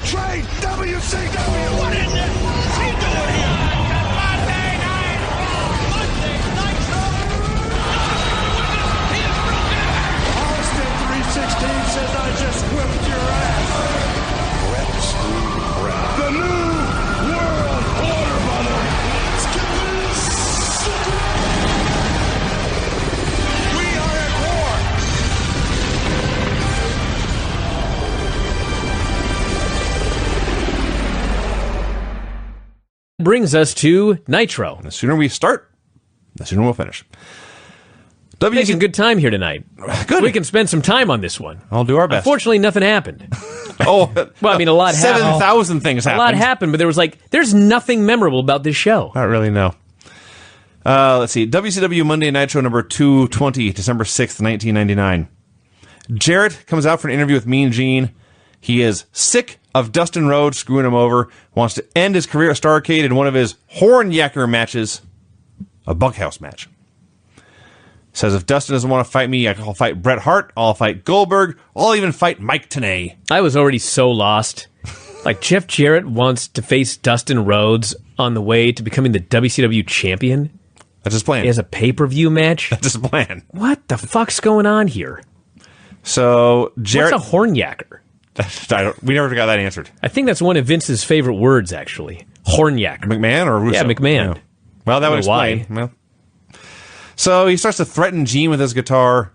trade WCW. What is it? What's he doing here? Monday Night Raw. Monday Nitro. He is broken. Austin 316 says I just whipped your ass. The new world order, mother. Let's get this. We are at war. Brings us to Nitro. The sooner we start, the sooner we'll finish. Making good time here tonight. Good. We can spend some time on this one. I'll do our best. Unfortunately, nothing happened. Oh, well, I mean, a lot happened. 7,000 things happened. A lot happened, but there's nothing memorable about this show. Not really, no. Let's see. WCW Monday Nitro number 220, December 6th, 1999. Jarrett comes out for an interview with Mean Gene. He is sick of Dustin Rhodes screwing him over, wants to end his career at Starrcade in one of his horn-yacker matches, a bunkhouse match. Says if Dustin doesn't want to fight me, I'll fight Bret Hart, I'll fight Goldberg, I'll even fight Mike Tenay. I was already so lost. Like, Jeff Jarrett wants to face Dustin Rhodes on the way to becoming the WCW champion. That's his plan. He has a pay-per-view match. That's his plan. What the fuck's going on here? So, Jarrett... What's a hornyacker? We never got that answered. I think that's one of Vince's favorite words, actually. Hornyacker. McMahon or Russo? Yeah, McMahon. Yeah. Well, that would explain. Why. Well, so he starts to threaten Gene with his guitar.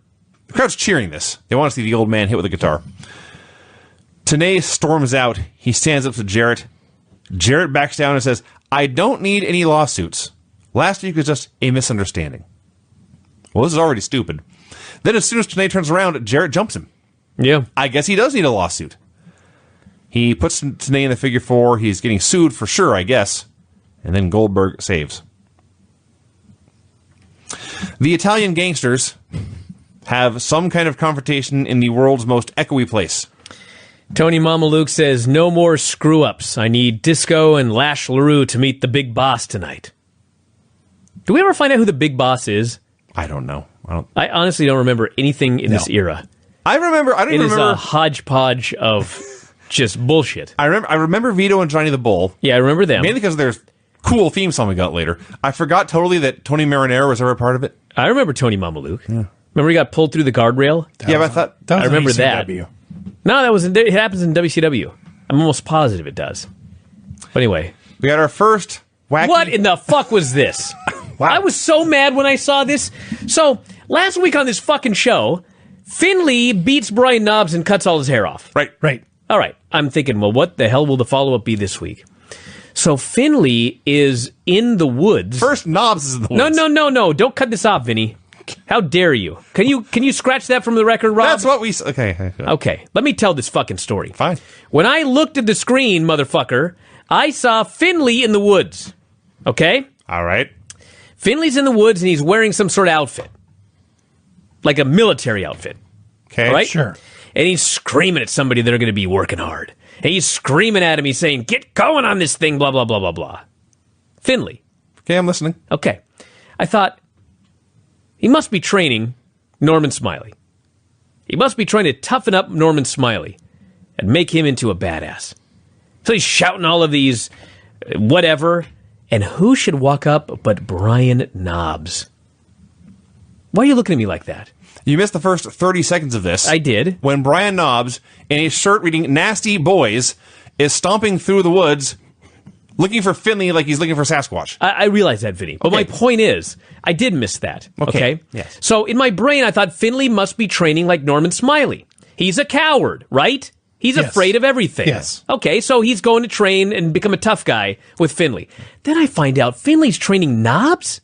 The crowd's cheering this. They want to see the old man hit with a guitar. Tenay storms out. He stands up to Jarrett. Jarrett backs down and says, I don't need any lawsuits. Last week was just a misunderstanding. Well, this is already stupid. Then as soon as Tenay turns around, Jarrett jumps him. Yeah. I guess he does need a lawsuit. He puts Tenay in the figure four. He's getting sued for sure, I guess. And then Goldberg saves. The Italian gangsters have some kind of confrontation in the world's most echoey place. Tony Mamaluke says, no more screw-ups. I need Disco and Lash LaRue to meet the big boss tonight. Do we ever find out who the big boss is? I don't know. I honestly don't remember anything in this era. I don't even remember. It is a hodgepodge of just bullshit. I remember Vito and Johnny the Bull. Yeah, I remember them. Mainly because there's cool theme song we got later. I forgot totally that Tony Marinero was ever a part of it. I remember Tony Mamaluke. Yeah. Remember he got pulled through the guardrail? But I thought... I remember that. No, that was it happens in WCW. I'm almost positive it does. But anyway. We got our first wacky... What in the fuck was this? Wow. I was so mad when I saw this. So, last week on this fucking show, Finley beats Brian Knobbs and cuts all his hair off. Right. All right. I'm thinking, well, what the hell will the follow-up be this week? So Finley is in the woods. First, Knobbs is in the woods. No. Don't cut this off, Vinny. How dare you? Can you scratch that from the record, Rob? That's what we... Okay. Okay. Let me tell this fucking story. Fine. When I looked at the screen, motherfucker, I saw Finley in the woods. Okay? All right. Finley's in the woods and he's wearing some sort of outfit. Like a military outfit. Okay. All right? Sure. And he's screaming at somebody that are going to be working hard. And he's screaming at him. He's saying, get going on this thing, blah, blah, blah, blah, blah. Finley. Okay, I'm listening. Okay. I thought, he must be training Norman Smiley. He must be trying to toughen up Norman Smiley and make him into a badass. So he's shouting all of these whatever. And who should walk up but Brian Knobbs? Why are you looking at me like that? You missed the first 30 seconds of this. I did. When Brian Knobbs, in a shirt reading Nasty Boys, is stomping through the woods looking for Finley like he's looking for Sasquatch. I realize that, Vinny. But my point is, I did miss that. Okay? Yes. So in my brain, I thought Finley must be training like Norman Smiley. He's a coward, right? He's afraid of everything. Yes. Okay, so he's going to train and become a tough guy with Finley. Then I find out Finley's training Knobbs?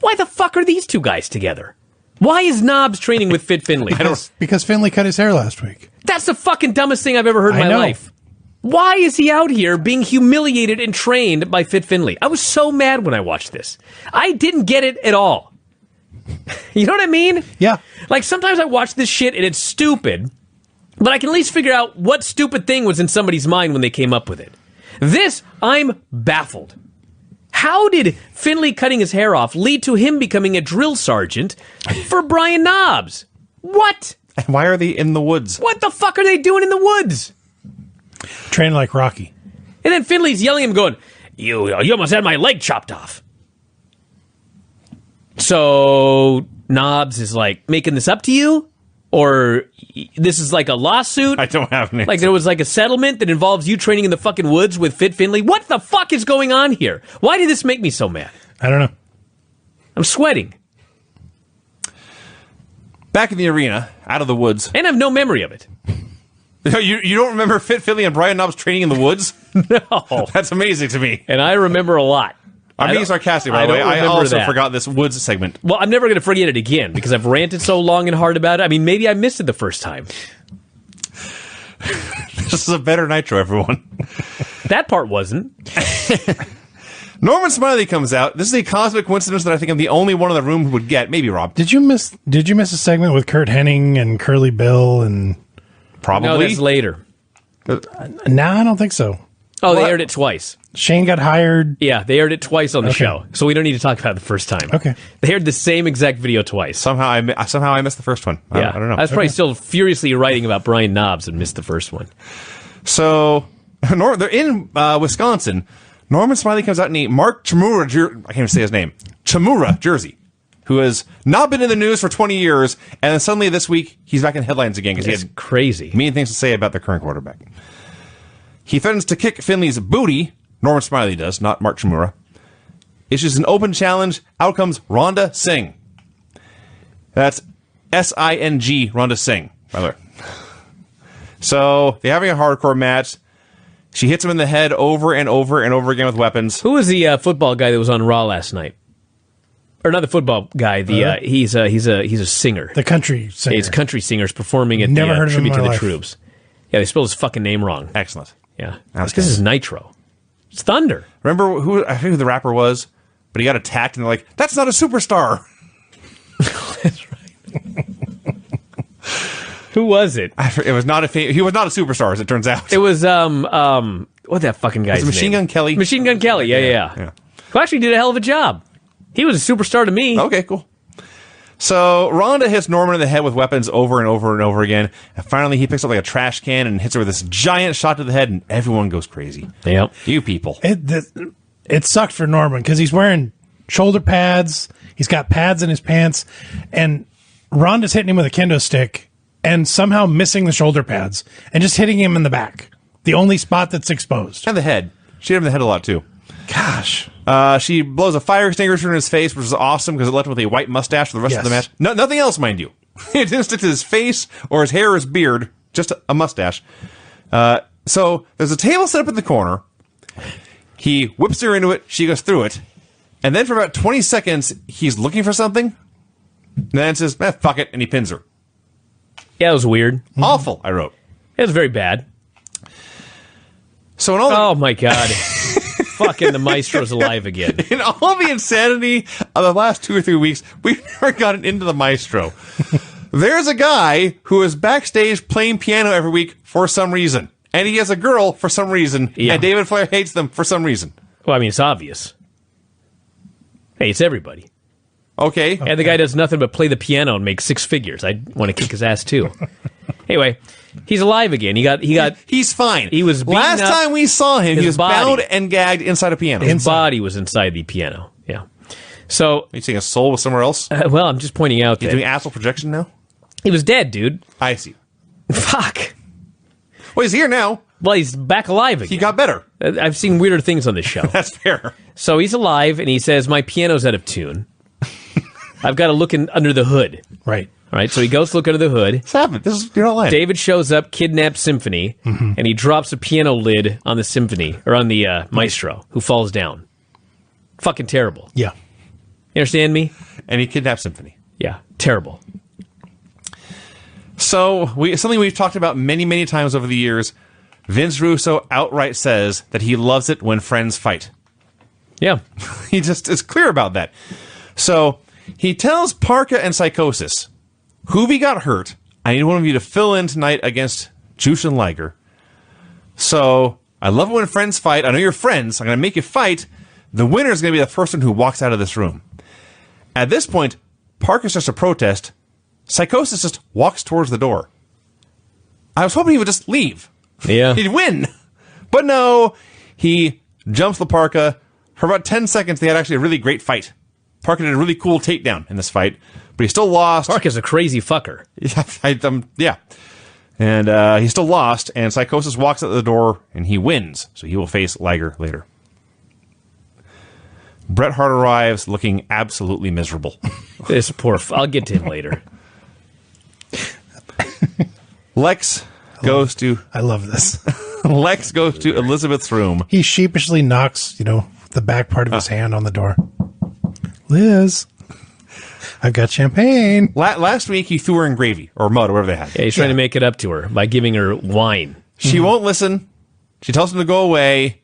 Why the fuck are these two guys together? Why is Knobbs training with Fit Finley? Because Finley cut his hair last week. That's the fucking dumbest thing I've ever heard in my life. Why is he out here being humiliated and trained by Fit Finley? I was so mad when I watched this. I didn't get it at all. You know what I mean? Yeah. Like, sometimes I watch this shit and it's stupid, but I can at least figure out what stupid thing was in somebody's mind when they came up with it. This, I'm baffled. How did Finley cutting his hair off lead to him becoming a drill sergeant for Brian Knobbs? What? And why are they in the woods? What the fuck are they doing in the woods? Train like Rocky. And then Finley's yelling at him going, you almost had my leg chopped off. So Knobs is like making this up to you? Or this is like a lawsuit? I don't have an answer. Like there was like a settlement that involves you training in the fucking woods with Fit Finley? What the fuck is going on here? Why did this make me so mad? I don't know. I'm sweating. Back in the arena, out of the woods. And I have no memory of it. You don't remember Fit Finley and Brian Knobs training in the woods? No. That's amazing to me. And I remember a lot. I'm being sarcastic, by the way. I also forgot this woods segment. Well, I'm never going to forget it again because I've ranted so long and hard about it. I mean, maybe I missed it the first time. This is a better Nitro, everyone. That part wasn't. Norman Smiley comes out. This is a cosmic coincidence that I think I'm the only one in the room who would get. Maybe Rob. Did you miss a segment with Kurt Henning and Curly Bill and Probably. No, that's later. No, I don't think so. Oh, they aired it twice. Shane got hired. Yeah, they aired it twice on the show, so we don't need to talk about it the first time. Okay. They aired the same exact video twice. Somehow I missed the first one. I don't know. I was probably still furiously writing about Brian Knobs and missed the first one. So they're in Wisconsin. Norman Smiley comes out in a Mark Chmura, I can't even say his name, Chmura jersey, who has not been in the news for 20 years, and then suddenly this week he's back in headlines again because he It's had crazy. mean things to say about the current quarterback. He threatens to kick Finley's booty. Norman Smiley does, not Mark Chmura. Issues an open challenge. Out comes Rhonda Singh. That's S-I-N-G, Rhonda Singh, by the way. So they're having a hardcore match. She hits him in the head over and over and over again with weapons. Who was the football guy that was on Raw last night? Or not the football guy. He's a singer. The country singer. He's country singers performing at Never the heard of him tribute in to my the life. troops. Yeah, they spelled his fucking name wrong. Excellent. Yeah, That's this good. is Nitro. It's Thunder. Remember I forget who the rapper was, but he got attacked and they're like, "That's not a superstar." That's right. Who was it? It was not he was not a superstar, as it turns out. It was what that fucking guy's Was it Machine name? Gun Kelly? Machine Gun Kelly. Yeah. Who actually did a hell of a job. He was a superstar to me. Okay, cool. So Rhonda hits Norman in the head with weapons over and over and over again, and finally he picks up like a trash can and hits her with this giant shot to the head, and everyone goes crazy. Yep. You people. It sucked for Norman because he's wearing shoulder pads. He's got pads in his pants, and Rhonda's hitting him with a kendo stick and somehow missing the shoulder pads and just hitting him in the back, the only spot that's exposed. And the head. She hit him in the head a lot too. Gosh. She blows a fire extinguisher in his face, which is awesome because it left him with a white mustache for the rest of the match. No, nothing else, mind you. It didn't stick to his face or his hair or his beard, just a mustache. So there's a table set up in the corner. He whips her into it. She goes through it. And then for about 20 seconds, he's looking for something. And then says, fuck it. And he pins her. Yeah, it was weird. Awful, I wrote. It was very bad. So in all Oh, my God. Fucking the Maestro's alive again. in all the insanity of the last 2 or 3 weeks, we've never gotten into the Maestro. There's a guy who is backstage playing piano every week for some reason. And he has a girl for some reason. Yeah. And David Flair hates them for some reason. Well, I mean, it's obvious. Hey, it's everybody. Okay. And the guy does nothing but play the piano and make six figures. I'd want to kick his ass, too. Anyway, he's alive again. He's fine. He was beaten Last up. time we saw him, he His was body. bound and gagged inside a piano. His body was inside the piano. Yeah. So, Are you saying a soul was somewhere else? well, I'm just pointing out You're that doing astral projection now? he was dead, dude. I see. Fuck. Well, he's here now. Well, he's back alive again. He got better. I've seen weirder things on this show. That's fair. So he's alive, and he says, my piano's out of tune. I've got to look under the hood. Right. All right, so he goes to look under the hood. What's happened? You're not lying. David shows up, kidnaps Symphony, and he drops a piano lid on the Symphony, or on the Maestro, who falls down. Fucking terrible. Yeah. You understand me? And he kidnapped Symphony. Yeah, terrible. So, something we've talked about many, many times over the years, Vince Russo outright says that he loves it when friends fight. Yeah. He just is clear about that. So, he tells Parka and Psychosis, Hoovy got hurt. I need one of you to fill in tonight against Juice and Liger. So, I love it when friends fight. I know you're friends. I'm going to make you fight. The winner is going to be the person who walks out of this room. At this point, Parka starts to protest. Psychosis just walks towards the door. I was hoping he would just leave. Yeah. He'd win. But no, he jumps Laparca. For about 10 seconds, they had actually a really great fight. Parker did a really cool takedown in this fight, but he still lost. Parker's a crazy fucker. Yeah. And he still lost, and Psychosis walks out the door, and he wins. So he will face Liger later. Bret Hart arrives looking absolutely miserable. This poor... I'll get to him later. Lex goes to... I love this. Lex goes to Elizabeth's room. He sheepishly knocks, the back part of his hand on the door. Liz, I've got champagne. Last week, he threw her in gravy, or mud, or whatever they had. Yeah, he's trying to make it up to her by giving her wine. She won't listen. She tells him to go away.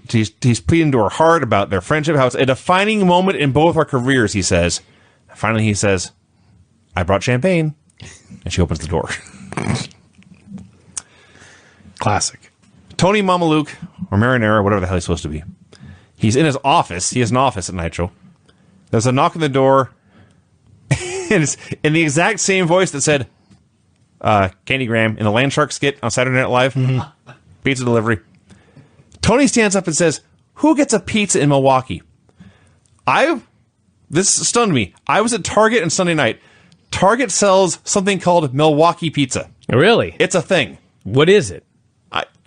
He's pleading to her heart about their friendship, how it's a defining moment in both our careers, he says. Finally, he says, I brought champagne. And she opens the door. Classic. Tony Mamaluke, or Marinara, whatever the hell he's supposed to be. He's in his office. He has an office at Nitro. There's a knock on the door. And it's in the exact same voice that said, Candy Graham in the Land Shark skit on Saturday Night Live. Pizza delivery. Tony stands up and says, who gets a pizza in Milwaukee? This stunned me. I was at Target on Sunday night. Target sells something called Milwaukee pizza. Really? It's a thing. What is it?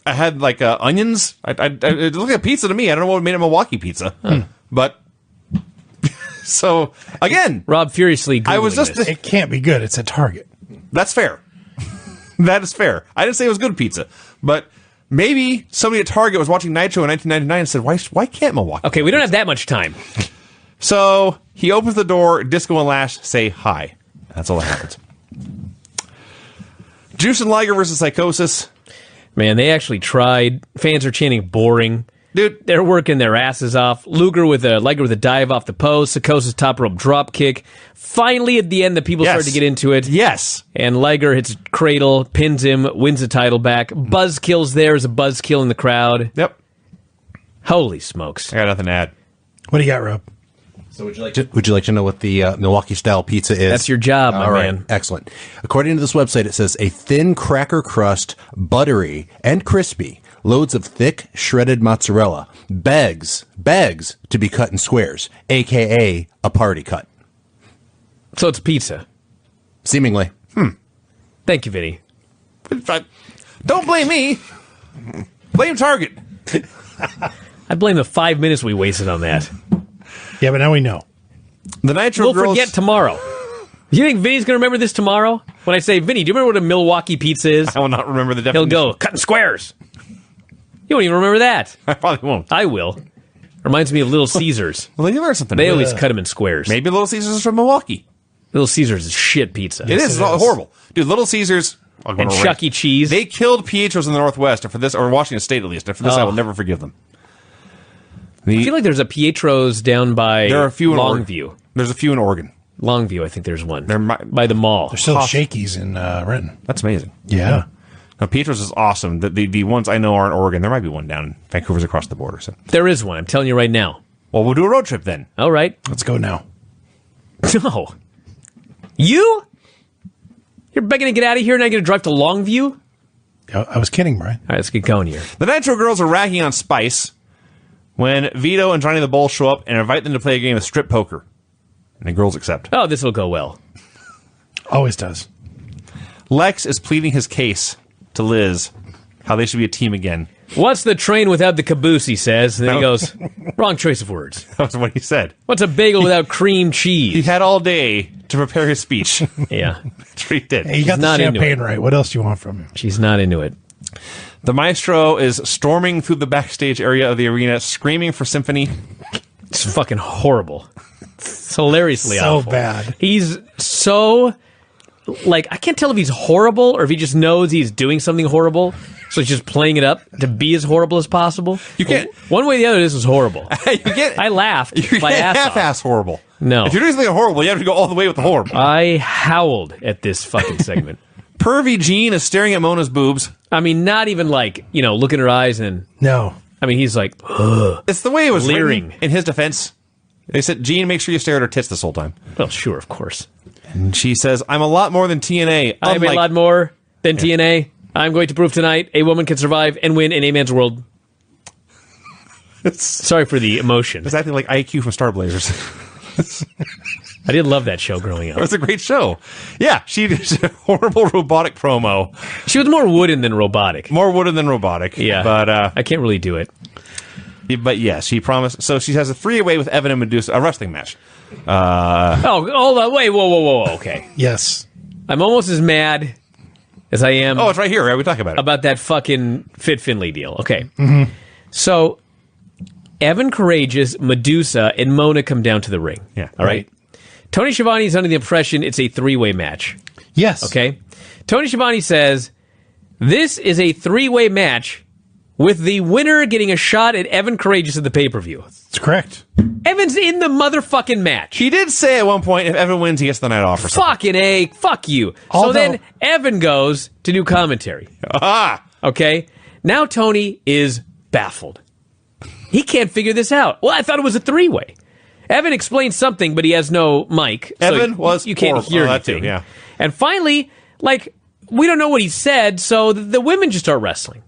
I had like onions. It looked like a pizza to me. I don't know what made a Milwaukee pizza. But so again, Rob furiously Googling I was just this. It can't be good. It's at Target. That's fair. That is fair. I didn't say it was good pizza, but maybe somebody at Target was watching Nitro in 1999 and said, why can't Milwaukee? Okay, we don't have that much time. So he opens the door. Disco and Lash say hi. That's all that happens. Juice and Liger versus Psychosis. Man, they actually tried. Fans are chanting boring. Dude, They're working their asses off. Liger with a dive off the post. Psychosis top rope drop kick. Finally, at the end, the people start to get into it. Yes. And Liger hits cradle, pins him, wins the title back. Buzzkill's there as a buzzkill in the crowd. Yep. Holy smokes. I got nothing to add. What do you got, Rob? So would you like to know what the Milwaukee style pizza is? That's your job, my All right, man. excellent. According to this website, it says a thin cracker crust, buttery and crispy, loads of thick shredded mozzarella, begs to be cut in squares, aka a party cut. So it's pizza. Seemingly. Thank you, Vinny. Don't blame me. Blame Target. I blame the 5 minutes we wasted on that. Yeah, but now we know. The Nitro We'll Girls. forget tomorrow. You think Vinny's going to remember this tomorrow? When I say, Vinny, do you remember what a Milwaukee pizza is? I will not remember the He'll definition. go, cutting squares. You won't even remember that. I probably won't. I will. Reminds me of Little Caesars. Well, then you learn something. They always cut them in squares. Maybe Little Caesars is from Milwaukee. Little Caesars is shit pizza. It is. It's not horrible. Dude, Little Caesars. And Chuck E. Cheese. They killed Pietro's in the Northwest, and for this, or Washington State at least. And for this, I will never forgive them. I feel like there's a Pietro's down by There are a few in Longview. There's a few in Oregon. Longview, I think there's one. They're by the mall. There's still Shakey's in Renton. That's amazing. Yeah. Now, Pietro's is awesome. The ones I know are in Oregon. There might be one down in Vancouver's across the border. So, There is one. I'm telling you right now. well, we'll do a road trip then. All right. Let's go now. No. You? You're begging to get out of here and I'm going to drive to Longview? I was kidding, Brian. All right, let's get going here. The Nitro Girls are racking on Spice when Vito and Johnny the Bull show up and invite them to play a game of strip poker. And the girls accept. Oh, this will go well. Always does. Lex is pleading his case to Liz how they should be a team again. What's the train without the caboose, he says. And then he goes, wrong choice of words. That was what he said. What's a bagel without cream He cheese? had all day to prepare his speech. Yeah, That's what he did. Hey, you got the not into champagne right. What else do you want from him? she's not into it. The Maestro is storming through the backstage area of the arena, screaming for Symphony. It's fucking horrible. It's hilariously So awful. bad. He's so, like, I can't tell if he's horrible or if he just knows he's doing something horrible. So he's just playing it up to be as horrible as possible. You can't- One way or the other, this was horrible. You get, I laughed you my can't ass off. half-ass horrible. No. If you're doing something horrible, you have to go all the way with the horrible. I howled at this fucking segment. Pervy Gene is staring at Mona's boobs. I mean, not even like, look in her eyes and, No. I mean, he's like, ugh. It's the way it was Leering. written in his defense. They said, Gene, make sure you stare at her tits this whole time. Well, sure, of course. And she says, I'm a lot more than TNA. I'm a lot more than TNA. I'm going to prove tonight a woman can survive and win in a man's world. Sorry for the emotion. It's acting like IQ from Star Blazers. I did love that show growing It up. was a great show. Yeah, she did a horrible robotic promo. She was more wooden than robotic. More wooden than robotic. Yeah, But I can't really do it. But yeah, she promised. So she has a 3-way with Evan and Medusa, a wrestling match. Oh, hold on. Wait, whoa. Okay. Yes. I'm almost as mad as I am Oh, it's right here. Right? We talk about it. about that fucking Fit Finley deal. Okay. So, Evan Courageous, Medusa, and Mona come down to the ring. Yeah. All right. Tony Schiavone's under the impression it's a 3-way match. Yes. Okay. Tony Schiavone says, this is a 3-way match with the winner getting a shot at Evan Courageous at the pay-per-view. That's correct. Evan's in the motherfucking match. He did say at one point, if Evan wins, he gets the night off or something. Fucking A. Fuck you. So Although- then Evan goes to do commentary. Ah! Okay? Now Tony is baffled. He can't figure this out. Well, I thought it was a 3-way. Evan explained something, but he has no mic. So Evan was you can't horrible. hear Oh, that too, anything. yeah. And finally, we don't know what he said, so the women just start wrestling.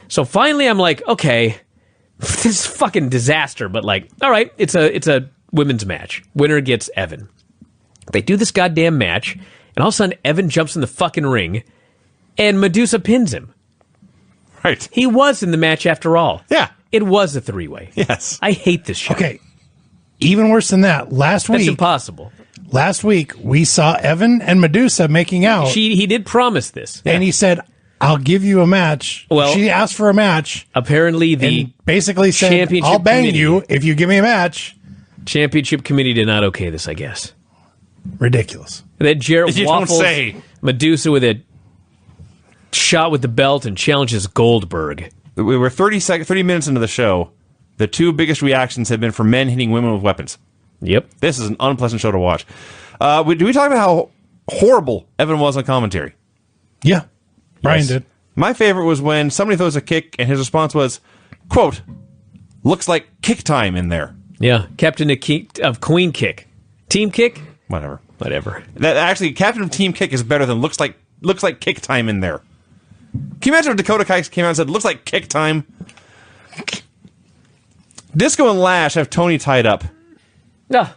So finally, I'm like, okay, this is fucking disaster. But all right, it's a women's match. Winner gets Evan. They do this goddamn match, and all of a sudden, Evan jumps in the fucking ring, and Medusa pins him. Right. He was in the match after all. Yeah. It was a 3-way. Yes. I hate this shit. Okay. Even worse than that. Last That's week, impossible. we saw Evan and Medusa making out, He did promise this. and he said, "I'll give you a match." Well- she asked for a match, Apparently, the and basically said, championship "I'll bang committee- you if you give me a match." championship committee did not okay this, I guess. Ridiculous. And then Jarrett You don't waffles say. Medusa with a shot with the belt and challenges Goldberg. We were 30 minutes into the show. The two biggest reactions have been from men hitting women with weapons. Yep. This is an unpleasant show to watch. Do we talk about how horrible Evan was on commentary? Yeah, Brian Yes. did. My favorite was when somebody throws a kick and his response was, quote, looks like kick time in there. Yeah. Captain of Queen Kick. Team Kick? Whatever. Whatever. That actually, Captain of Team Kick is better than looks like kick time in there. Can you imagine if Dakota Kai came out and said, looks like kick time? Disco and Lash have Tony tied up. Ah.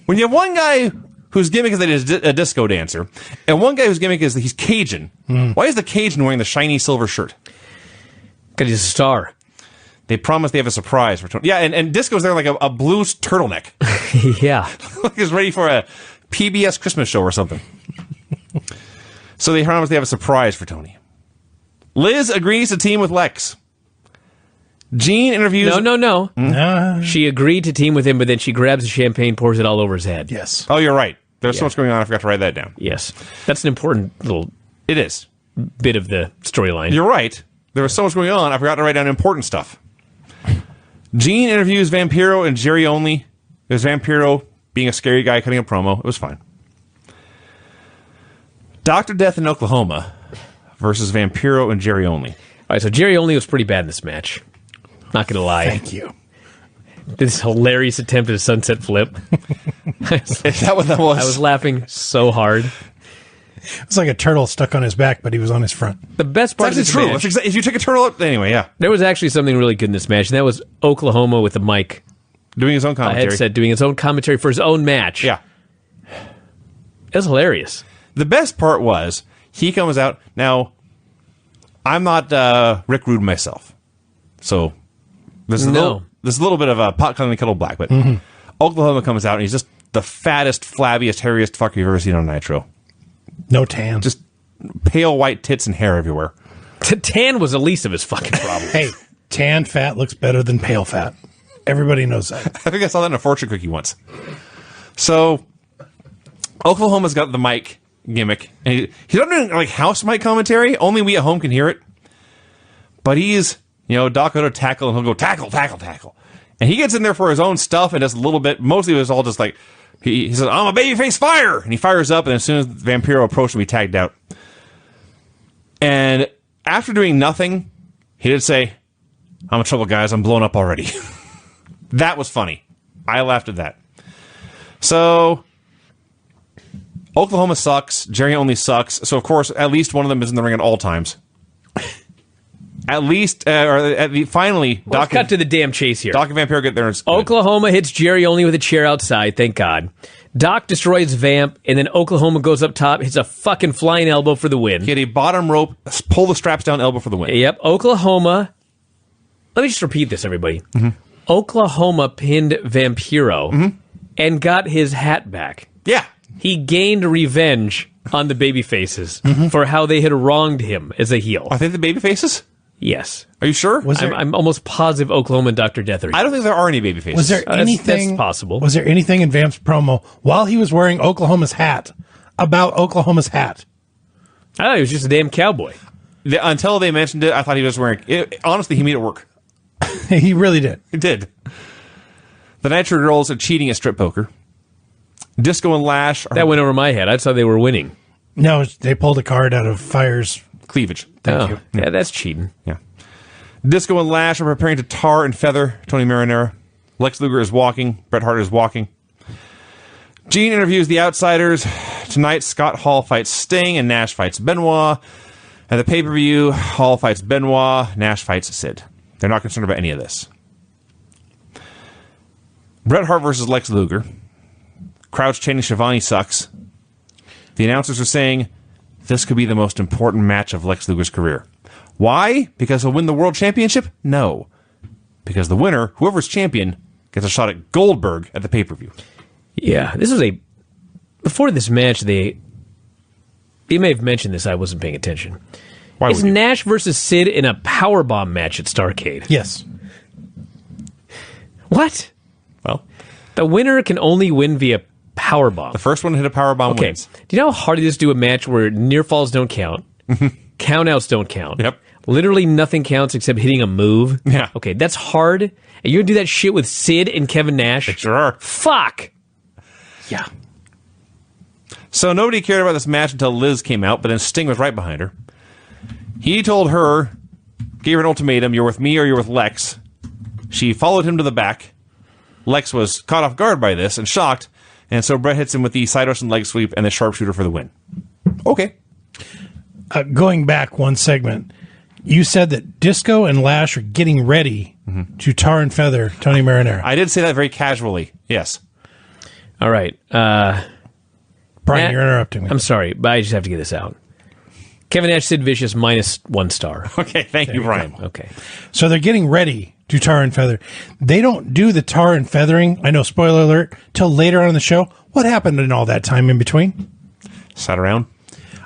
When you have one guy whose gimmick is that he's a disco dancer, and one guy whose gimmick is that he's Cajun, why is the Cajun wearing the shiny silver shirt? Because he's a star. They promise they have a surprise for Tony. Yeah, and Disco's there like a blue turtleneck. Yeah. Like he's ready for a PBS Christmas show or something. So they promise they have a surprise for Tony. Liz agrees to team with Lex. Gene interviews... No. She agreed to team with him, but then she grabs the champagne, pours it all over his head. Yes. Oh, you're right. There's so much going on, I forgot to write that down. Yes. That's an important little It is. bit of the storyline. You're right. There was so much going on, I forgot to write down important stuff. Gene interviews Vampiro and Jerry Only. It was Vampiro being a scary guy cutting a promo. It was fine. Dr. Death in Oklahoma versus Vampiro and Jerry Only. All right, so Jerry Only was pretty bad in this match. Not going to lie. Thank you. This hilarious attempt at a sunset flip. Is that what that was? I was laughing so hard. It's like a turtle stuck on his back, but he was on his front. The best part of That's this true. match, If you took a turtle up... Anyway, yeah. there was actually something really good in this match, and that was Oklahoma with the mic Doing his own commentary. headset doing its own commentary for his own match. Yeah. It was hilarious. The best part was, he comes out... Now, I'm not Rick Rude myself. So, there's a little bit of a pot calling the kettle black, but Oklahoma comes out, and he's just the fattest, flabbiest, hairiest fucker you've ever seen on Nitro. No tan. Just pale white tits and hair everywhere. Tan was the least of his fucking problems. Hey, tan fat looks better than pale fat. Everybody knows that. I think I saw that in a fortune cookie once. So, Oklahoma's got the mic gimmick. And he's not doing like house mic commentary. Only we at home can hear it. But he's, Doc Odo tackle, and he'll go tackle, tackle, tackle. And he gets in there for his own stuff and does a little bit. Mostly it was all just like, he says, I'm a babyface fire! And he fires up, and as soon as Vampiro approached him, he tagged out. And after doing nothing, he did say, I'm in trouble, guys. I'm blown up already. That was funny. I laughed at that. So, Oklahoma sucks. Jerry Only sucks. So, of course, at least one of them is in the ring at all times. Finally, Let's cut to the damn chase here. Doc and Vampiro get there. And Oklahoma hits Jerry only with a chair outside, thank God. Doc destroys Vamp, and then Oklahoma goes up top, hits a fucking flying elbow for the win. He had a bottom rope, pull the straps down elbow for the win. Yep, Oklahoma. Let me just repeat this, everybody. Mm-hmm. Oklahoma pinned Vampiro and got his hat back. Yeah. He gained revenge on the babyfaces for how they had wronged him as a heel. Are they the baby faces? Yes. Are you sure? I'm almost positive Oklahoma and Dr. Death are. I don't think there are any baby faces. Was there anything that's possible. Was there anything in Vamp's promo while he was wearing Oklahoma's hat about Oklahoma's hat? I thought he was just a damn cowboy. Until they mentioned it, I thought he was wearing it. Honestly, he made it work. He really did. He did. The Nitro Girls are cheating at strip poker. Disco and Lash are That went over my head. I thought they were winning. No, they pulled a card out of Fire's. cleavage. Thank you. Yeah, that's cheating. Yeah. Disco and Lash are preparing to tar and feather Tony Marinara. Lex Luger is walking. Bret Hart is walking. Gene interviews the Outsiders. Tonight, Scott Hall fights Sting and Nash fights Benoit. At the pay-per-view, Hall fights Benoit. Nash fights Sid. They're not concerned about any of this. Bret Hart versus Lex Luger. Crowd's chanting Shivani sucks. The announcers are saying this could be the most important match of Lex Luger's career. Why? Because he'll win the world championship? No. Because the winner, whoever's champion, gets a shot at Goldberg at the pay-per-view. Yeah, this was before this match, you may have mentioned this, I wasn't paying attention. Why Is would you? Nash versus Sid in a powerbomb match at Starrcade? Yes. What? Well, The winner can only win via powerbomb. the first one to hit a powerbomb Okay. wins. Do you know how hard it is to do a match where near falls don't count? Countouts don't count. Yep. Literally nothing counts except hitting a move. Yeah. Okay, that's hard. And you're going to do that shit with Sid and Kevin Nash? They sure are. Fuck. Yeah. So nobody cared about this match until Liz came out, but then Sting was right behind her. He told her, gave her an ultimatum, you're with me or you're with Lex. She followed him to the back. Lex was caught off guard by this and shocked, and so Bret hits him with the side Russian leg sweep and the sharpshooter for the win. Okay. Going back one segment, you said that Disco and Lash are getting ready to tar and feather Tony Marinara. I did say that very casually. Yes. All right. Brian, Matt, you're interrupting me. I'm sorry, but I just have to get this out. Kevin Nash, Sid Vicious, -1 star. Okay, thank you, Brian. Okay. So they're getting ready to tar and feather. They don't do the tar and feathering, I know, spoiler alert, till later on in the show. What happened in all that time in between? Sat around,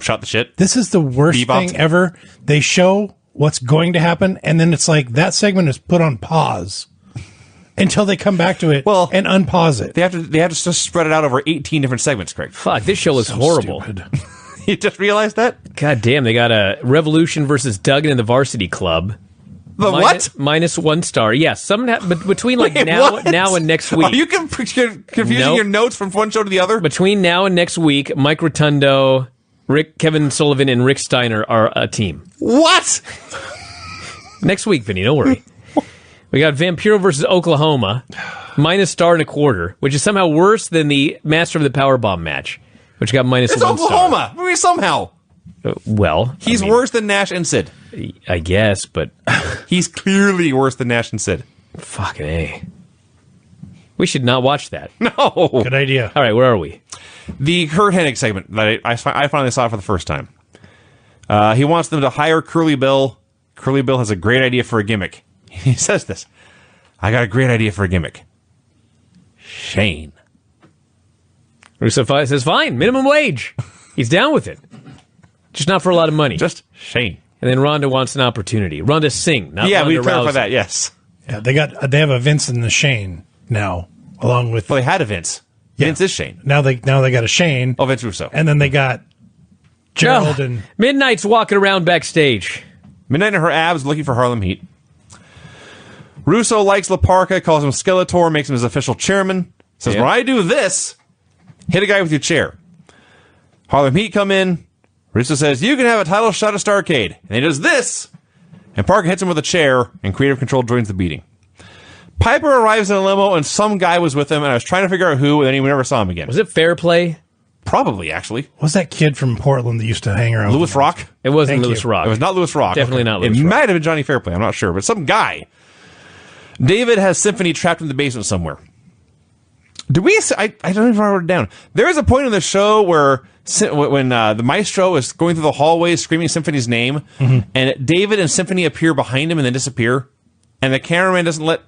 shot the shit. This is the worst Bebopped. thing ever. They show what's going to happen, and then it's like that segment is put on pause until they come back to it and unpause it. They have to just spread it out over 18 different segments, Craig. Fuck, this show is horrible. Stupid. You just realized that? God damn, they got a Revolution versus Duggan in the Varsity Club. The what? -1 star. Yes, but between like Wait, now what? and next week. Are you confusing Nope. your notes from one show to the other? Between now and next week, Mike Rotundo, Kevin Sullivan, and Rick Steiner are a team. What? Next week, Vinny, don't worry. We got Vampiro versus Oklahoma, -1.25, which is somehow worse than the Master of the Powerbomb match, which got -1 It's star. Oklahoma. I mean, somehow. Well, He's worse than Nash and Sid. I guess, but He's clearly worse than Nash and Sid. fucking A. We should not watch that. No. Good idea. All right, where are we? The Kurt Hennig segment that I finally saw for the first time. He wants them to hire Curly Bill. Curly Bill has a great idea for a gimmick. He says this. I got a great idea for a gimmick. Shane. Russo says, fine, minimum wage. He's down with it. Just not for a lot of money. Just Shane. And then Ronda wants an opportunity. Ronda Singh, not Yeah, Ronda we clarify Rousey. that, yes. Yeah, they have a Vince and the Shane now, along with Well, they had a Vince. Yeah. Vince is Shane. now they got a Shane. Oh, Vince Russo. And then they got Gerald Oh, and Midnight's walking around backstage. Midnight in her abs looking for Harlem Heat. Russo likes La Parca, calls him Skeletor, makes him his official chairman. Says, Yeah. when I do this, hit a guy with your chair. Harlem Heat come in. Russo says, you can have a title shot at Starrcade. And he does this. And Parker hits him with a chair, and Creative Control joins the beating. Piper arrives in a limo, and some guy was with him, and I was trying to figure out who, and then he never saw him again. Was it fair play? Probably, actually. What's that kid from Portland that used to hang around? Louis Rock? It wasn't Thank Louis you. Rock. It was not Louis Rock. Definitely not Louis It Rock. might have been Johnny Fairplay. I'm not sure, but some guy. David has Symphony trapped in the basement somewhere. Do we? I don't even write it down. There is a point in the show where when the Maestro is going through the hallways screaming Symphony's name, and David and Symphony appear behind him and then disappear, and the cameraman doesn't let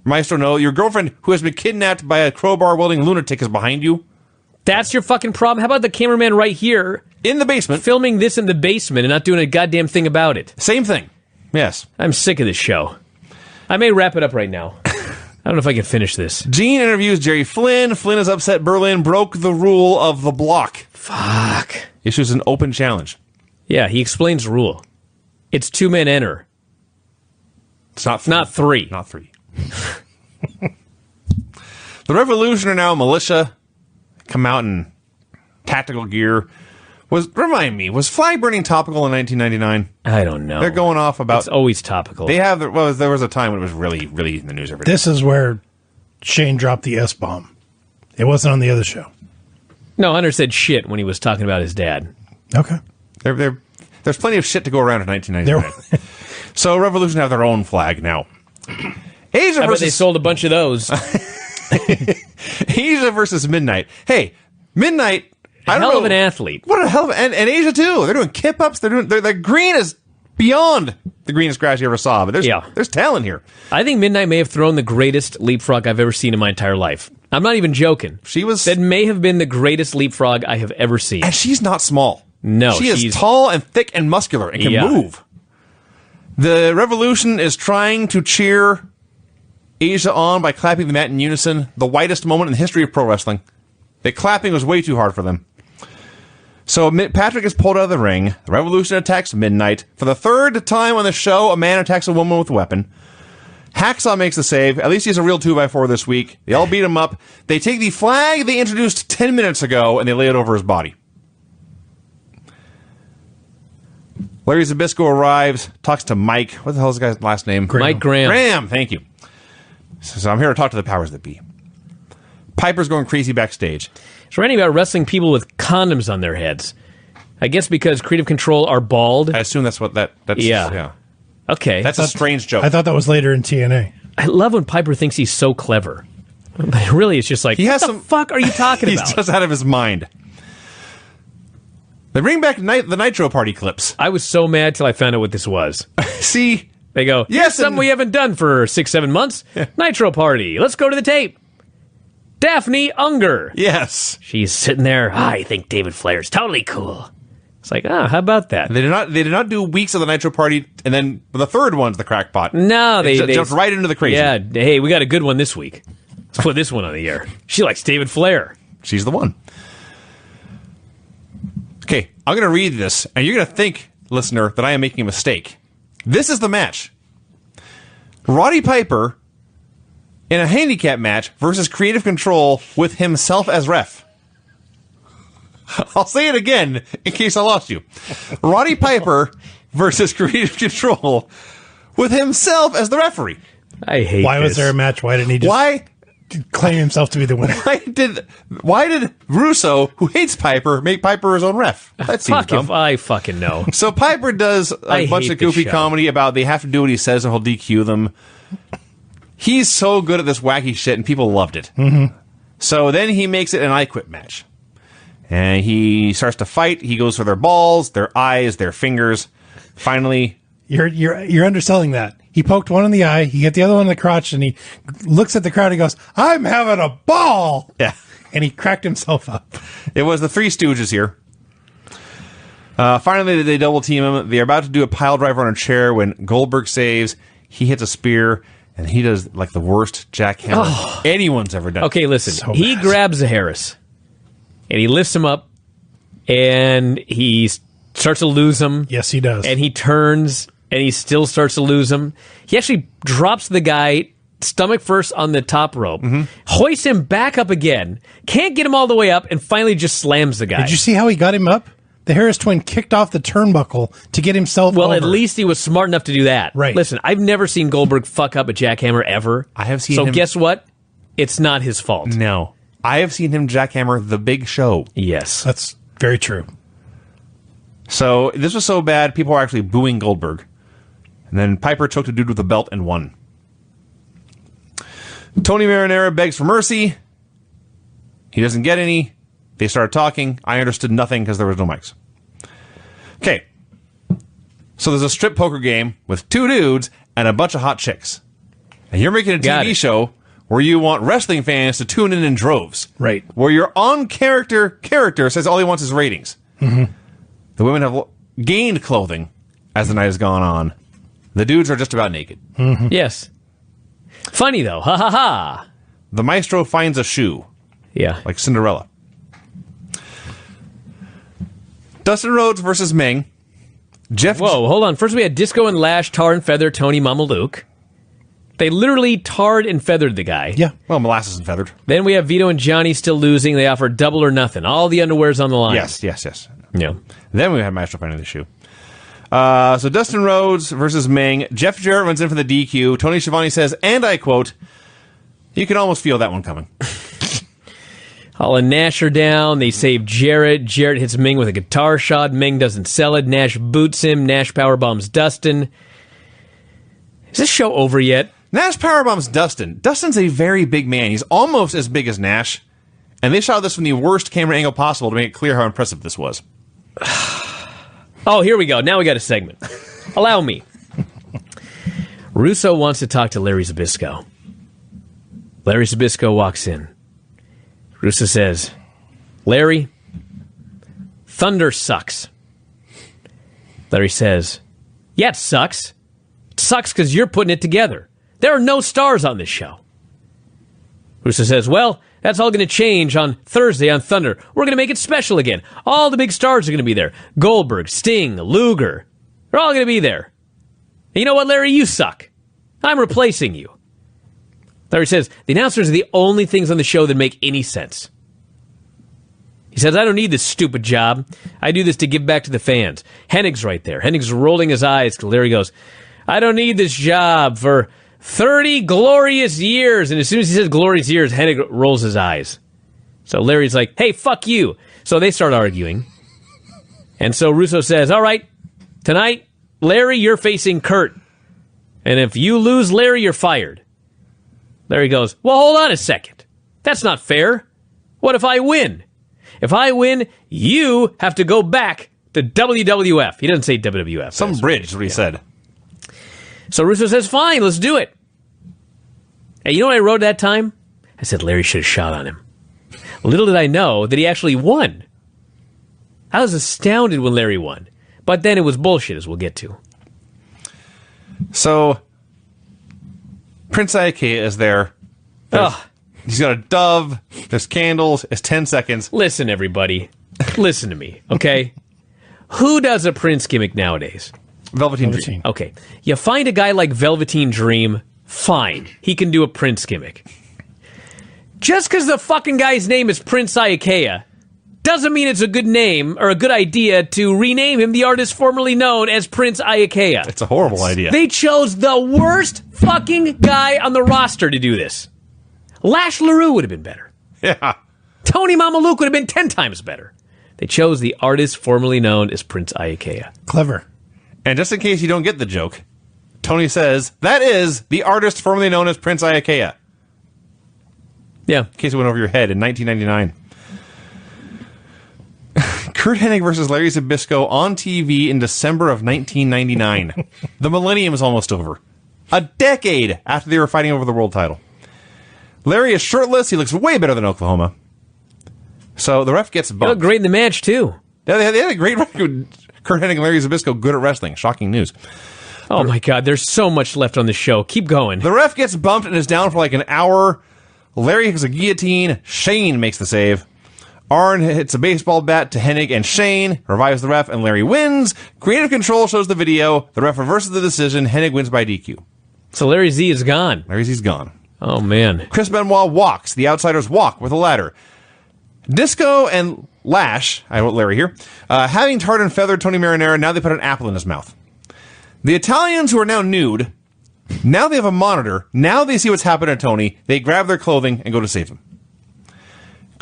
Maestro know your girlfriend, who has been kidnapped by a crowbar-wielding lunatic, is behind you. That's your fucking problem. How about the cameraman right here In the basement. filming this in the basement and not doing a goddamn thing about it? Same thing. Yes. I'm sick of this show. I may wrap it up right now. I don't know if I can finish this. Gene interviews Jerry Flynn. Flynn is upset Berlin broke the rule of the block. Fuck. Issues an open challenge. Yeah, he explains the rule. It's 2 men enter. It's not Not 3. Not 3. The Revolution are now militia. Come out in tactical gear. Remind me, was flag burning topical in 1999? I don't know. They're going off about. It's always topical. They have. Well, there was a time when it was really, really in the news every day. This is where Shane dropped the S-bomb. It wasn't on the other show. No, Hunter said shit when he was talking about his dad. Okay. There's plenty of shit to go around in 1999. So Revolution have their own flag now. Asia I bet versus they sold a bunch of those. Asia versus Midnight. Hey, Midnight. I don't Hell know. of an athlete. What a hell of and Asia too. They're doing kip ups. Their green is beyond the greenest grass you ever saw. But there's talent here. I think Midnight may have thrown the greatest leapfrog I've ever seen in my entire life. I'm not even joking. That may have been the greatest leapfrog I have ever seen. And she's not small. No, she is tall and thick and muscular and can move. The Revolution is trying to cheer Asia on by clapping the mat in unison. The whitest moment in the history of pro wrestling. The clapping was way too hard for them. So Patrick is pulled out of the ring. The Revolution attacks Midnight. For the third time on the show, a man attacks a woman with a weapon. Hacksaw makes the save. At least he's a real 2x4 this week. They all beat him up. They take the flag they introduced 10 minutes ago and they lay it over his body. Larry Zbysko arrives, talks to Mike. What the hell is the guy's last name? Mike Graham. Graham, thank you. So I'm here to talk to the powers that be. Piper's going crazy backstage. It's ranting about wrestling people with condoms on their heads. I guess because Creative Control are bald. I assume that's what that's. Yeah. Okay. That's a strange joke. I thought that was later in TNA. I love when Piper thinks he's so clever. But really, it's just like, what the fuck are you talking about? He's just out of his mind. They bring back the Nitro Party clips. I was so mad till I found out what this was. See? They go, yes, something we haven't done for 6-7 months. Yeah. Nitro Party. Let's go to the tape. Daphne Unger. Yes. She's sitting there. I think David Flair's totally cool. It's like, how about that? They did not do weeks of the Nitro Party, and then the third one's the crackpot. No, they jumped right into the crazy. Yeah, hey, we got a good one this week. Let's put this one on the air. She likes David Flair. She's the one. Okay, I'm going to read this, and you're going to think, listener, that I am making a mistake. This is the match. Roddy Piper in a handicap match versus Creative Control with himself as ref. I'll say it again in case I lost you. Roddy Piper versus Creative Control with himself as the referee. I hate Why this. was there a match? Why didn't he just claim himself to be the winner? Why did Russo, who hates Piper, make Piper his own ref? That seems dumb. If I fucking know. So Piper does a bunch of goofy comedy about they have to do what he says or he'll DQ them. He's so good at this wacky shit, and people loved it. Mm-hmm. So then he makes it an I Quit match. And he starts to fight. He goes for their balls, their eyes, their fingers. Finally... You're underselling that. He poked one in the eye, he hit the other one in the crotch, and he looks at the crowd and goes, I'm having a ball! Yeah. And he cracked himself up. It was the Three Stooges here. Finally, they double team him. They're about to do a pile driver on a chair when Goldberg saves. He hits a spear, and he does like the worst jackhammer anyone's ever done. Okay, listen. So he bad. grabs a Harris, and he lifts him up, and he starts to lose him. Yes, he does. And he turns, and he still starts to lose him. He actually drops the guy stomach first on the top rope, hoists him back up again, can't get him all the way up, and finally just slams the guy. Did you see how he got him up? The Harris twin kicked off the turnbuckle to get himself over. At least he was smart enough to do that. Right. Listen, I've never seen Goldberg fuck up a jackhammer ever. I have seen So him- guess what? It's not his fault. No. I have seen him jackhammer the Big Show. Yes. That's very true. So this was so bad, people were actually booing Goldberg. And then Piper choked a dude with a belt and won. Tony Marinara begs for mercy. He doesn't get any. They started talking. I understood nothing because there was no mics. Okay. So there's a strip poker game with 2 dudes and a bunch of hot chicks. And you're making a TV show where you want wrestling fans to tune in droves. Right. Where your on-character says all he wants is ratings. Mm-hmm. The women have gained clothing as the night has gone on. The dudes are just about naked. Mm-hmm. Yes. Funny, though. Ha ha ha. The Maestro finds a shoe. Yeah. Like Cinderella. Dustin Rhodes versus Meng. Whoa, hold on. First we had Disco and Lash, tar and feather Tony Mama Luke. They literally tarred and feathered the guy. Yeah. Well, molasses and feathered. Then we have Vito and Johnny still losing. They offer double or nothing. All the underwear's on the line. Yes. Yeah. Then we had Maestro finding the shoe. So Dustin Rhodes versus Meng. Jeff Jarrett runs in for the DQ. Tony Schiavone says, and I quote, you can almost feel that one coming. Hall and Nash are down. They save Jarrett. Jarrett hits Meng with a guitar shot. Meng doesn't sell it. Nash boots him. Nash powerbombs Dustin. Is this show over yet? Nash powerbombs Dustin. Dustin's a very big man. He's almost as big as Nash. And they shot this from the worst camera angle possible to make it clear how impressive this was. Oh, here we go. Now we got a segment. Allow me. Russo wants to talk to Larry Zbysko. Larry Zbysko walks in. Russo says, Larry, Thunder sucks. Larry says, yeah, it sucks. It sucks because you're putting it together. There are no stars on this show. Russo says, well, that's all going to change on Thursday on Thunder. We're going to make it special again. All the big stars are going to be there. Goldberg, Sting, Luger. They're all going to be there. And you know what, Larry? You suck. I'm replacing you. Larry says, the announcers are the only things on the show that make any sense. He says, I don't need this stupid job. I do this to give back to the fans. Hennig's right there. Hennig's rolling his eyes. Larry goes, I don't need this job for 30 glorious years. And as soon as he says glorious years, Hennig rolls his eyes. So Larry's like, hey, fuck you. So they start arguing. And so Russo says, all right, tonight, Larry, you're facing Kurt. And if you lose, Larry, you're fired. Larry goes, well, hold on a second. That's not fair. What if I win? If I win, you have to go back to WWF. He doesn't say WWF. Some bridge is what he said. So Russo says, fine, let's do it. Hey, you know what I wrote that time? I said Larry should have shot on him. Little did I know that he actually won. I was astounded when Larry won. But then it was bullshit, as we'll get to. So, Prince Iaukea is there. He's got a dove. There's candles. It's 10 seconds. Listen, everybody. Listen to me, okay? Who does a Prince gimmick nowadays? Velveteen Dream. Okay. You find a guy like Velveteen Dream, fine. He can do a Prince gimmick. Just because the fucking guy's name is Prince Iaukea doesn't mean it's a good name or a good idea to rename him the artist formerly known as Prince Iaukea. It's a horrible idea. They chose the worst fucking guy on the roster to do this. Lash LaRue would have been better. Yeah. Tony Mama Luke would have been 10 times better. They chose the artist formerly known as Prince Iaukea. Clever. And just in case you don't get the joke, Tony says, that is the artist formerly known as Prince Iaukea. Yeah. In case it went over your head in 1999. Kurt Hennig versus Larry Zbysko on TV in December of 1999. The millennium is almost over. A decade after they were fighting over the world title. Larry is shirtless. He looks way better than Oklahoma. So the ref gets bumped. He looked great in the match, too. Yeah, they had a great record. Kurt Hennig and Larry Zbysko good at wrestling. Shocking news. Oh, my God. There's so much left on the show. Keep going. The ref gets bumped and is down for like an hour. Larry hits a guillotine. Shane makes the save. Arn hits a baseball bat to Hennig and Shane, revives the ref, and Larry wins. Creative Control shows the video. The ref reverses the decision. Hennig wins by DQ. So Larry Z is gone. Larry Z's gone. Oh, man. Chris Benoit walks. The Outsiders walk with a ladder. Disco and Lash, I wrote Larry here, having tarred and feathered Tony Marinara, now they put an apple in his mouth. The Italians, who are now nude, now they have a monitor. Now they see what's happened to Tony. They grab their clothing and go to save him.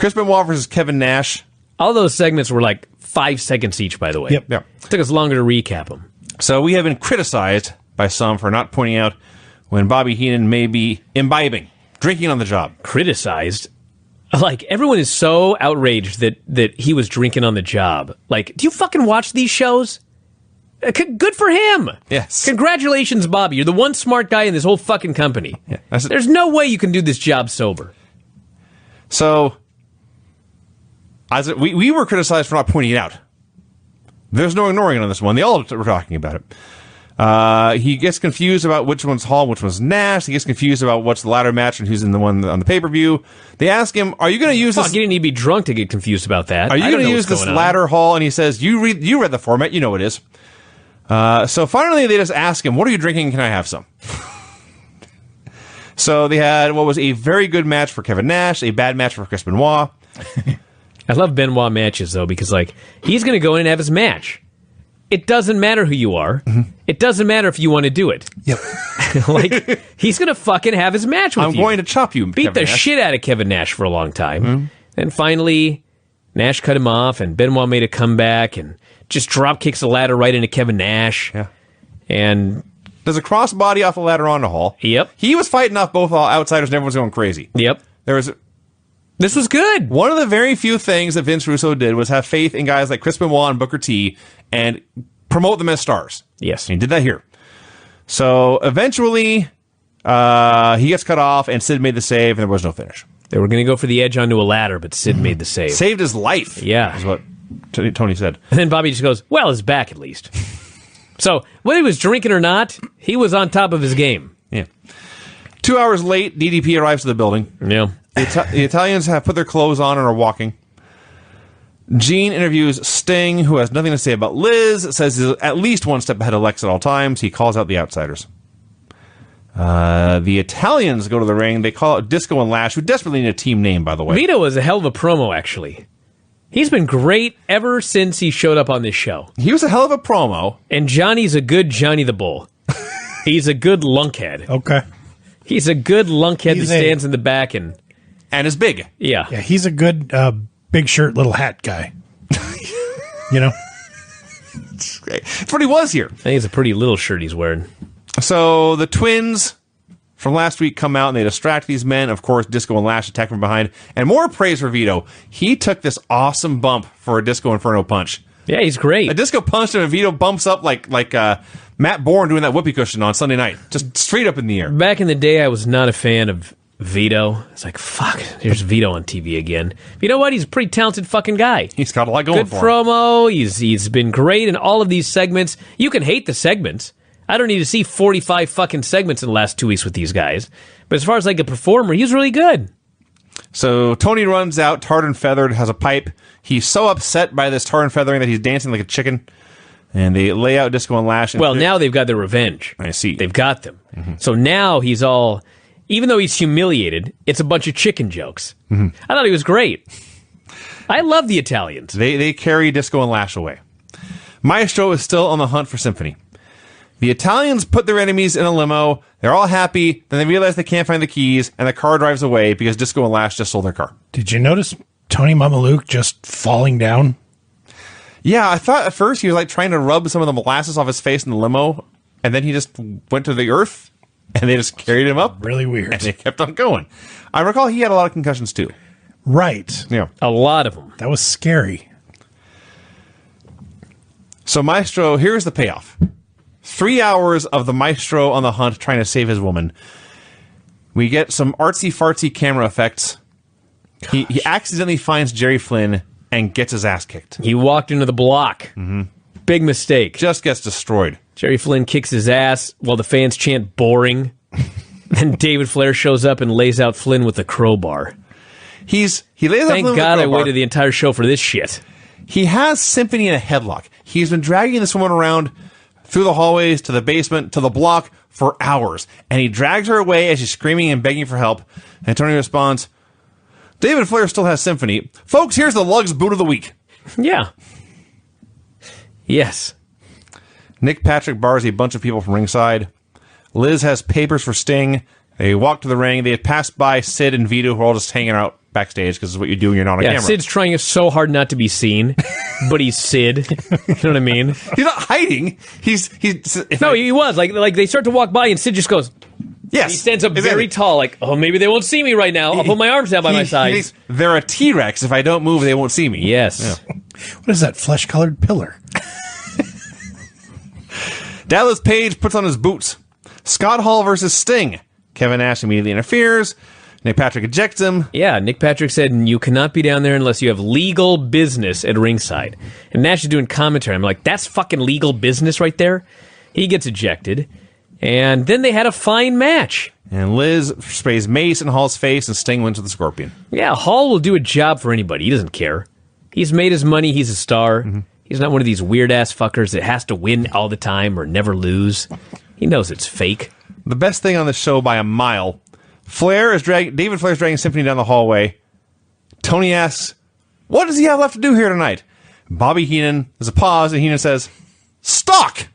Chris Benoit versus Kevin Nash. All those segments were like 5 seconds each, by the way. Yep. Yeah. Took us longer to recap them. So we have been criticized by some for not pointing out when Bobby Heenan may be imbibing, drinking on the job. Criticized? Like, everyone is so outraged that he was drinking on the job. Like, do you fucking watch these shows? Good for him. Yes. Congratulations, Bobby. You're the one smart guy in this whole fucking company. Yeah, There's no way you can do this job sober. So, we were criticized for not pointing it out. There's no ignoring it on this one. They all were talking about it. He gets confused about which one's Hall and which one's Nash. He gets confused about what's the ladder match and who's in the one on the pay-per-view. They ask him, are you going to use this? You didn't need to be drunk to get confused about that. Are you going to use this ladder Hall? And he says, you read the format. You know what it is. So finally, they just ask him, what are you drinking? Can I have some? So they had what was a very good match for Kevin Nash, a bad match for Chris Benoit. I love Benoit matches, though, because, like, he's going to go in and have his match. It doesn't matter who you are. Mm-hmm. It doesn't matter if you want to do it. Yep. Like, he's going to fucking have his match with you. I'm going to chop you, Beat Kevin the Nash. shit out of Kevin Nash for a long time. Mm-hmm. And finally, Nash cut him off, and Benoit made a comeback and just drop kicks the ladder right into Kevin Nash. Yeah. And there's a crossbody off the ladder onto Hall. Yep. He was fighting off both outsiders, and everyone's going crazy. Yep. This was good. One of the very few things that Vince Russo did was have faith in guys like Chris Benoit and Booker T and promote them as stars. Yes. And he did that here. So eventually, he gets cut off, and Sid made the save, and there was no finish. They were going to go for the edge onto a ladder, but Sid made the save. Saved his life. Yeah. Is what Tony said. And then Bobby just goes, well, his back at least. So, whether he was drinking or not, he was on top of his game. Yeah. 2 hours late, DDP arrives to the building. Yeah. The Italians have put their clothes on and are walking. Gene interviews Sting, who has nothing to say about Liz, says he's at least one step ahead of Lex at all times. He calls out the outsiders. The Italians go to the ring. They call out Disco and Lash, who desperately need a team name, by the way. Vito is a hell of a promo, actually. He's been great ever since he showed up on this show. He was a hell of a promo. And Johnny's a good Johnny the Bull. He's a good lunkhead. Okay. He's a good lunkhead that stands in the back and is big. Yeah. Yeah, he's a good big shirt, little hat guy. You know? That's what he was here. I think it's a pretty little shirt he's wearing. So the twins from last week come out and they distract these men. Of course, Disco and Lash attack from behind. And more praise for Vito. He took this awesome bump for a Disco Inferno punch. Yeah, he's great. A Disco punched him and Vito bumps up like Matt Bourne doing that whoopee cushion on Sunday night. Just straight up in the air. Back in the day, I was not a fan of Vito. It's like, fuck, there's Vito on TV again. But you know what? He's a pretty talented fucking guy. He's got a lot going Good for him. promo. He's been great in all of these segments. You can hate the segments. I don't need to see 45 fucking segments in the last 2 weeks with these guys. But as far as like a performer, he's really good. So Tony runs out, tarred and feathered, has a pipe. He's so upset by this tar and feathering that he's dancing like a chicken. And they lay out Disco and Lash. Well, now they've got their revenge. I see. They've got them. Mm-hmm. So now he's all, even though he's humiliated, it's a bunch of chicken jokes. Mm-hmm. I thought he was great. I love the Italians. They carry Disco and Lash away. Maestro is still on the hunt for Symphony. The Italians put their enemies in a limo. They're all happy. Then they realize they can't find the keys, and the car drives away because Disco and Lash just sold their car. Did you notice Tony Mamaluke just falling down? Yeah, I thought at first he was like trying to rub some of the molasses off his face in the limo, and then he just went to the earth, and they just carried him up. Really weird. And they kept on going. I recall he had a lot of concussions too. Right. Yeah. A lot of them. That was scary. So Maestro, here's the payoff. 3 hours of the Maestro on the hunt trying to save his woman. We get some artsy-fartsy camera effects. He accidentally finds Jerry Flynn and gets his ass kicked. He walked into the block. Mm-hmm. Big mistake. Just gets destroyed. Jerry Flynn kicks his ass while the fans chant boring. Then David Flair shows up and lays out Flynn with a crowbar. He lays out Thank Flynn with God a I crowbar. waited the entire show for this shit. He has Symphony in a headlock. He's been dragging this woman around through the hallways, to the basement, to the block for hours. And he drags her away as she's screaming and begging for help. And Tony responds, David Flair still has Symphony. Folks, here's the Lugs Boot of the Week. Yeah. Yes. Nick Patrick bars a bunch of people from ringside. Liz has papers for Sting. They walk to the ring. They pass by Sid and Vito, who are all just hanging out backstage because it's what you do when you're not on Yeah, camera. Sid's trying so hard not to be seen, but he's Sid. You know what I mean? He's not hiding. No, he was. Like they start to walk by, and Sid just goes... Yes. He stands up exactly. very tall, like, oh, maybe they won't see me right now. I'll put my arms down by my He sides. thinks they're a T-Rex. If I don't move, they won't see me. Yes. Yeah. What is that flesh-colored pillar? Dallas Page puts on his boots. Scott Hall versus Sting. Kevin Nash immediately interferes. Nick Patrick ejects him. Yeah, Nick Patrick said, you cannot be down there unless you have legal business at ringside. And Nash is doing commentary. I'm like, that's fucking legal business right there. He gets ejected. And then they had a fine match. And Liz sprays mace in Hall's face, and Sting wins with the Scorpion. Yeah, Hall will do a job for anybody. He doesn't care. He's made his money. He's a star. Mm-hmm. He's not one of these weird-ass fuckers that has to win all the time or never lose. He knows it's fake. The best thing on the show by a mile. David Flair's dragging Symphony down the hallway. Tony asks, what does he have left to do here tonight? Bobby Heenan, there's a pause, and Heenan says, stock!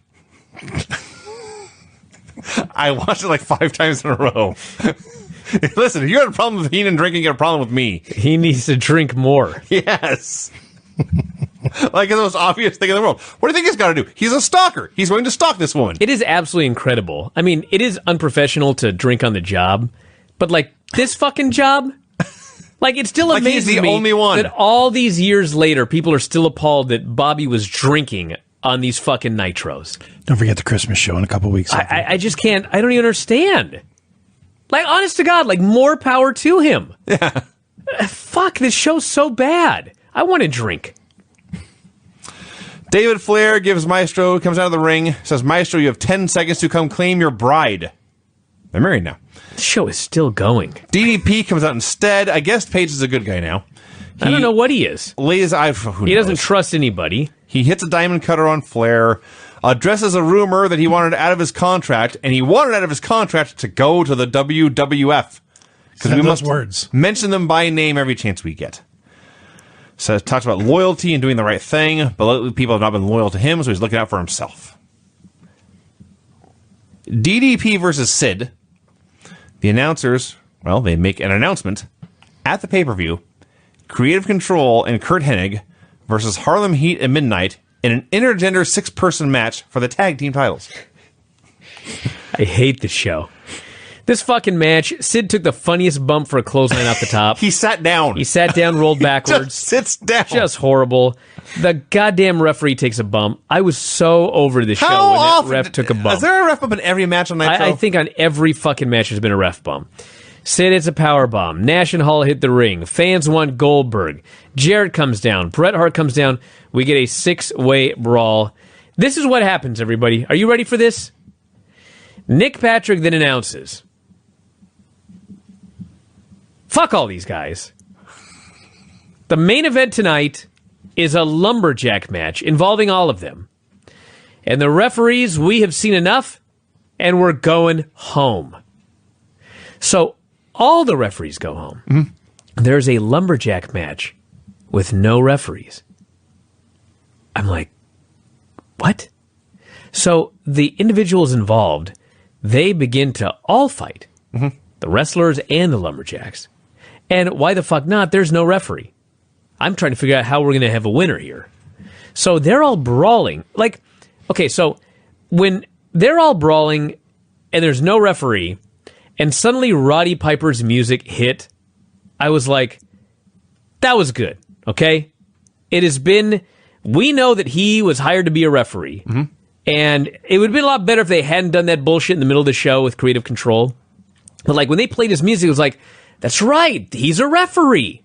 I watched it like 5 times in a row. Listen, if you had a problem with Heenan drinking, you got a problem with me. He needs to drink more. Yes. Like the most obvious thing in the world. What do you think he's got to do? He's a stalker. He's going to stalk this woman. It is absolutely incredible. I mean, it is unprofessional to drink on the job, but like this fucking job, like it still like amazes he's the me only one. that all these years later, people are still appalled that Bobby was drinking on these fucking nitros. Don't forget the Christmas show in a couple weeks. I just can't. I don't even understand. Like, honest to God, like more power to him. Yeah. Fuck, this show's so bad. I want to drink. David Flair comes out of the ring, says, Maestro, you have 10 seconds to come claim your bride. They're married now. The show is still going. DDP comes out instead. I guess Page is a good guy now. I don't know what he is. He doesn't trust anybody. He hits a diamond cutter on Flair, addresses a rumor that he wanted out of his contract, and he wanted out of his contract to go to the WWF. Because we must mention them by name every chance we get. So talks about loyalty and doing the right thing, but lately people have not been loyal to him, so he's looking out for himself. DDP versus Sid. The announcers, well, they make an announcement at the pay-per-view. Creative Control and Kurt Hennig versus Harlem Heat and Midnight in an intergender 6-person match for the tag team titles. I hate the show. This fucking match, Sid took the funniest bump for a clothesline off the top. He sat down. He sat down, rolled backwards. Just sits down. Just horrible. The goddamn referee takes a bump. I was so over the show when that ref took a bump. Is there a ref bump in every match on Nitro? I think on every fucking match there's been a ref bump. Sid hits a power bomb. Nash and Hall hit the ring. Fans want Goldberg. Jarrett comes down. Bret Hart comes down. We get a 6-way brawl. This is what happens, everybody. Are you ready for this? Nick Patrick then announces, fuck all these guys. The main event tonight is a lumberjack match involving all of them. And the referees, we have seen enough, and we're going home. So all the referees go home. Mm-hmm. There's a lumberjack match with no referees. I'm like, what? So the individuals involved, they begin to all fight. Mm-hmm. The wrestlers and the lumberjacks. And why the fuck not? There's no referee. I'm trying to figure out how we're going to have a winner here. So they're all brawling. Like, okay, so when they're all brawling and there's no referee, and suddenly Roddy Piper's music hit, I was like, that was good, okay? It has been, we know that he was hired to be a referee, mm-hmm. and it would have been a lot better if they hadn't done that bullshit in the middle of the show with Creative Control. But like when they played his music, it was like, that's right, he's a referee.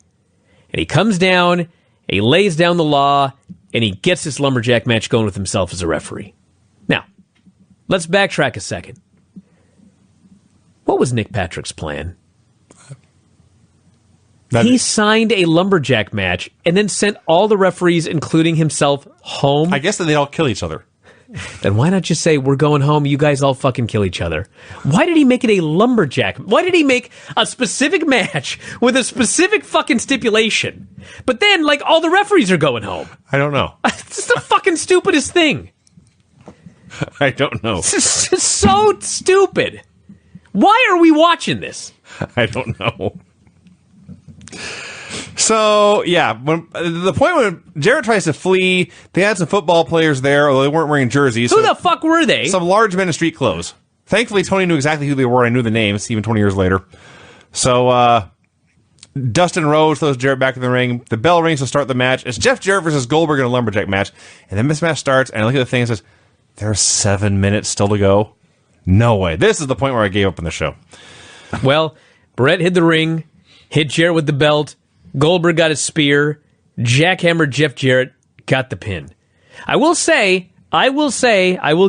And he comes down, he lays down the law, and he gets this lumberjack match going with himself as a referee. Now, let's backtrack a second. What was Nick Patrick's plan? He signed a lumberjack match and then sent all the referees, including himself, home. I guess that they'd all kill each other. Then why not just say, we're going home, you guys all fucking kill each other? Why did he make it a lumberjack? Why did he make a specific match with a specific fucking stipulation? But then, like, all the referees are going home. I don't know. It's the fucking stupidest thing. I don't know. It's just so stupid. Why are we watching this? I don't know. So, yeah, when the point when Jarrett tries to flee, they had some football players there, although they weren't wearing jerseys. Who the fuck were they? Some large men in street clothes. Thankfully, Tony knew exactly who they were. I knew the names, even 20 years later. So, Dustin Rhodes throws Jarrett back in the ring. The bell rings to start the match. It's Jeff Jarrett versus Goldberg in a lumberjack match. And then this match starts, and I look at the thing and says, there's 7 minutes still to go. No way. This is the point where I gave up on the show. Well, Brett hit the ring, hit Jarrett with the belt. Goldberg got his spear. Jackhammer Jeff Jarrett got the pin. I will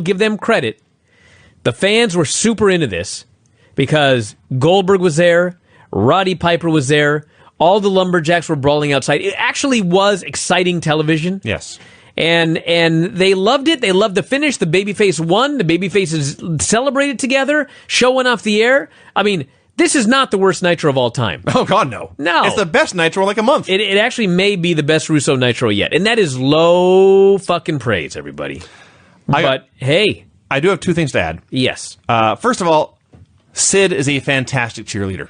give them credit. The fans were super into this because Goldberg was there, Roddy Piper was there, all the lumberjacks were brawling outside. It actually was exciting television. Yes. And they loved it. They loved the finish. The babyface won. The babyfaces celebrated together, showing off the air. I mean, this is not the worst Nitro of all time. Oh, God, no. No. It's the best Nitro in like a month. It actually may be the best Russo Nitro yet. And that is low fucking praise, everybody. Hey. I do have 2 things to add. Yes. First of all, Sid is a fantastic cheerleader.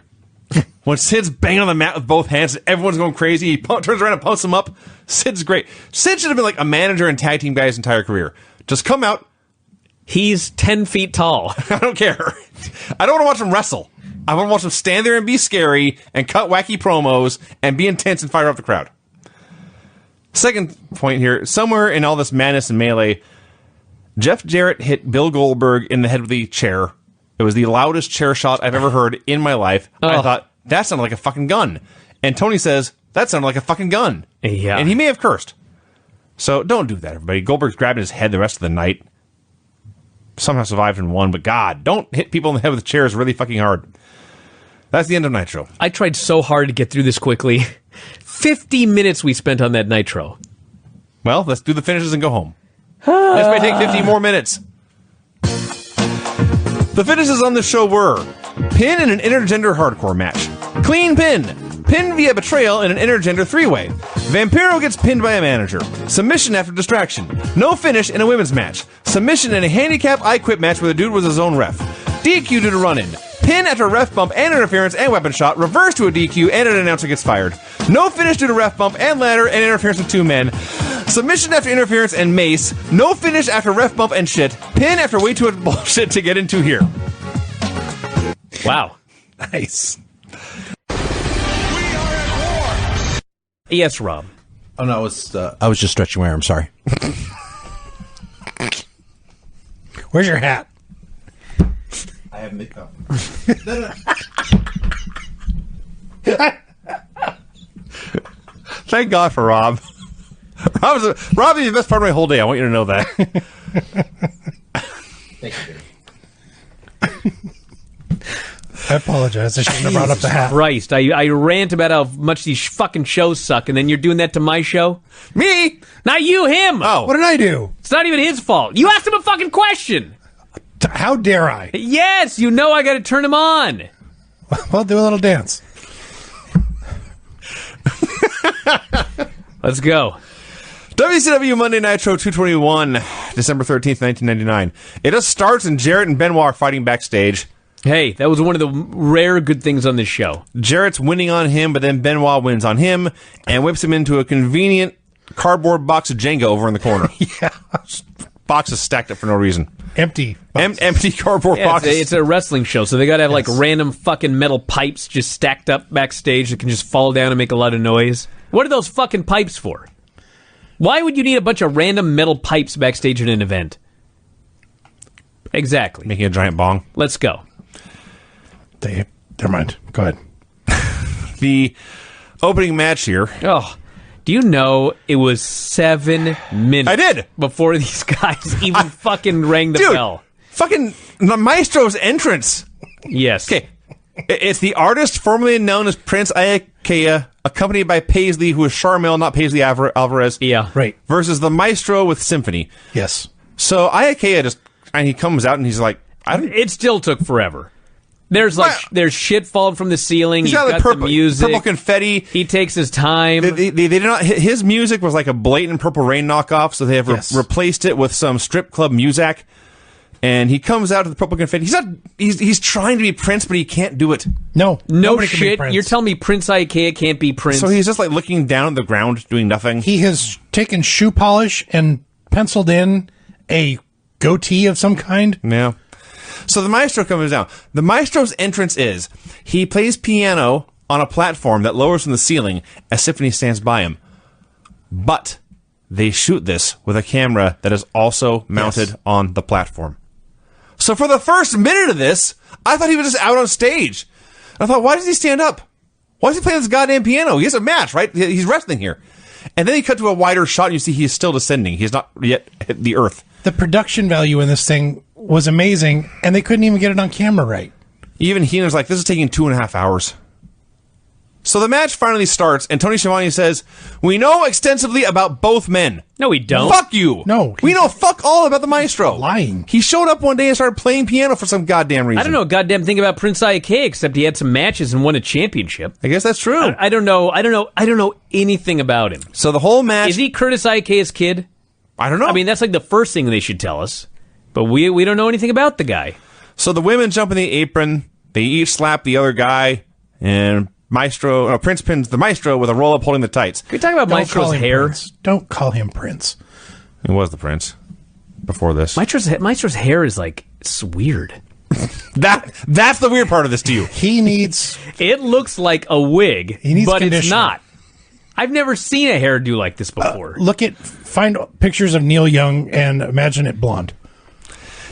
When Sid's banging on the mat with both hands, everyone's going crazy. He turns around and pumps him up. Sid's great. Sid should have been like a manager and tag team guy his entire career. Just come out. He's 10 feet tall. I don't care. I don't want to watch him wrestle. I want to watch him stand there and be scary and cut wacky promos and be intense and fire up the crowd. Second point here, somewhere in all this madness and melee, Jeff Jarrett hit Bill Goldberg in the head with the chair. It was the loudest chair shot I've ever heard in my life. Oh. I thought, that sounded like a fucking gun. And Tony says, that sounded like a fucking gun. Yeah. And he may have cursed. So don't do that, everybody. Goldberg's grabbing his head the rest of the night. Somehow survived and won, but God, don't hit people in the head with chairs really fucking hard. That's the end of Nitro. I tried so hard to get through this quickly. 50 minutes we spent on that Nitro. Well, let's do the finishes and go home. This may take 50 more minutes. The finishes on this show were pin in an intergender hardcore match, clean pin via betrayal in an intergender 3-way, Vampiro gets pinned by a manager, submission after distraction, no finish in a women's match, submission in a handicap I Quit match where the dude was his own ref, DQ due to run-in, pin after ref bump and interference and weapon shot, reverse to a DQ and an announcer gets fired, no finish due to ref bump and ladder and interference with 2 men, submission after interference and mace, no finish after ref bump and shit, pin after way too much bullshit to get into here. Wow. Nice. Yes, Rob. Oh no, I was just stretching my arm. Sorry. Where's your hat? I have makeup. Thank God for Rob. Rob is the best part of my whole day. I want you to know that. Thank you. I apologize. I shouldn't have brought up the hat. Christ, I rant about how much these fucking shows suck, and then you're doing that to my show? Me? Not you, him! Oh. What did I do? It's not even his fault. You asked him a fucking question! How dare I? Yes, you know I gotta turn him on. Well, do a little dance. Let's go. WCW Monday Nitro 221, December 13th, 1999. It just starts and Jarrett and Benoit are fighting backstage. Hey, that was one of the rare good things on this show. Jarrett's winning on him, but then Benoit wins on him and whips him into a convenient cardboard box of Jenga over in the corner. Yeah. Boxes stacked up for no reason. Empty. Empty cardboard Yeah, boxes. it's a wrestling show, so they gotta have like random fucking metal pipes just stacked up backstage that can just fall down and make a lot of noise. What are those fucking pipes for? Why would you need a bunch of random metal pipes backstage at an event? Exactly. Making a giant bong. Let's go. Never mind. Go ahead. The opening match here. Oh, do you know it was 7 minutes? I did. Before these guys even fucking rang the Dude, bell. Fucking the Maestro's entrance. Yes. Okay. It's the artist formerly known as Prince Iakea, accompanied by Paisley, who is Charmel, not Paisley Alvarez. Yeah. Right. Versus the Maestro with Symphony. Yes. So Iakea he comes out and he's like, It still took forever. There's there's shit falling from the ceiling. He's You've got got the music. purple confetti. He takes his time. They did not. His music was like a blatant Purple Rain knockoff, so they have replaced it with some strip club music. And he comes out to the purple confetti. He's trying to be Prince, but he can't do it. No No can be shit. Prince. You're telling me Prince Ikea can't be Prince? So he's just like looking down at the ground, doing nothing. He has taken shoe polish and penciled in a goatee of some kind. Yeah. So the maestro comes down. The maestro's entrance is he plays piano on a platform that lowers from the ceiling as Symphony stands by him. But they shoot this with a camera that is also mounted on the platform. So for the first minute of this, I thought he was just out on stage. I thought, why does he stand up? Why is he playing this goddamn piano? He has a match, right? He's wrestling here. And then he cut to a wider shot and you see he is still descending. He has not yet hit the earth. The production value in this thing was amazing, and they couldn't even get it on camera right. Even Heenan's like, this is taking 2.5 hours. So the match finally starts, and Tony Schiavone says, we know extensively about both men. No, we don't. Fuck you. No, we know fuck all about the maestro. Lying. He showed up one day and started playing piano for some goddamn reason. I don't know a goddamn thing about Prince Ikea except he had some matches and won a championship. I guess that's true. I don't know. I don't know anything about him. So the whole match... Is he Curtis Ikea's kid? I don't know. I mean, that's like the first thing they should tell us. But we don't know anything about the guy. So the women jump in the apron. They each slap the other guy, and Prince pins the maestro with a roll-up holding the tights. Can we talk about Maestro's hair? Prince. Don't call him Prince. He was the prince before this. Maestro's hair is like, it's weird. That's the weird part of this to you. He needs... It looks like a wig, He needs but it's conditioner. not. I've never seen a hairdo like this before. Find pictures of Neil Young and imagine it blonde.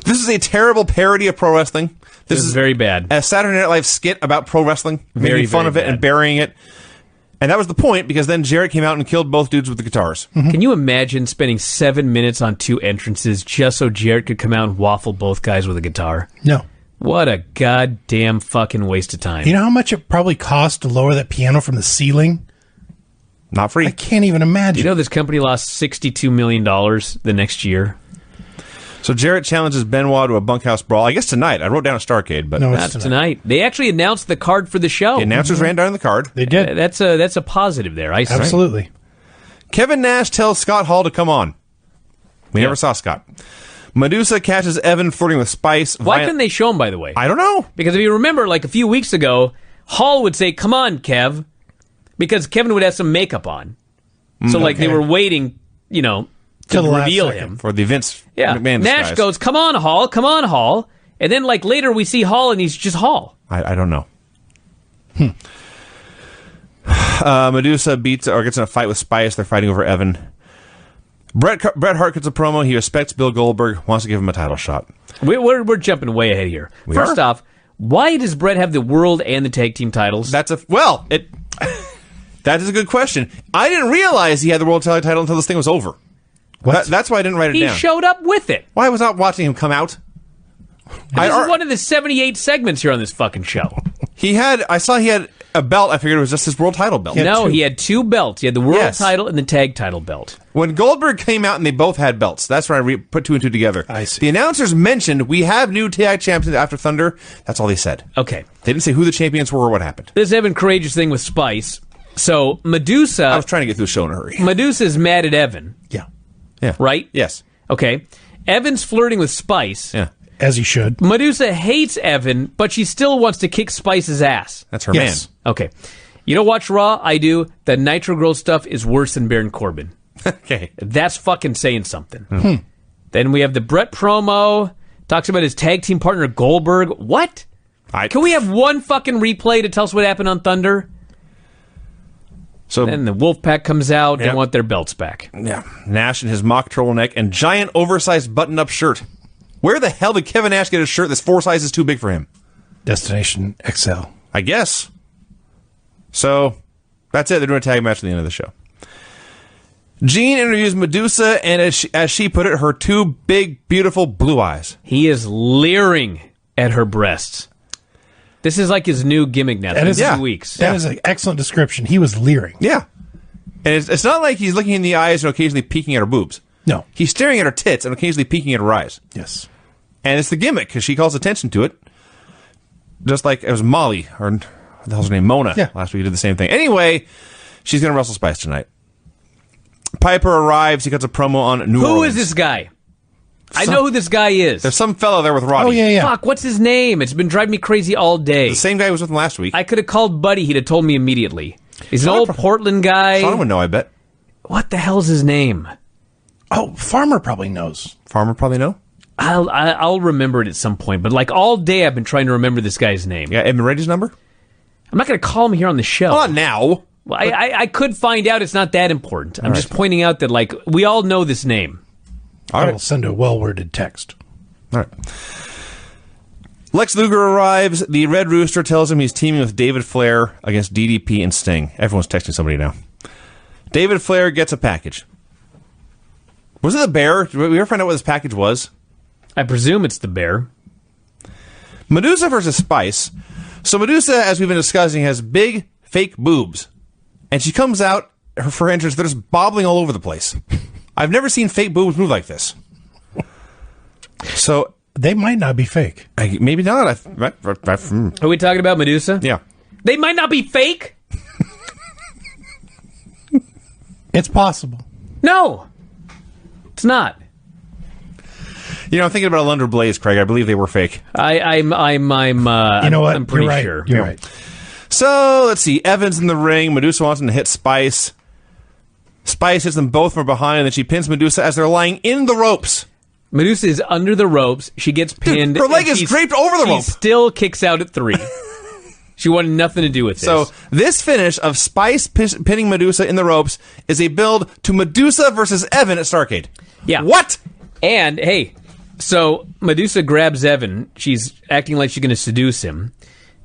This is a terrible parody of pro wrestling. This is very bad. A Saturday Night Live skit about pro wrestling, Very, making fun very of it bad. and burying it. And that was the point, because then Jarrett came out and killed both dudes with the guitars. Can you imagine spending 7 minutes on 2 entrances just so Jarrett could come out and waffle both guys with a guitar? No. What a goddamn fucking waste of time. You know how much it probably cost to lower that piano from the ceiling? Not free. I can't even imagine. You know this company lost $62 million the next year? So Jarrett challenges Benoit to a bunkhouse brawl. I guess tonight. I wrote down a Starcade, but No, Not tonight. They actually announced the card for the show. the announcers ran down the card. They did. That's a positive there. I say. Absolutely. Kevin Nash tells Scott Hall to come on. We never saw Scott. Medusa catches Evan flirting with Spice. Why couldn't they show him, by the way? I don't know. Because if you remember, like a few weeks ago, Hall would say, "Come on, Kev," because Kevin would have some makeup on. So like they Okay. were waiting, to Till the last reveal second. him. For the Vince Yeah. McMahon Nash disguise. goes, "Come on, Hall. Come on, Hall." And then like later we see Hall and he's just Hall. I don't know. Medusa gets in a fight with Spice. They're fighting over Evan. Bret Hart gets a promo. He respects Bill Goldberg, wants to give him a title shot. We're jumping way ahead here. We First are. off, why does Bret have the world and the tag team titles? That is a good question. I didn't realize he had the world title until this thing was over. That's why I didn't write it he down. showed up with it. Why was I not watching him come out? This is one of the 78 segments here on this fucking show. I saw he had a belt. I figured it was just his world title belt. No, he had 2 belts. He had the world Yes. title and the tag title belt. When Goldberg came out and they both had belts, that's when I put 2 and 2 together. I see. The announcers mentioned we have new tag champions after Thunder. That's all they said. Okay. They didn't say who the champions were or what happened. This Evan Courageous thing with Spice. So I Medusa was trying to get through the show in a hurry. Medusa's mad at Evan, Yeah. Yeah. right? Yes. Okay. Evan's flirting with Spice. Yeah. As he should. Medusa hates Evan, but she still wants to kick Spice's ass. That's her Yes. Okay. You don't watch Raw? I do. The Nitro Girl stuff is worse than Baron Corbin. man. Okay. That's fucking saying something. Then we have the Bret promo. Talks about his tag team partner Goldberg. What? Can we have one fucking replay to tell us what happened on Thunder? So Then the Wolfpack comes out. They Yep. want their belts back. yeah, Nash in his mock turtleneck and giant oversized button-up shirt. Where the hell did Kevin Nash get a shirt that's 4 sizes too big for him? Destination XL. I guess. So that's it. They're doing a tag match at the end of the show. Jean interviews Medusa, and as she put it, her 2 big, beautiful blue eyes. He is leering at her breasts. This is like his new gimmick now. That is- 2 yeah. weeks. That is an excellent description. He was leering. Yeah. And it's not like he's looking in the eyes and occasionally peeking at her boobs. No. He's staring at her tits and occasionally peeking at her eyes. Yes. And it's the gimmick, because she calls attention to it. Just like it was Molly, or what the hell's her name? Mona. Yeah. Last week did the same thing. Anyway, she's going to wrestle Spice tonight. Piper arrives. He cuts a promo on New Who Orleans. is this guy? I know who this guy is. There's some fellow there with Roddy. Oh, yeah. Fuck, what's his name? It's been driving me crazy all day. The same guy who was with him last week. I could have called Buddy. He'd have told me immediately. He's an Sean old pro- Portland guy. Sean would know, I bet. What the hell's his name? Oh, Farmer probably knows. Farmer probably know. I'll remember it at some point. But like all day, I've been trying to remember this guy's name. Yeah, Edmund Reddy's number? I'm not going to call him here on the show. Not now. Well, I could find out. It's not that important. I'm just pointing out that like we all know this name. All I right. will send a well-worded text. All right. Lex Luger arrives. The Red Rooster tells him he's teaming with David Flair against DDP and Sting. Everyone's texting somebody now. David Flair gets a package. Was it the Bear? Did we ever find out what this package was? I presume it's the Bear. Medusa versus Spice. So Medusa, as we've been discussing, has big fake boobs. And she comes out for her entrance. They're just bobbling all over the place. I've never seen fake boobs move like this. So They might not be fake. maybe not. Are we talking about Medusa? Yeah. They might not be fake. It's possible. No, it's not. You know, I'm thinking about Alundra Blaze, Craig. I believe they were fake. I'm You know what? I'm pretty You're right. sure. You're right. So, let's see. Evans in the ring. Medusa wants him to hit Spice. Spice hits them both from behind, and then she pins Medusa as they're lying in the ropes. Medusa is under the ropes. She gets pinned. her leg and is she's- draped over the rope. She still kicks out at 3. She wanted nothing to do with this. So, this finish of Spice pinning Medusa in the ropes is a build to Medusa versus Evan at Starrcade. Yeah. What? And, hey, so Medusa grabs Evan. She's acting like she's going to seduce him.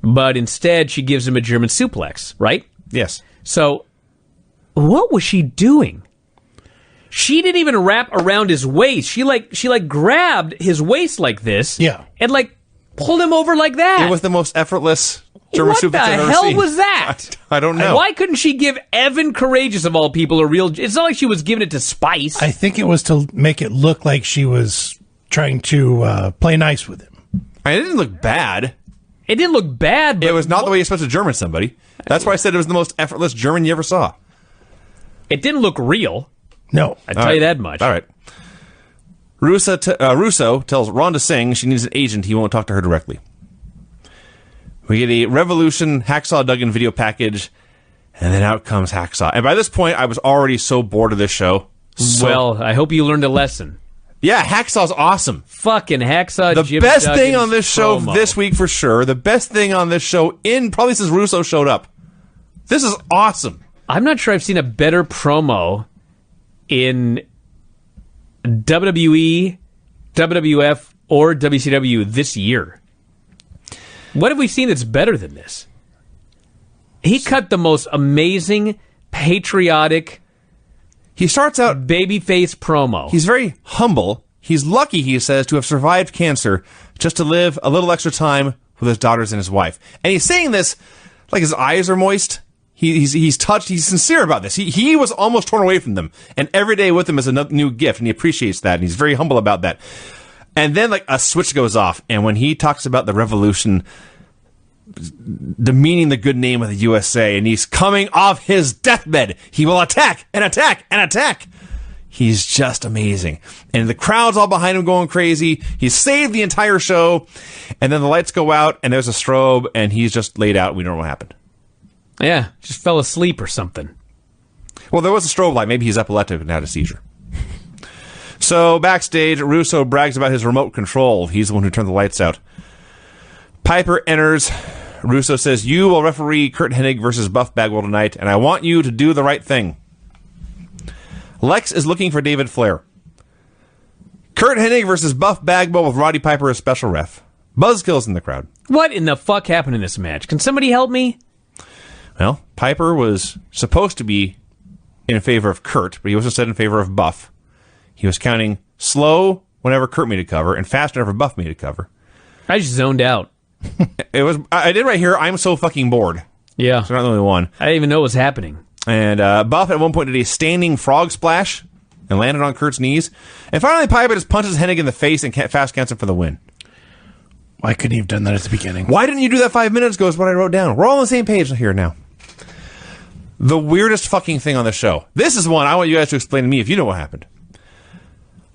But instead, she gives him a German suplex, right? Yes. So, what was she doing? She didn't even wrap around his waist. She grabbed his waist like this. Yeah. And pulled him over like that. It was the most effortless German What suplex the I've ever hell seen. was that? I don't know. Why couldn't she give Evan Courageous, of all people, a real... It's not like she was giving it to Spice. I think it was to make it look like she was trying to play nice with him. I mean, it didn't look bad. It didn't look bad, but... It was not the way you're supposed to German somebody. That's why I said it was the most effortless German you ever saw. It didn't look real. No. I tell you that much. All right. Russo tells Ronda Singh she needs an agent. He won't talk to her directly. We get a Revolution Hacksaw Duggan video package, and then out comes Hacksaw. And by this point, I was already so bored of this show. Well, I hope you learned a lesson. Yeah, Hacksaw's awesome. Fucking Hacksaw The Jim best Duggan's thing on this show promo. this week for sure. The best thing on this show probably since Russo showed up. This is awesome. I'm not sure I've seen a better promo in WWE, WWF, or WCW this year. What have we seen that's better than this? He cut the most amazing, patriotic, He starts out, babyface promo. he's very humble. He's lucky, he says, to have survived cancer just to live a little extra time with his daughters and his wife. And he's saying this like his eyes are moist. He's touched. He's sincere about this. He was almost torn away from them. And every day with them is a new gift, and he appreciates that, and he's very humble about that. And then, a switch goes off, and when he talks about the revolution demeaning the good name of the USA, and he's coming off his deathbed, he will attack and attack and attack. He's just amazing. And the crowd's all behind him going crazy. He's saved the entire show. And then the lights go out, and there's a strobe, and he's just laid out. We don't know what happened. Yeah, just fell asleep or something. Well, there was a strobe light. Maybe he's epileptic and had a seizure. So, backstage, Russo brags about his remote control. He's the one who turned the lights out. Piper enters. Russo says, "You will referee Kurt Hennig versus Buff Bagwell tonight, and I want you to do the right thing." Lex is looking for David Flair. Kurt Hennig versus Buff Bagwell with Roddy Piper as special ref. Buzzkills in the crowd. What in the fuck happened in this match? Can somebody help me? Well, Piper was supposed to be in favor of Kurt, but he was instead in favor of Buff. He was counting slow whenever Kurt made a cover and fast whenever Buff made a cover. I just zoned out. I did right here, I'm so fucking bored. Yeah. So I'm not the only one. I didn't even know what was happening. And Buff at one point did a standing frog splash and landed on Kurt's knees. And finally, Piper just punches Hennig in the face and fast counts him for the win. Why couldn't you have done that at the beginning? Why didn't you do that 5 minutes ago is what I wrote down. We're all on the same page here now. The weirdest fucking thing on the show. This is one I want you guys to explain to me if you know what happened.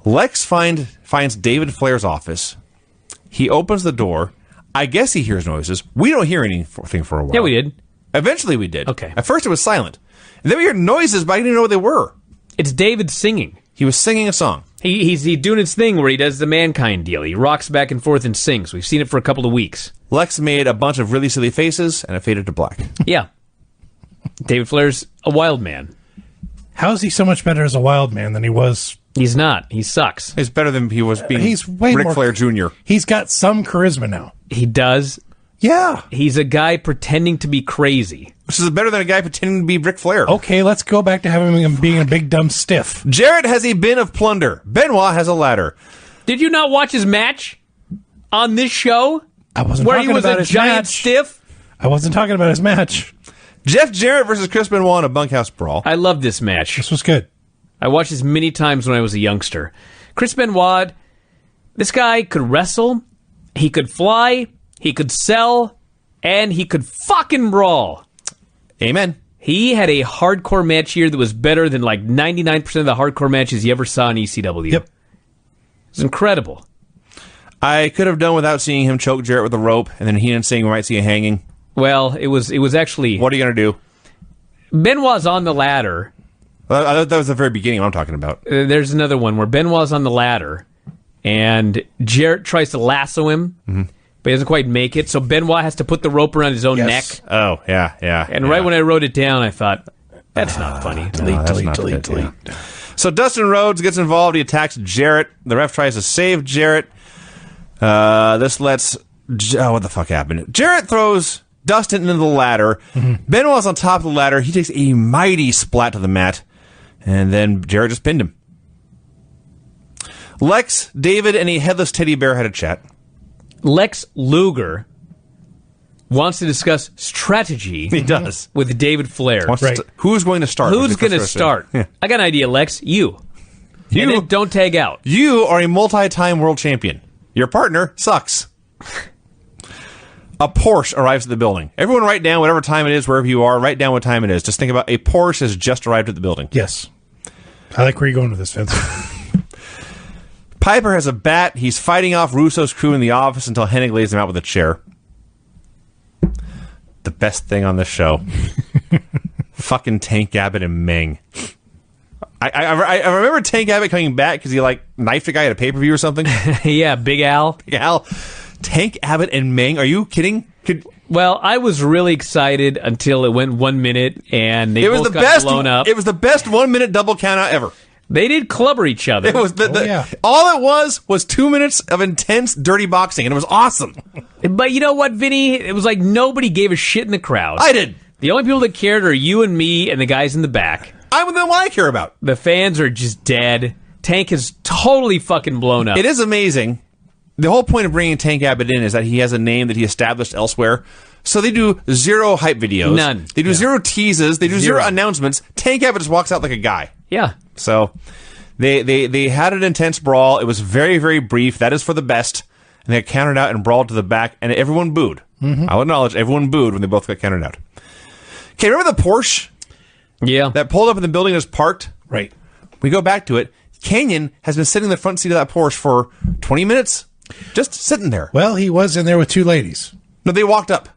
Lex finds David Flair's office. He opens the door. I guess he hears noises. We don't hear anything for a while. Yeah, we did. Eventually we did. Okay. At first it was silent. And then we heard noises, but I didn't even know what they were. It's David singing. He was singing a song. He's doing his thing where he does the mankind deal. He rocks back and forth and sings. We've seen it for a couple of weeks. Lex made a bunch of really silly faces, and it faded to black. Yeah. David Flair's a wild man. How is he so much better as a wild man than he was? He's not. He sucks. He's better than he was being He's way Ric more Flair Jr. He's got some charisma now. He does. Yeah. He's a guy pretending to be crazy. Which is better than a guy pretending to be Ric Flair. Okay, let's go back to having him being a big dumb stiff. Jarrett has a bin of plunder. Benoit has a ladder. Did you not watch his match on this show? I wasn't where talking he was about a his giant match. stiff? I wasn't talking about his match. Jeff Jarrett versus Chris Benoit in a bunkhouse brawl. I love this match. This was good. I watched this many times when I was a youngster. Chris Benoit, this guy could wrestle, he could fly, he could sell, and he could fucking brawl. Amen. He had a hardcore match here that was better than like 99% of the hardcore matches you ever saw in ECW. Yep. It was incredible. I could have done without seeing him choke Jarrett with a rope, and then Heenan saying we might see a hanging. Well, it was actually... What are you going to do? Benoit's on the ladder. Well, that was the very beginning of what I'm talking about. There's another one where Benoit's on the ladder, and Jarrett tries to lasso him, but he doesn't quite make it, so Benoit has to put the rope around his own Yes. neck. Oh, yeah. And right when I wrote it down, I thought, that's not funny. Delete. So Dustin Rhodes gets involved. He attacks Jarrett. The ref tries to save Jarrett. This lets... what the fuck happened? Jarrett throws Dustin into the ladder. Benoit's on top of the ladder. He takes a mighty splat to the mat. And then Jarrett just pinned him. Lex, David, and a headless teddy bear had a chat. Lex Luger wants to discuss strategy. He does. With David Flair. Right. Who's going to start? Who's going to start? Yeah. I got an idea, Lex. You. And then don't tag out. You are a multi-time world champion. Your partner sucks. A Porsche arrives at the building. Everyone write down whatever time it is, wherever you are. Write down what time it is. Just think about a Porsche has just arrived at the building. Yes. I like where you're going with this, Vince. Piper has a bat. He's fighting off Russo's crew in the office until Hennig lays him out with a chair. The best thing on this show. Fucking Tank Abbott and Meng. I remember Tank Abbott coming back because he knifed a guy at a pay-per-view or something. Yeah, Big Al. Big Al. Tank Abbott and Meng. Are you kidding? Well, I was really excited until it went 1 minute and they both got blown up. It was the best 1 minute double count out ever. They did clubber each other. It was all it was 2 minutes of intense dirty boxing, and it was awesome. But you know what, Vinny? It was like nobody gave a shit in the crowd. I did. The only people that cared are you and me and the guys in the back. I'm the one I care about. The fans are just dead. Tank is totally fucking blown up. It is amazing. The whole point of bringing Tank Abbott in is that he has a name that he established elsewhere. So they do zero hype videos. None. They do zero teases. They do zero announcements. Tank Abbott just walks out like a guy. Yeah. So they had an intense brawl. It was very, very brief. That is for the best. And they got counted out and brawled to the back, and everyone booed. I'll acknowledge everyone booed when they both got counted out. Okay, remember the Porsche Yeah. that pulled up in the building and was parked? Right. We go back to it. Canyon has been sitting in the front seat of that Porsche for 20 minutes. Just sitting there. Well, he was in there with two ladies. No, they walked up.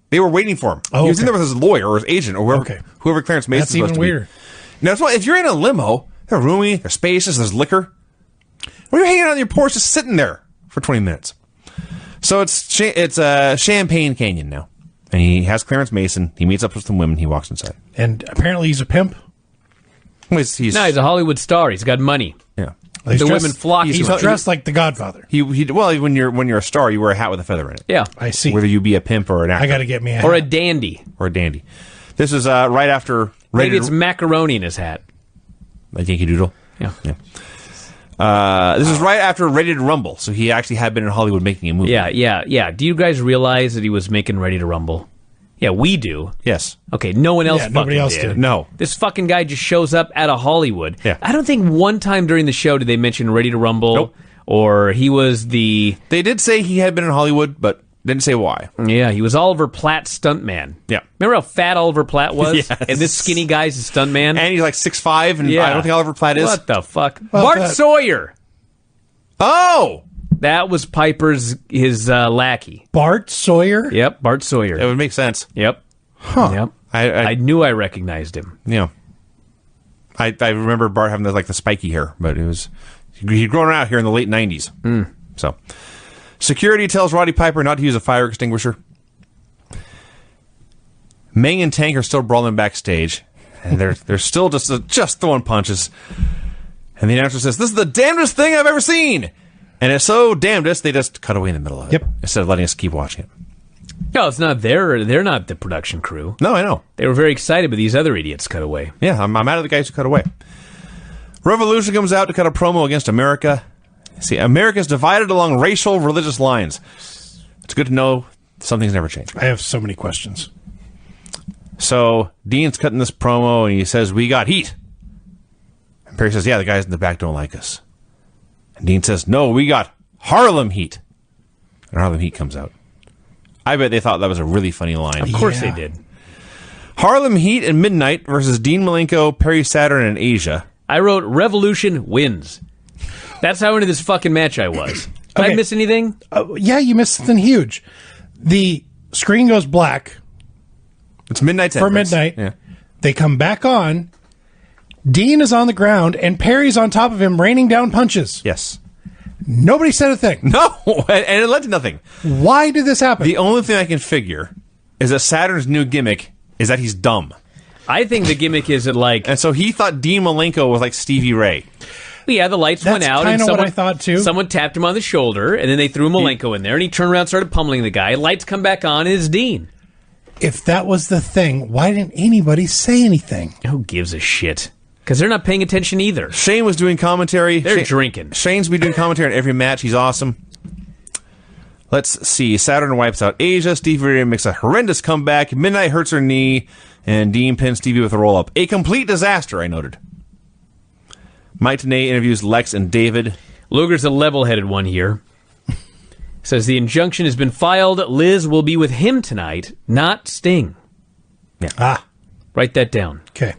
They were waiting for him. Oh, he was in okay. there with his lawyer or his agent or whoever Clarence Mason's That's even supposed to weirder. be. Now, that's why if you're in a limo, they're roomy, there's spacious, there's liquor. When you're hanging out on your Porsche, just sitting there for 20 minutes. So it's Champagne Canyon now. And he has Clarence Mason. He meets up with some women. He walks inside. And apparently he's a pimp. He's a Hollywood star. He's got money. yeah. He's The dressed- women flock He's to him. dressed like the Godfather. Well, when you're a star, you wear a hat with a feather in it. Yeah. I see. Whether you be a pimp or an actor. I got to get me a hat. Or a dandy. Or a dandy. This is right after Maybe it's macaroni in his hat. a Yankee Doodle. Yeah. This is right after Ready to Rumble, so he actually had been in Hollywood making a movie. Yeah. Do you guys realize that he was making Ready to Rumble? Yeah, we do. Yes. Okay, no one else Yeah, fucking nobody else did. did. No. This fucking guy just shows up out of Hollywood. Yeah. I don't think one time during the show did they mention Ready to Rumble. Nope. Or he was the... They did say he had been in Hollywood, but didn't say why. Yeah, he was Oliver Platt's stuntman. Yeah. Remember how fat Oliver Platt was? Yes. And this skinny guy's a stuntman? And he's like 6'5", and Yeah. I don't think Oliver Platt is. What the fuck? Well, Bart that- Sawyer. Oh! That was his lackey. Bart Sawyer? Yep, Bart Sawyer. It would make sense. Yep. Huh. Yep. I knew I recognized him. Yeah. I remember Bart having the spiky hair, but he'd grown out here in the late 90s. So, security tells Roddy Piper not to use a fire extinguisher. Meng and Tank are still brawling backstage, and they're still just throwing punches. And the announcer says, "This is the damnedest thing I've ever seen." And it's so damnedest, they just cut away in the middle of it. Yep. Instead of letting us keep watching it. No, it's not they're not the production crew. No, I know. They were very excited, but these other idiots cut away. Yeah, I'm mad at the guys who cut away. Revolution comes out to cut a promo against America. See, America's divided along racial, religious lines. It's good to know something's never changed. I have so many questions. So, Dean's cutting this promo, and he says, "We got heat." And Perry says, "Yeah, the guys in the back don't like us." And Dean says, "No, we got Harlem Heat." And Harlem Heat comes out. I bet they thought that was a really funny line. Of course they did. Harlem Heat and Midnight versus Dean Malenko, Perry Saturn, and Asia. I wrote Revolution wins. That's how into this fucking match I was. Did Okay. I miss anything? Yeah, you missed something huge. The screen goes black It's Midnight's for entrance. Midnight. Yeah. They come back on. Dean is on the ground, and Perry's on top of him, raining down punches. Yes. Nobody said a thing. No, and it led to nothing. Why did this happen? The only thing I can figure is that Saturn's new gimmick is that he's dumb. I think the gimmick is that, like, And so he thought Dean Malenko was like Stevie Ray. yeah, the lights went That's out, and kinda what I thought, too. Someone tapped him on the shoulder, and then they threw Malenko in there, and he turned around, and started pummeling the guy. Lights come back on, and it's Dean. If that was the thing, why didn't anybody say anything? Who gives a shit? Because they're not paying attention either. Shane was doing commentary. They're drinking. Shane's been doing commentary on every match. He's awesome. Let's see. Saturn wipes out Asia. Stevie Ray makes a horrendous comeback. Midnight hurts her knee, and Dean pins Stevie with a roll-up. A complete disaster, I noted. Mike Tenay interviews Lex and David. Luger's a level-headed one here. Says the injunction has been filed. Liz will be with him tonight, not Sting. Ah, Write that down. okay.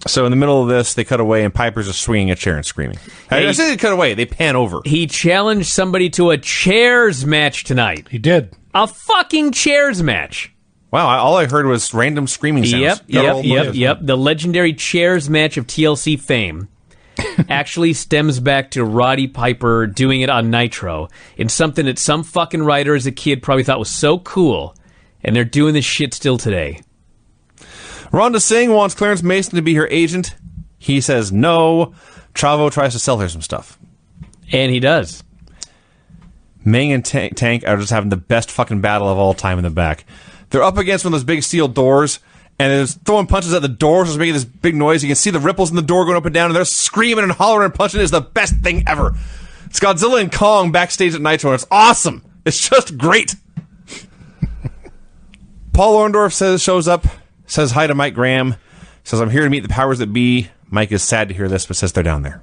So in the middle of this, they cut away, and Piper's just swinging a chair and screaming. I say they cut away. They pan over. He challenged somebody to a chairs match tonight. He did. A fucking chairs match. Wow, all I heard was random screaming sounds. Yep. The legendary chairs match of TLC fame actually stems back to Roddy Piper doing it on Nitro in something that some fucking writer as a kid probably thought was so cool, and they're doing this shit still today. Rhonda Singh wants Clarence Mason to be her agent. He says no. Chavo tries to sell her some stuff. And he does. Meng and Tank are just having the best fucking battle of all time in the back. They're up against one of those big steel doors, and they're throwing punches at the doors, just making this big noise. You can see the ripples in the door going up and down, and they're screaming and hollering and punching. It's the best thing ever. It's Godzilla and Kong backstage at Nitro, and it's awesome. It's just great. Paul Orndorff shows up, says hi to Mike Graham, says, "I'm here to meet the powers that be." Mike is sad to hear this, but says they're down there.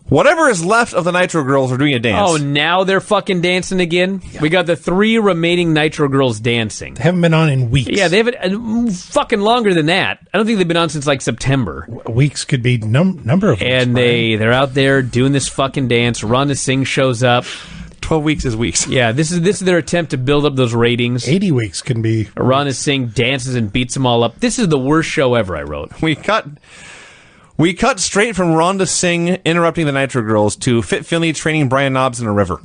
Whatever is left of the Nitro Girls are doing a dance. Oh, now they're fucking dancing again? Yeah. We got the 3 remaining Nitro Girls dancing. They haven't been on in weeks. Yeah, they haven't fucking longer than that. I don't think they've been on since like September. Weeks could be number of weeks. And they're out there doing this fucking dance. Rhonda Singh shows up. 12 weeks is weeks. Yeah, this is their attempt to build up those ratings. 80 weeks can be. Rhonda Singh dances and beats them all up. This is the worst show ever, I wrote. We cut straight from Rhonda Singh interrupting the Nitro Girls to Fit Finley training Brian Knobbs in a river.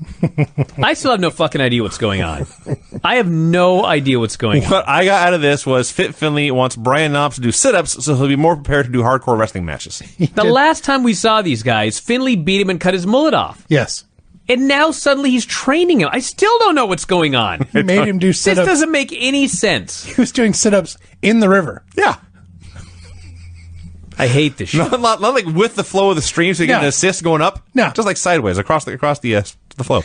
I still have no fucking idea what's going on. I have no idea what's going on. What I got out of this was Fit Finley wants Brian Knobbs to do sit-ups so he'll be more prepared to do hardcore wrestling matches. The last time we saw these guys, Finley beat him and cut his mullet off. Yes. And now suddenly he's training him. I still don't know what's going on. He made him do This sit-ups. doesn't make any sense. He was doing sit-ups in the river. Yeah. I hate this shit. Not like with the flow of the stream so you get No. an assist going up. No. Just like sideways across the flow.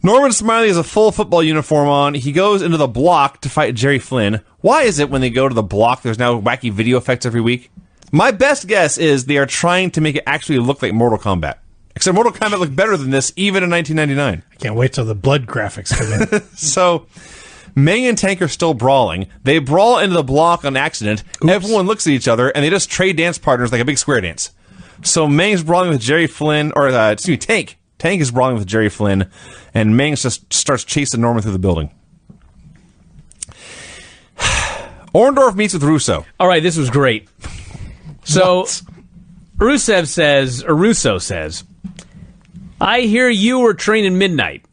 Norman Smiley has a full football uniform on. He goes into the block to fight Jerry Flynn. Why is it when they go to the block there's now wacky video effects every week? My best guess is they are trying to make it actually look like Mortal Kombat. Except Mortal Kombat looked better than this even in 1999. I can't wait till the blood graphics come in. So, Meng and Tank are still brawling. They brawl into the block on accident. Oops. Everyone looks at each other, and they just trade dance partners like a big square dance. So Meng's brawling with Jerry Flynn, Tank. Tank is brawling with Jerry Flynn, and Meng just starts chasing Norman through the building. Orndorff meets with Russo. All right, this was great. So Russo says, I hear you were training midnight.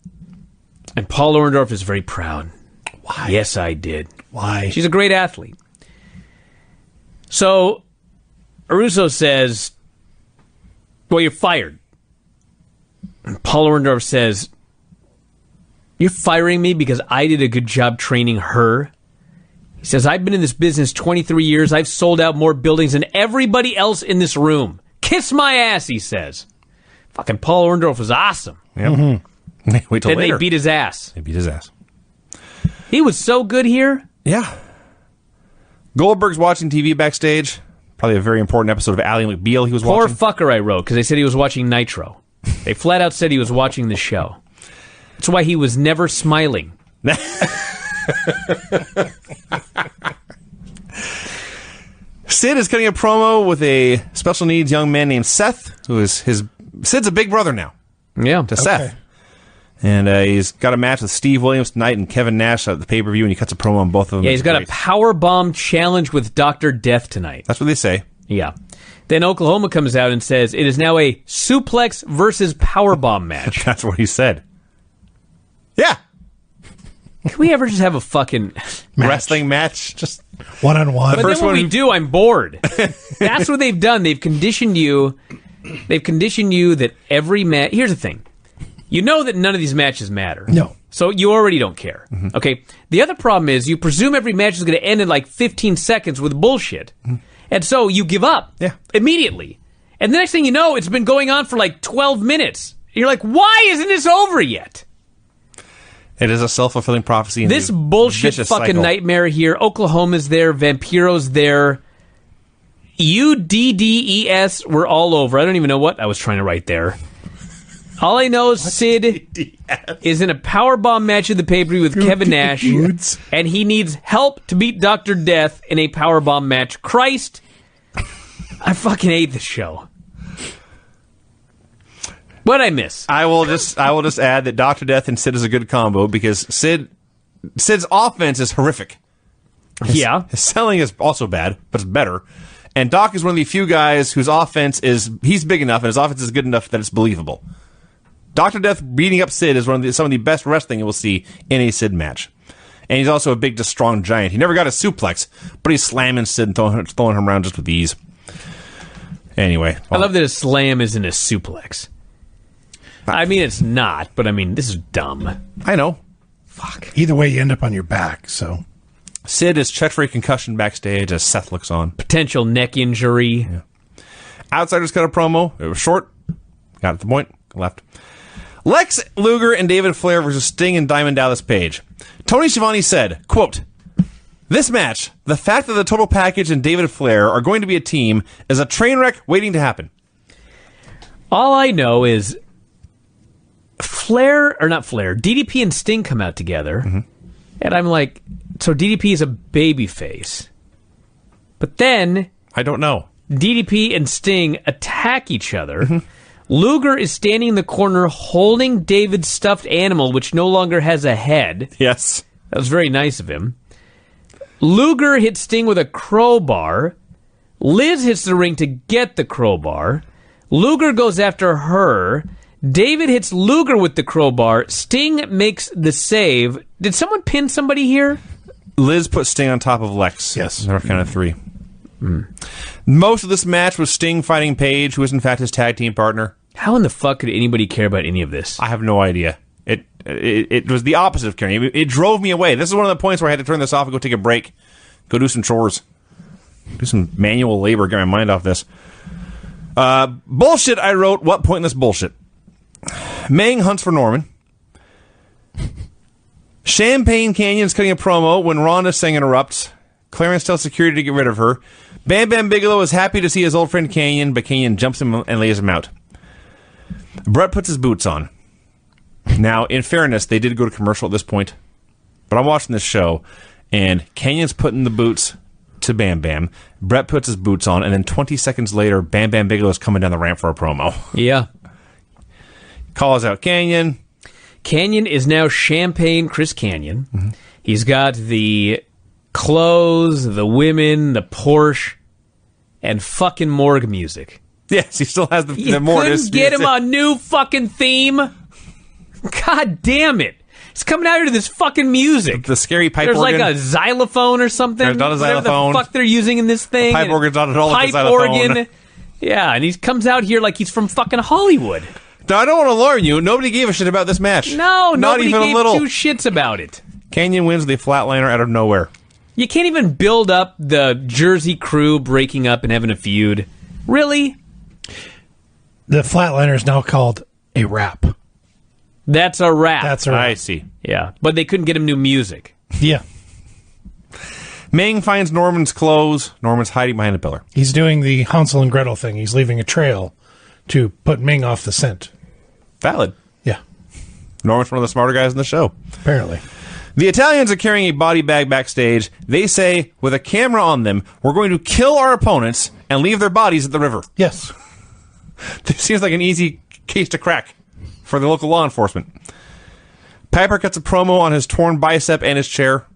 And Paul Orndorff is very proud. Why? Yes, I did. Why? She's a great athlete. So Russo says, well, you're fired. And Paul Orndorff says, you're firing me because I did a good job training her? He says, I've been in this business 23 years. I've sold out more buildings than everybody else in this room. Kiss my ass, he says. Fucking Paul Orndorff was awesome. Yep. Mm-hmm. Wait till Then later. they beat his ass. They beat his ass. He was so good here. Yeah. Goldberg's watching TV backstage. Probably a very important episode of Ally McBeal he was Poor watching. fucker, I wrote, because they said he was watching Nitro. They flat out said he was watching the show. That's why he was never smiling. Sid is cutting a promo with a special needs young man named Seth, who is Sid's a big brother now Yeah. to Seth. And he's got a match with Steve Williams tonight and Kevin Nash at the pay-per-view, and he cuts a promo on both of them. Yeah, he's got Great. a power bomb challenge with Dr. Death tonight. That's what they say. Yeah. Then Oklahoma comes out and says it is now a suplex versus power bomb match. That's what he said. Yeah. Can we ever just have a fucking... Wrestling match. Just one-on-one. But first then when one- we do, I'm bored. That's what they've done. They've conditioned you that every match... Here's the thing. You know that none of these matches matter. No. So you already don't care. Okay? The other problem is you presume every match is going to end in like 15 seconds with bullshit. And so you give up immediately. And the next thing you know, it's been going on for like 12 minutes. You're like, why isn't this over yet? it is a self-fulfilling prophecy. This bullshit fucking nightmare here. Oklahoma's there. Vampiro's there. UDDES were all over. I don't even know what I was trying to write there. All I know is Sid is in a powerbomb match at the pay-per-view with Kevin Nash, and he needs help to beat Dr. Death in a powerbomb match. Christ, I fucking hate this show. What'd I miss? I will just add that Dr. Death and Sid is a good combo because Sid's offense is horrific. Yeah. His selling is also bad, but it's better. And Doc is one of the few guys whose offense he's big enough and his offense is good enough that it's believable. Dr. Death beating up Sid is some of the best wrestling you will see in a Sid match. And he's also a big, strong giant. He never got a suplex, but he's slamming Sid and throwing him around just with ease. Anyway. I love that a slam isn't a suplex. I mean, it's not, but I mean, this is dumb. I know. Fuck. Either way, you end up on your back, so... Sid is checked for a concussion backstage as Seth looks on. Potential neck injury. Yeah. Outsiders cut a promo. It was short. Got at the point. Left. Lex Luger and David Flair versus Sting and Diamond Dallas Page. Tony Schiavone said, quote, "This match, the fact that the total package and David Flair are going to be a team is a train wreck waiting to happen." All I know is DDP and Sting come out together, and I'm like, so DDP is a babyface. But then I don't know. DDP and Sting attack each other. Luger is standing in the corner holding David's stuffed animal, which no longer has a head. Yes. That was very nice of him. Luger hits Sting with a crowbar. Liz hits the ring to get the crowbar. Luger goes after her. David hits Luger with the crowbar. Sting makes the save. Did someone pin somebody here? Liz put Sting on top of Lex. Yes. They were kind of three. Most of this match was Sting fighting Page, who is in fact his tag team partner. How in the fuck could anybody care about any of this? I have no idea. It was the opposite of caring. It drove me away. This is one of the points where I had to turn this off and go take a break. Go do some chores. Do some manual labor. Get my mind off this. Bullshit, I wrote. What pointless bullshit. Meng hunts for Norman. Champagne Canyon's cutting a promo when Ronda Singh interrupts. Clarence tells security to get rid of her. Bam Bam Bigelow is happy to see his old friend Canyon, but Canyon jumps him and lays him out. Brett puts his boots on. Now, in fairness, they did go to commercial at this point, but I'm watching this show, and Canyon's putting the boots to Bam Bam. Brett puts his boots on, and then 20 seconds later, Bam Bam Bigelow's coming down the ramp for a promo. Yeah. Calls out Canyon. Canyon is now Champagne Chris Canyon. Mm-hmm. He's got the clothes, the women, the Porsche, and fucking morgue music. Yes, he still has the You couldn't get him a new fucking theme? God damn it. He's coming out here to this fucking music. The scary pipe There's organ. like a xylophone or something. There's not a xylophone. Whatever the fuck they're using in this thing. The pipe organ's not at all like a xylophone. Organ. Yeah, and he comes out here like he's from fucking Hollywood. Now, I don't want to alarm you. Nobody gave a shit about this match. No, not nobody even gave a little. two shits about it. Canyon wins the flatliner out of nowhere. You can't even build up the Jersey crew breaking up and having a feud. Really? The flatliner is now called a rap. That's a rap. That's a rap. I see. Yeah, but they couldn't get him new music. Yeah. Ming finds Norman's clothes. Norman's hiding behind a pillar. He's doing the Hansel and Gretel thing. He's leaving a trail to put Ming off the scent. Valid. Yeah. Norman's one of the smarter guys in the show. Apparently. The Italians are carrying a body bag backstage. They say, with a camera on them, we're going to kill our opponents and leave their bodies at the river. Yes. This seems like an easy case to crack for the local law enforcement. Piper cuts a promo on his torn bicep and his chair.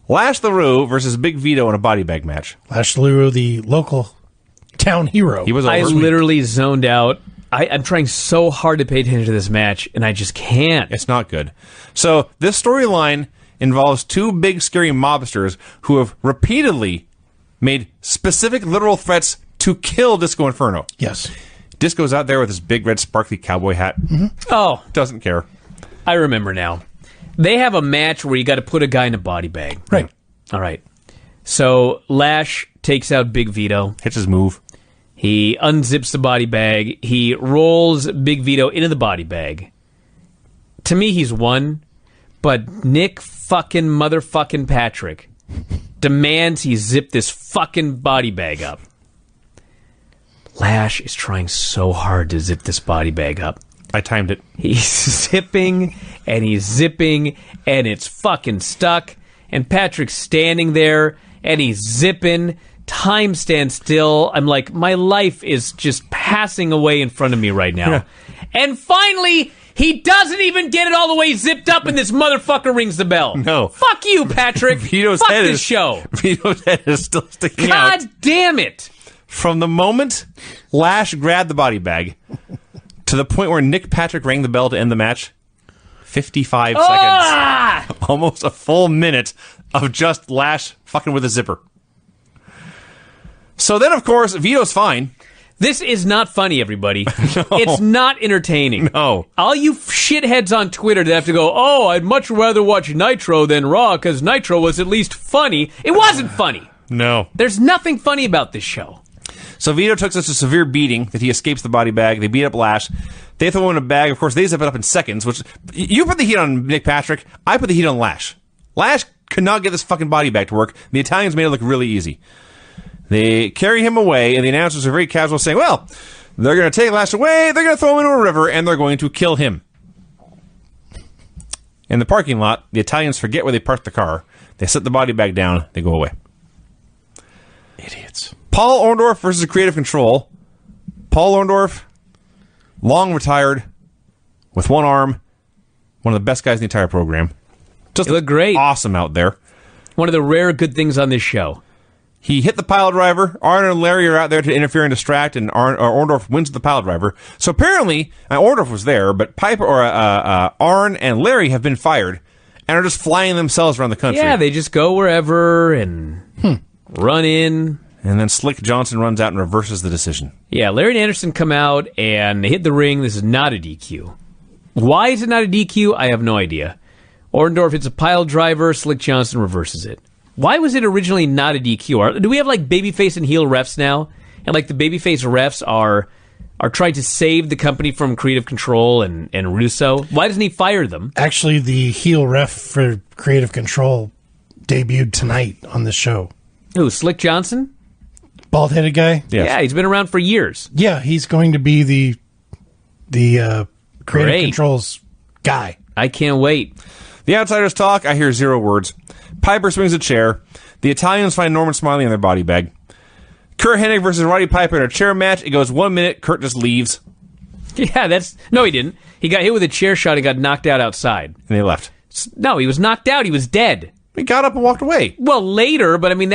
Lash LaRue versus Big Vito in a body bag match. Lash LaRue, the local town hero. He was I over. literally zoned out. I'm trying so hard to pay attention to this match, and I just can't. It's not good. So this storyline involves two big scary mobsters who have repeatedly made specific literal threats to kill Disco Inferno. Yes. Disco's out there with his big red sparkly cowboy hat. Mm-hmm. Oh, Doesn't care. I remember now. They have a match where you got to put a guy in a body bag. Right. All right. So Lash takes out Big Vito. Hits his move. He unzips the body bag. He rolls Big Vito into the body bag. To me, he's won. But Nick fucking motherfucking Patrick demands he zip this fucking body bag up. Lash is trying so hard to zip this body bag up. I timed it. He's zipping, and he's zipping, and it's fucking stuck. And Patrick's standing there, and he's zipping. Time stands still. I'm like, my life is just passing away in front of me right now. And finally, he doesn't even get it all the way zipped up, and this motherfucker rings the bell. No. Fuck you, Patrick. Vito's Fuck head this is show. Vito's head is still sticking out. God damn it. From the moment Lash grabbed the body bag to the point where Nick Patrick rang the bell to end the match, 55 seconds. Almost a full minute of just Lash fucking with a zipper. So then, of course, Vito's fine. This is not funny, everybody. No. It's not entertaining. No. All you shitheads on Twitter that have to go, oh, I'd much rather watch Nitro than Raw because Nitro was at least funny. It wasn't funny. No. There's nothing funny about this show. So Vito took such a severe beating that he escapes the body bag. They beat up Lash. They throw him in a bag. Of course, they zip it up in seconds, which you put the heat on Nick Patrick. I put the heat on Lash. Lash could not get this fucking body bag to work. The Italians made it look really easy. They carry him away, and the announcers are very casual, saying, well, they're going to take Lash away, they're going to throw him into a river, and they're going to kill him. In the parking lot, the Italians forget where they parked the car. They set the body bag down. They go away. Idiots. Paul Orndorff versus Creative Control. Paul Orndorff, long retired, with one arm, one of the best guys in the entire program. Just He looked great. Awesome out there. One of the rare good things on this show. He hit the pile driver. Arn and Larry are out there to interfere and distract, and Orndorff wins the pile driver. So apparently, Orndorff was there, but Arn and Larry have been fired and are just flying themselves around the country. Yeah, they just go wherever and run in. And then Slick Johnson runs out and reverses the decision. Yeah, Larry and Anderson come out and they hit the ring. This is not a DQ. Why is it not a DQ? I have no idea. Orndorff hits a pile driver. Slick Johnson reverses it. Why was it originally not a DQ? Do we have like babyface and heel refs now? And like the babyface refs are trying to save the company from Creative Control and Russo? Why doesn't he fire them? Actually, the heel ref for Creative Control debuted tonight on this show. Who, Slick Johnson? Bald-headed guy? Yes. Yeah, he's been around for years. Yeah, he's going to be the Creative Great. Control's guy. I can't wait. The outsiders talk. I hear 0 words. Piper swings a chair. The Italians find Norman Smiley in their body bag. Kurt Hennig versus Roddy Piper in a chair match. It goes 1 minute. Kurt just leaves. Yeah, no, he didn't. He got hit with a chair shot and got knocked out outside. And they left. No, he was knocked out. He was dead. He got up and walked away. Well, later, but I mean,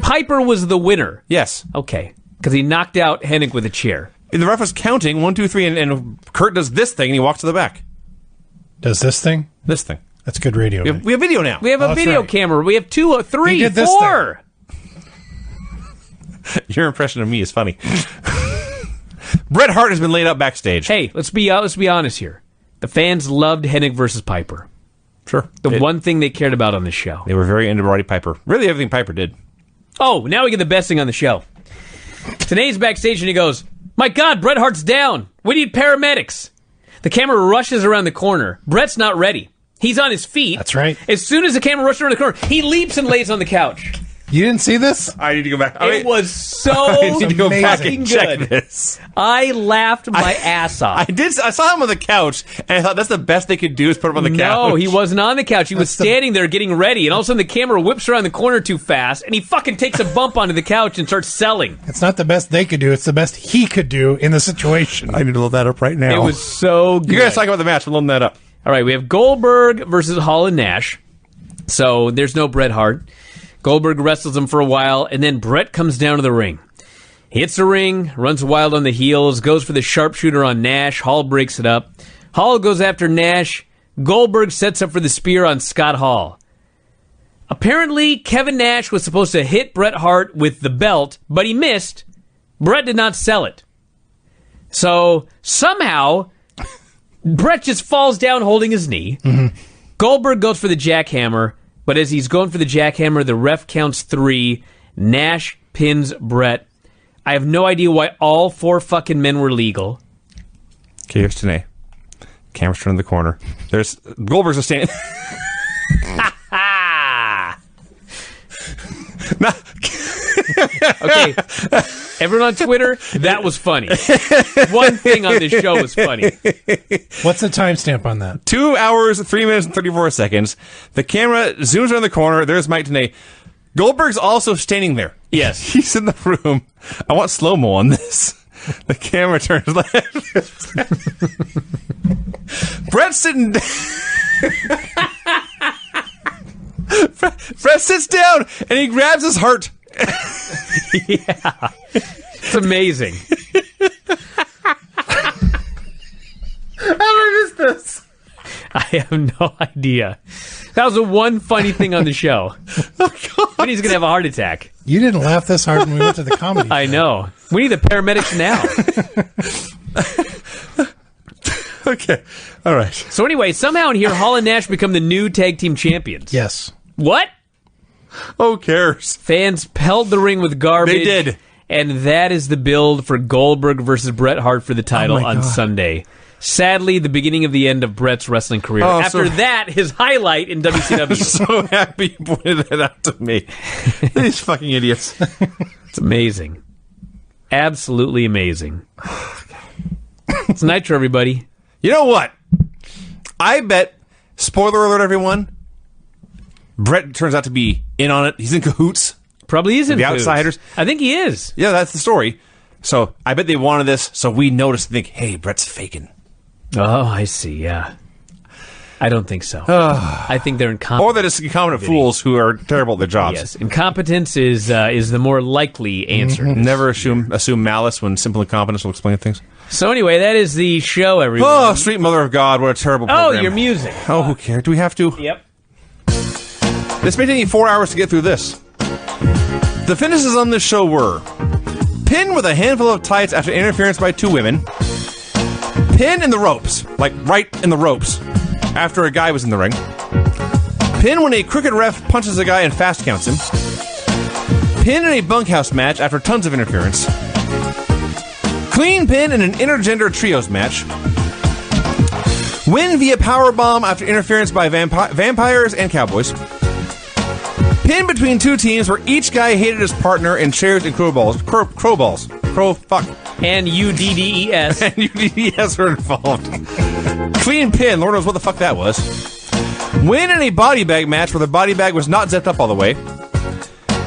Piper was the winner. Yes. Okay, because he knocked out Hennig with a chair. And the ref was counting 1, 2, 3, and Kurt does this thing and he walks to the back. Does this thing? This thing. That's good radio. We have video now. We have a video camera. We have 2, 3, 4. Your impression of me is funny. Bret Hart has been laid out backstage. Hey, let's be honest here. The fans loved Hennig versus Piper. Sure. The one thing they cared about on the show. They were very into Roddy Piper. Really everything Piper did. Oh, now we get the best thing on the show. Today's backstage and he goes, "My God, Bret Hart's down. We need paramedics." The camera rushes around the corner. Bret's not ready. He's on his feet. That's right. As soon as the camera rushes around the corner, he leaps and lays on the couch. You didn't see this? I need to go back. It was so I need to go back fucking and check good. this. I laughed my ass off. I saw him on the couch, and I thought that's the best they could do is put him on the couch. No, he wasn't on the couch. He was standing there getting ready, and all of a sudden the camera whips around the corner too fast, and he fucking takes a bump onto the couch and starts selling. It's not the best they could do. It's the best he could do in the situation. I need to load that up right now. It was so good. You guys talk about the match. We're loading that up. All right, we have Goldberg versus Hall and Nash. So there's no Bret Hart. Goldberg wrestles him for a while, and then Bret comes down to the ring. He hits the ring, runs wild on the heels, goes for the sharpshooter on Nash. Hall breaks it up. Hall goes after Nash. Goldberg sets up for the spear on Scott Hall. Apparently, Kevin Nash was supposed to hit Bret Hart with the belt, but he missed. Bret did not sell it. So, somehow, Bret just falls down holding his knee. Mm-hmm. Goldberg goes for the jackhammer, but as he's going for the jackhammer, the ref counts 3. Nash pins Bret. I have no idea why all 4 fucking men were legal. Okay, here's Tanae. Camera's turned the corner. There's Goldberg's a stand. Okay, everyone on Twitter, that was funny. One thing on this show was funny. What's the timestamp on that? 2 hours, 3 minutes, and 34 seconds. The camera zooms around the corner. There's Mike Tenay. Goldberg's also standing there. Yes. He's in the room. I want slow-mo on this. The camera turns left. Bret's sitting down. Bret sits down, and he grabs his heart. Yeah. It's amazing. How did I miss this? I have no idea. That was the one funny thing on the show. Oh, Vinny's going to have a heart attack. You didn't laugh this hard when we went to the comedy I show. know. We need the paramedics now. Okay. All right. So anyway, somehow in here, Hall and Nash become the new tag team champions. Yes. What? Who cares? Fans pelled the ring with garbage. They did. And that is the build for Goldberg versus Bret Hart for the title Oh my on God. Sadly, sadly, the beginning of the end of Bret's wrestling career. Oh, After so- that, his highlight in WCW. So happy you pointed that out to me. These fucking idiots. It's amazing. Absolutely amazing. It's Nitro, everybody. You know what? I bet, spoiler alert, everyone, Bret turns out to be in on it. He's in cahoots. Probably is in The Foods. outsiders. I think he is. Yeah, that's the story. So I bet they wanted this, so we noticed and think, hey, Bret's faking. Oh, I see, yeah. I don't think so. I think they're incompetent. Or they're just incompetent fools who are terrible at their jobs. Yes, incompetence is the more likely answer. Never assume malice when simple incompetence will explain things. So anyway, that is the show, everyone. Oh, sweet mother of God, what a terrible Oh, program. your music. Oh, who cares? Do we have to? Yep. This may take you 4 hours to get through this. The finishes on this show were pin with a handful of tights after interference by 2 women, pin in the ropes, like right in the ropes, after a guy was in the ring, pin when a crooked ref punches a guy and fast counts him, pin in a bunkhouse match after tons of interference, clean pin in an intergender trios match, win via powerbomb after interference by vampires and cowboys, pin between 2 teams where each guy hated his partner in chairs and crowballs. And UDDES. And UDDS were involved. Clean pin, Lord knows what the fuck that was. Win in a body bag match where the body bag was not zipped up all the way.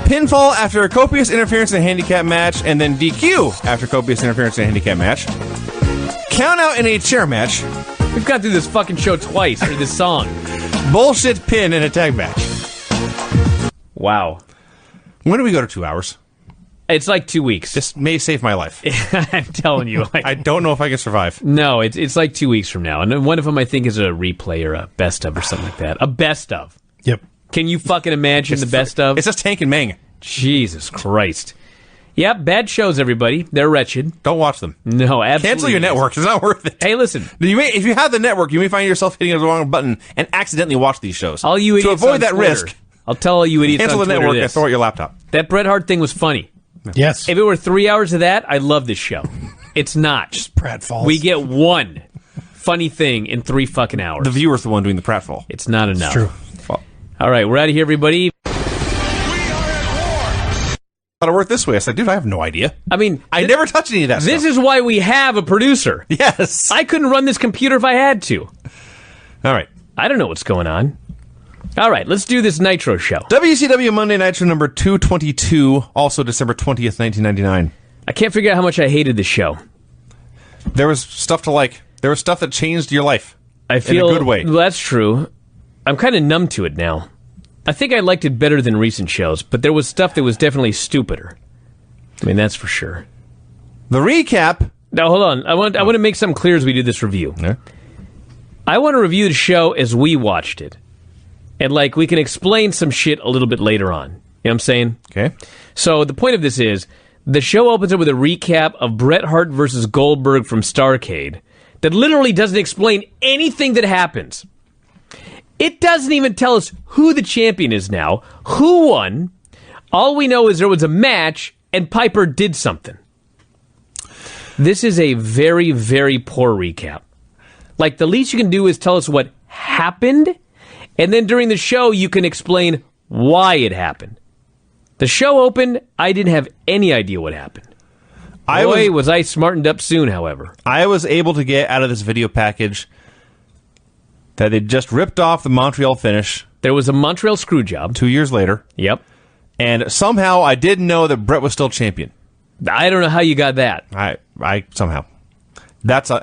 Pinfall after a copious interference in a handicap match, and then DQ after copious interference in a handicap match. Count out in a chair match. We've gone through this fucking show twice, or this song. Bullshit pin in a tag match. Wow. When do we go to 2 hours? It's like 2 weeks. This may save my life. I'm telling you. Like, I don't know if I can survive. no, it's like 2 weeks from now. And one of them, I think, is a replay or a best of or something like that. A best of. Yep. Can you fucking imagine the best of? It's just Tank and Mang. Jesus Christ. Yep, bad shows, everybody. They're wretched. Don't watch them. No, absolutely. Cancel your network. It's not worth it. Hey, listen. If you have the network, you may find yourself hitting the wrong button and accidentally watch these shows. All you idiots to avoid on that Twitter, risk, I'll tell all you idiots cancel on the Twitter network and this. throw out your laptop. That Bret Hart thing was funny. Yes. If it were 3 hours of that, I'd love this show. It's not. Just pratfalls. We get one funny thing in 3 fucking hours. The viewer's the one doing the pratfall. It's not enough. True. All right, we're out of here, everybody. How to work this way? I said, dude, I have no idea. I mean, I never touch any of that this stuff. is why we have a producer. Yes. I couldn't run this computer if I had to. All right. I don't know what's going on. All right, let's do this Nitro show. WCW Monday Nitro number 222, also December 20th, 1999. I can't figure out how much I hated the show. There was stuff to like. There was stuff that changed your life. I feel in a good way. Well, that's true. I'm kind of numb to it now. I think I liked it better than recent shows, but there was stuff that was definitely stupider. I mean, that's for sure. The recap. Now, hold on. I want to make something clear as we do this review. Yeah. I want to review the show as we watched it. And, like, we can explain some shit a little bit later on. You know what I'm saying? Okay. So, the point of this is, the show opens up with a recap of Bret Hart versus Goldberg from Starrcade that literally doesn't explain anything that happens. It doesn't even tell us who the champion is now, who won. All we know is there was a match, and Piper did something. This is a very, very poor recap. Like, the least you can do is tell us what happened, and then during the show, you can explain why it happened. The show opened, I didn't have any idea what happened. Was I smartened up soon, however. I was able to get out of this video package that they just ripped off the Montreal finish. There was a Montreal screw job. 2 years later. Yep. And somehow I didn't know that Bret was still champion. I don't know how you got that. I somehow.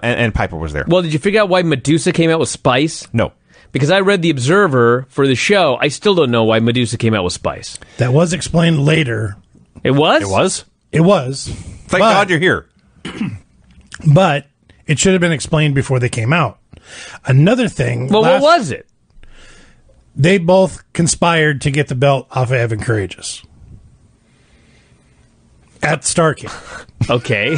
And Piper was there. Well, did you figure out why Medusa came out with Spice? No. Because I read The Observer for the show. I still don't know why Medusa came out with Spice. That was explained later. It was? It was? It was. Thank God you're here. But it should have been explained before they came out. Another thing. Well, what was it? They both conspired to get the belt off of Evan Courageous at Starrcade. Okay.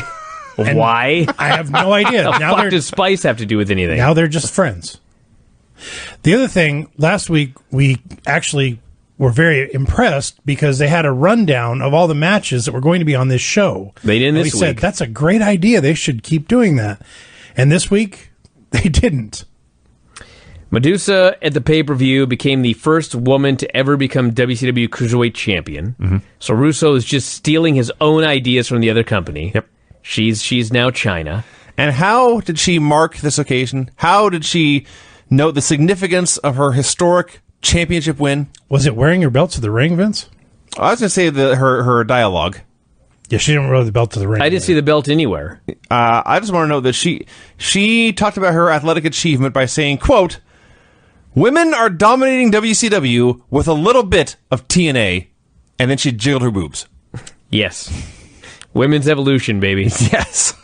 Why? I have no idea. Now what does Spice have to do with anything? Now they're just friends. The other thing, last week we actually were very impressed because they had a rundown of all the matches that were going to be on this show. They did this week. We said, that's a great idea. They should keep doing that. And this week, they didn't. Medusa at the pay-per-view became the first woman to ever become WCW Cruiserweight Champion. Mm-hmm. So Russo is just stealing his own ideas from the other company. Yep. She's now China. And how did she mark this occasion? How did she note the significance of her historic championship win? Was it wearing her belt to the ring, Vince? I was going to say her dialogue. Yeah, she didn't wear the belt to the ring. I didn't see the belt anywhere. I just want to note that she talked about her athletic achievement by saying, quote, "Women are dominating WCW with a little bit of TNA," and then she jiggled her boobs. Yes. Women's evolution, baby. Yes.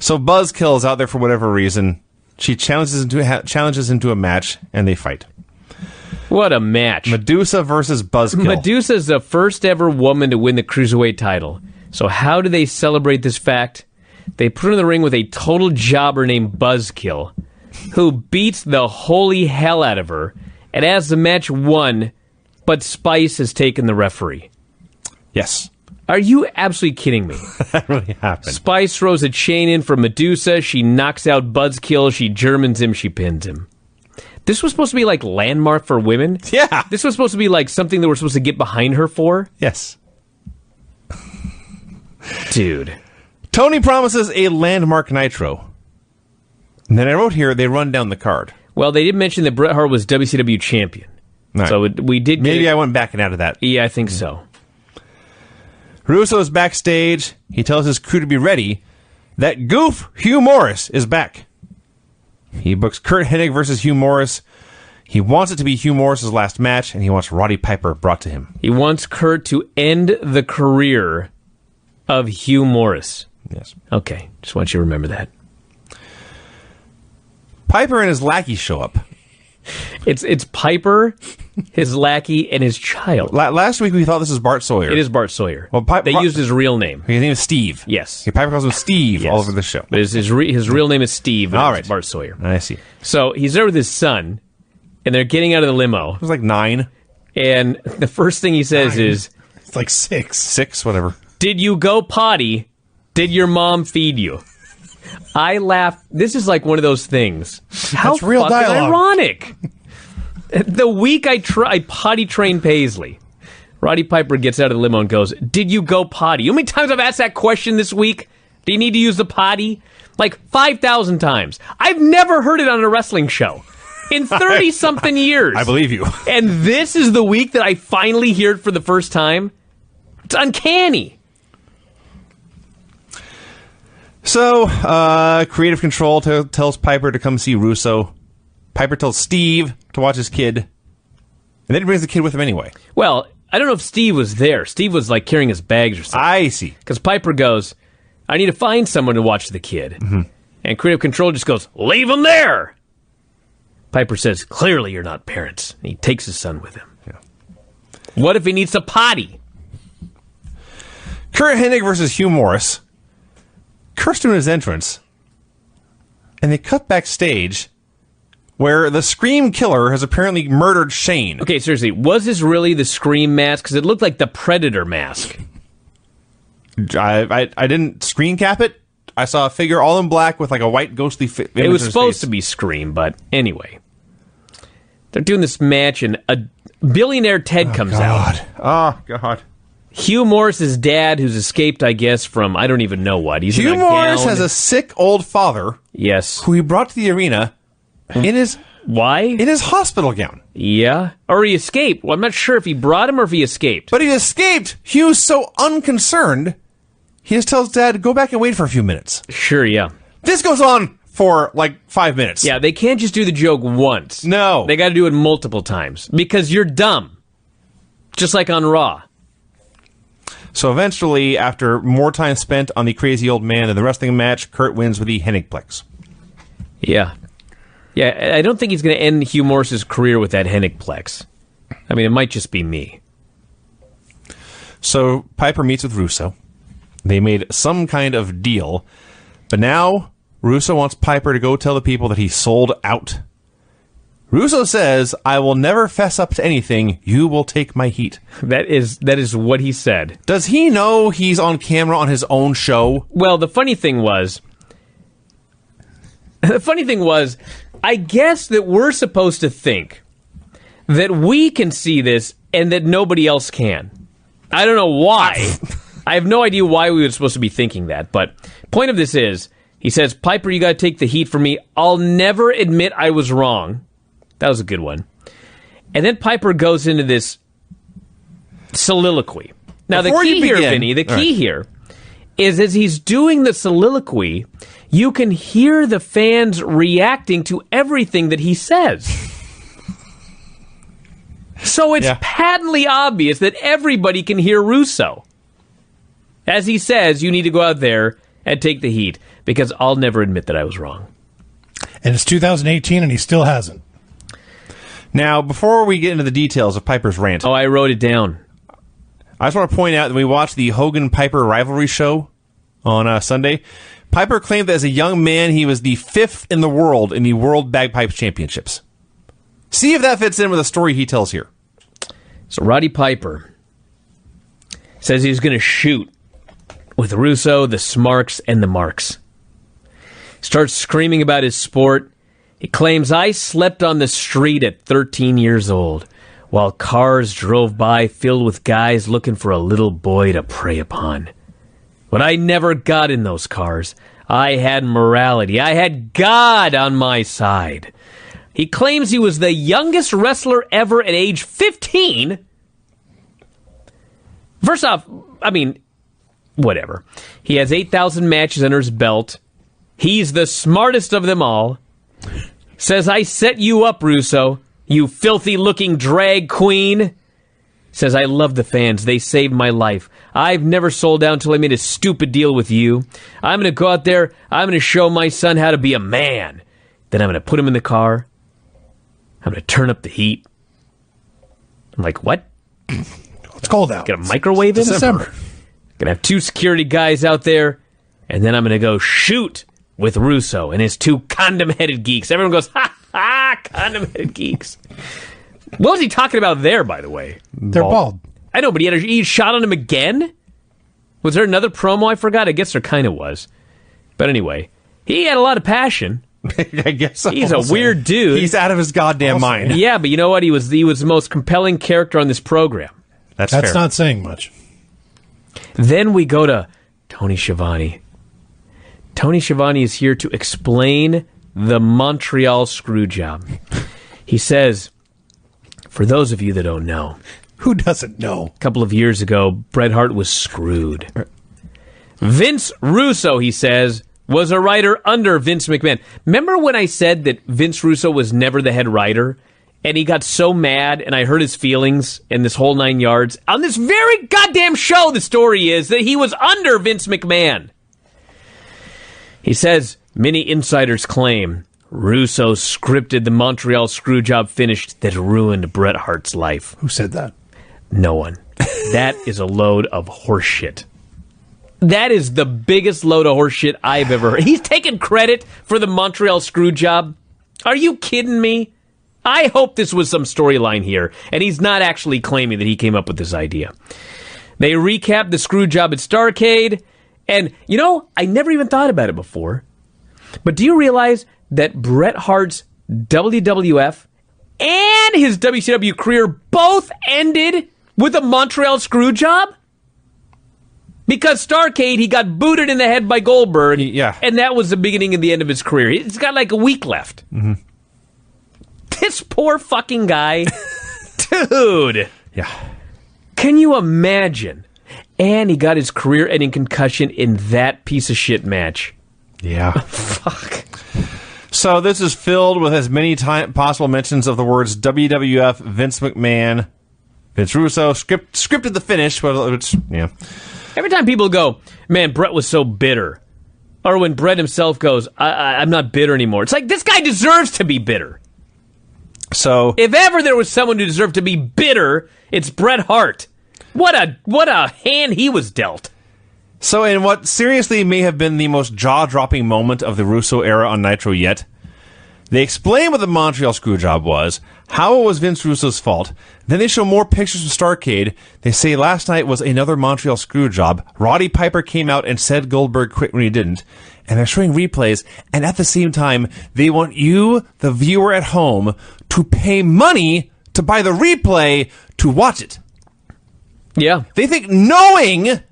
So Buzzkill is out there for whatever reason. She challenges into a match, and they fight. What a match. Medusa versus Buzzkill. Medusa is the first ever woman to win the Cruiserweight title. So how do they celebrate this fact? They put her in the ring with a total jobber named Buzzkill, who beats the holy hell out of her, and as the match won, but Spice has taken the referee. Yes. Are you absolutely kidding me? That really happened. Spice throws a chain in for Medusa, she knocks out Buzzkill, she Germans him, she pins him. This was supposed to be like landmark for women? Yeah. This was supposed to be like something that we're supposed to get behind her for? Yes. Dude. Tony promises a landmark Nitro. And then I wrote here, they run down the card. Well, they did mention that Bret Hart was WCW champion. Right. So we did get Maybe I went back and added that. Yeah, I think so. Russo's backstage. He tells his crew to be ready. That goof, Hugh Morris, is back. He books Curt Hennig versus Hugh Morris. He wants it to be Hugh Morris's last match, and he wants Roddy Piper brought to him. He wants Curt to end the career of Hugh Morris. Yes. Okay, just want you to remember that. Piper and his lackey show up. It's Piper, his lackey, and his child. Last week we thought this was Bart Sawyer. It is Bart Sawyer. Well, they used his real name. His name is Steve. Yes. Piper calls him Steve Yes. all over the show. But his real name is Steve. And All it's right. Bart Sawyer. I see. So he's there with his son, and they're getting out of the limo. It was like 9, And the first thing he says is, It's like 6. 6, whatever. "Did you go potty? Did your mom feed you?" I laughed. This is like one of those things. How That's real fucking dialogue. ironic. The week I potty trained Paisley, Roddy Piper gets out of the limo and goes, "Did you go potty?" You know how many times I've asked that question this week? Do you need to use the potty? Like 5,000 times. I've never heard it on a wrestling show in 30-something years. I believe you. And this is the week that I finally hear it for the first time. It's uncanny. So, Creative Control tells Piper to come see Russo. Piper tells Steve to watch his kid. And then he brings the kid with him anyway. Well, I don't know if Steve was there. Steve was like carrying his bags or something. I see. Because Piper goes, "I need to find someone to watch the kid." Mm-hmm. And Creative Control just goes, "Leave him there." Piper says, "Clearly you're not parents." And he takes his son with him. Yeah. What if he needs to potty? Curt Hennig versus Hugh Morris. Kurt's doing his entrance. And they cut backstage where the Scream Killer has apparently murdered Shane. Okay, seriously, was this really the Scream mask? Because it looked like the Predator mask. I didn't screen cap it. I saw a figure all in black with like a white ghostly It was supposed to be Scream, but anyway. They're doing this match, and a billionaire Ted comes out. Oh, God. Hugh Morris's dad, who's escaped, I guess, from I don't even know what. He's Hugh in a Morris gown. has a sick old father Yes. who he brought to the arena in his Why? hospital gown. Yeah. Or he escaped. Well, I'm not sure if he brought him or if he escaped. But he escaped. Hugh's so unconcerned, he just tells Dad, go back and wait for a few minutes. Sure, yeah. This goes on for like 5 minutes. Yeah, they can't just do the joke once. No. They got to do it multiple times because you're dumb. Just like on Raw. So eventually, after more time spent on the crazy old man in the wrestling match, Curt wins with the Hennigplex. Yeah. Yeah, I don't think he's going to end Hugh Morris's career with that Hennigplex. I mean, it might just be me. So Piper meets with Russo. They made some kind of deal. But now, Russo wants Piper to go tell the people that he sold out. Russo says, "I will never fess up to anything. You will take my heat." That is what he said. Does he know he's on camera on his own show? Well, the funny thing was, I guess that we're supposed to think that we can see this and that nobody else can. I don't know why. I have no idea why we were supposed to be thinking that. But point of this is, he says, "Piper, you got to take the heat from me. I'll never admit I was wrong." That was a good one. And then Piper goes into this soliloquy. Now, Before the key you here, begin- Vinny, the All key right. here is as he's doing the soliloquy, you can hear the fans reacting to everything that he says. So it's Yeah. patently obvious that everybody can hear Russo. As he says, you need to go out there and take the heat, because I'll never admit that I was wrong. And it's 2018 and he still hasn't. Now, before we get into the details of Piper's rant, Oh, I wrote it down. I just want to point out that we watched the Hogan-Piper rivalry show on Sunday. Piper claimed that as a young man, he was the 5th in the world in the World Bagpipes Championships. See if that fits in with the story he tells here. So Roddy Piper says he's going to shoot with Russo, the Smarks, and the Marks. Starts screaming about his sport. He claims, "I slept on the street at 13 years old, while cars drove by filled with guys looking for a little boy to prey upon. But I never got in those cars. I had morality. I had God on my side. He claims he was the youngest wrestler ever at age 15. First off, I mean, whatever. He has 8,000 matches under his belt. He's the smartest of them all. Says, I set you up, Russo, you filthy-looking drag queen. Says, I love the fans. They saved my life. I've never sold out until I made a stupid deal with you. I'm going to go out there. I'm going to show my son how to be a man. Then I'm going to put him in the car. I'm going to turn up the heat. I'm like, what? It's cold out. Gonna microwave it? December. Gonna have 2 security guys out there, and then I'm gonna go shoot with Russo and his 2 condom-headed geeks. Everyone goes, ha ha, condom-headed geeks. What was he talking about there, by the way? They're bald. I know, but he shot on him again? Was there another promo I forgot? I guess there kind of was. But anyway, he had a lot of passion. I guess so. He's a weird dude. He's out of his goddamn mind. Yeah, but you know what? He was the most compelling character on this program. That's That's fair. not saying much. Then we go to Tony Schiavone. Tony Schiavone is here to explain the Montreal Screwjob. He says, for those of you that don't know, Who doesn't know? a couple of years ago, Bret Hart was screwed. Vince Russo, he says, was a writer under Vince McMahon. Remember when I said that Vince Russo was never the head writer? And he got so mad, and I hurt his feelings in this whole 9 yards. On this very goddamn show, the story is that he was under Vince McMahon. He says, many insiders claim Russo scripted the Montreal Screwjob finish that ruined Bret Hart's life. Who said that? No one. That is a load of horseshit. That is the biggest load of horseshit I've ever heard. He's taking credit for the Montreal Screwjob. Are you kidding me? I hope this was some storyline here, and he's not actually claiming that he came up with this idea. They recap the Screwjob at Starrcade, and, you know, I never even thought about it before, but do you realize that Bret Hart's WWF and his WCW career both ended with a Montreal Screwjob? Because Starrcade, he got booted in the head by Goldberg, Yeah. and that was the beginning and the end of his career. He's got like a week left. Mm-hmm. This poor fucking guy. Dude. Yeah. Can you imagine? And he got his career-ending concussion in that piece of shit match. Yeah. Fuck. So this is filled with as many possible mentions of the words WWF, Vince McMahon, Vince Russo, scripted the finish, which, yeah. Every time people go, man, Bret was so bitter. Or when Bret himself goes, I'm not bitter anymore. It's like, this guy deserves to be bitter. So If ever there was someone who deserved to be bitter, it's Bret Hart. What a hand he was dealt. So in what seriously may have been the most jaw-dropping moment of the Russo era on Nitro yet, they explain what the Montreal Screwjob was, how it was Vince Russo's fault. Then they show more pictures from Starrcade. They say last night was another Montreal Screwjob. Roddy Piper came out and said Goldberg quit when he didn't. And they're showing replays, and at the same time, they want you, the viewer at home, to pay money to buy the replay to watch it. Yeah. They think knowing that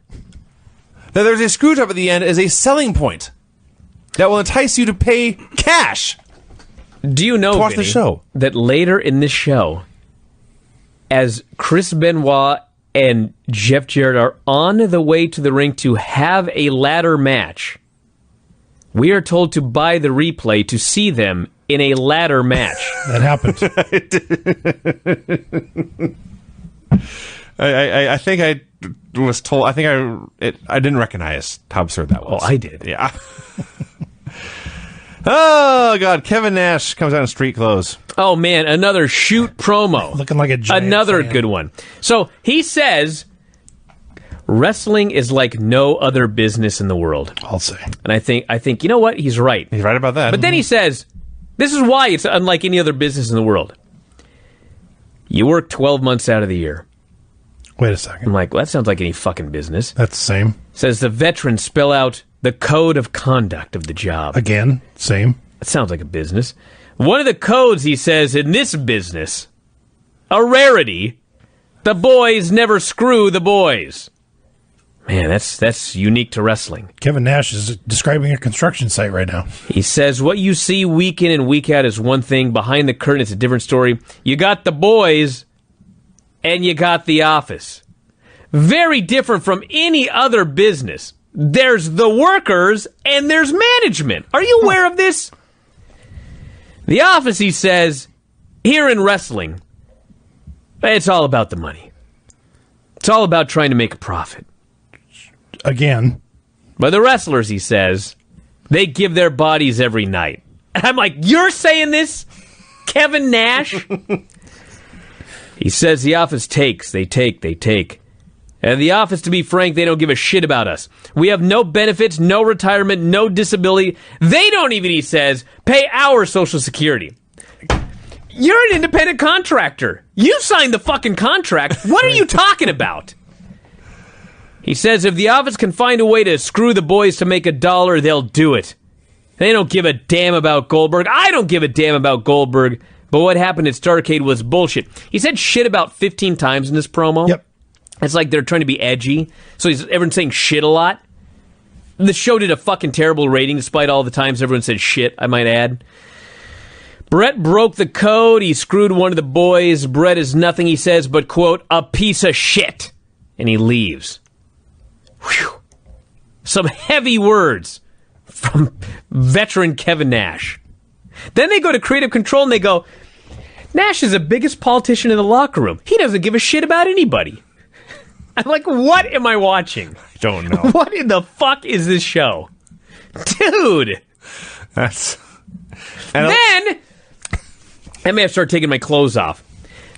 there's a screwjob at the end is a selling point that will entice you to pay cash. Do you know, To watch the Vinny, show. that later in this show, as Chris Benoit and Jeff Jarrett are on the way to the ring to have a ladder match, we are told to buy the replay to see them in a ladder match. That happened. I think I was told. I think I didn't recognize how absurd that was. Oh, I did. Yeah. Oh God! Kevin Nash comes out in street clothes. Oh, man, another shoot promo. Looking like a giant Another fan. good one. So he says, wrestling is like no other business in the world. I'll say. And I think, you know what? He's right. He's right about that. But then he says, this is why it's unlike any other business in the world. You work 12 months out of the year. Wait a I'm second. like, well, that sounds like any fucking business. That's the same. Says the veterans spell out the code of conduct of the job. Again, same. That sounds like a business. One of the codes, he says, in this business, a rarity, the boys never screw the boys. Man, that's unique to wrestling. Kevin Nash is describing a construction site right now. He says, what you see week in and week out is one thing. Behind the curtain, it's a different story. You got the boys, and you got the office. Very different from any other business. There's the workers, and there's management. Are you aware of this? The office, he says, here in wrestling, it's all about the money. It's all about trying to make a profit. Again. But the wrestlers, he says, they give their bodies every night. And I'm like, you're saying this, Kevin Nash? He says the office takes, they take. And the office, to be frank, they don't give a shit about us. We have no benefits, no retirement, no disability. They don't even, he says, pay our Social Security. You're an independent contractor. You signed the fucking contract. What are you talking about? He says if the office can find a way to screw the boys to make $1, they'll do it. They don't give a damn about Goldberg. I don't give a damn about Goldberg. But what happened at Starrcade was bullshit. He said shit about 15 times in this promo. Yep. It's like they're trying to be edgy. So everyone's saying shit a lot. The show did a fucking terrible rating despite all the times everyone said shit, I might add. Brett broke the code. He screwed one of the boys. Brett is nothing, he says, but, quote, a piece of shit. And he leaves. Whew. Some heavy words from veteran Kevin Nash. Then they go to creative control and they go, Nash is the biggest politician in the locker room. He doesn't give a shit about anybody. I'm like, what am I watching? I don't know. What in the fuck is this show? Dude. That's... Then, I may have to start taking my clothes off.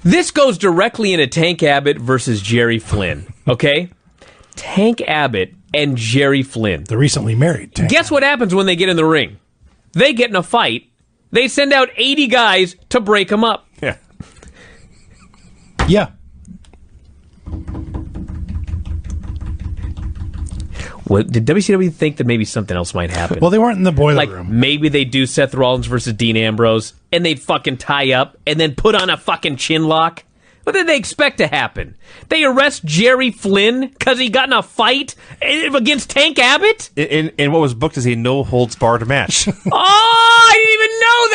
This goes directly into Tank Abbott versus Jerry Flynn, okay? Tank Abbott and Jerry Flynn. The recently married Tank. Guess what happens when they get in the ring? They get in a fight. They send out 80 guys to break them up. Yeah. Yeah. What, did WCW think that maybe something else might happen? Well, they weren't in the boiler like, room. maybe they do Seth Rollins versus Dean Ambrose, and they'd fucking tie up, and then put on a fucking chin lock? What did they expect to happen? They arrest Jerry Flynn because he got in a fight against Tank Abbott? In what was booked as a no-holds-barred match. Oh, I didn't even know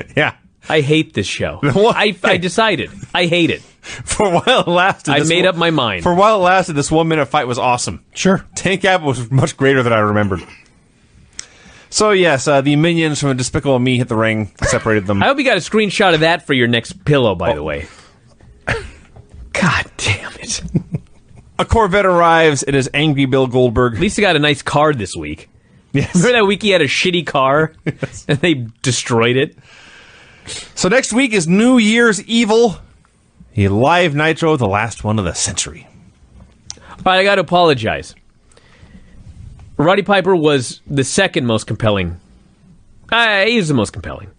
that! Yeah. I hate this show. I decided. I hate it. For a while it lasted. I made up my mind. For a while it lasted, this 1 minute fight was awesome. Sure. Tank Abbott was much greater than I remembered. So, yes, the minions from Despicable Me hit the ring, separated them. I hope you got a screenshot of that for your next pillow, by the way. God damn it. A Corvette arrives. It is Angry Bill Goldberg. At least he got a nice car this week. Yes. Remember that week he had a shitty car? Yes. And they destroyed it? So next week is New Year's Evil. A live Nitro, the last one of the century. All right, I got to apologize. Roddy Piper was the second most compelling. He was the most compelling.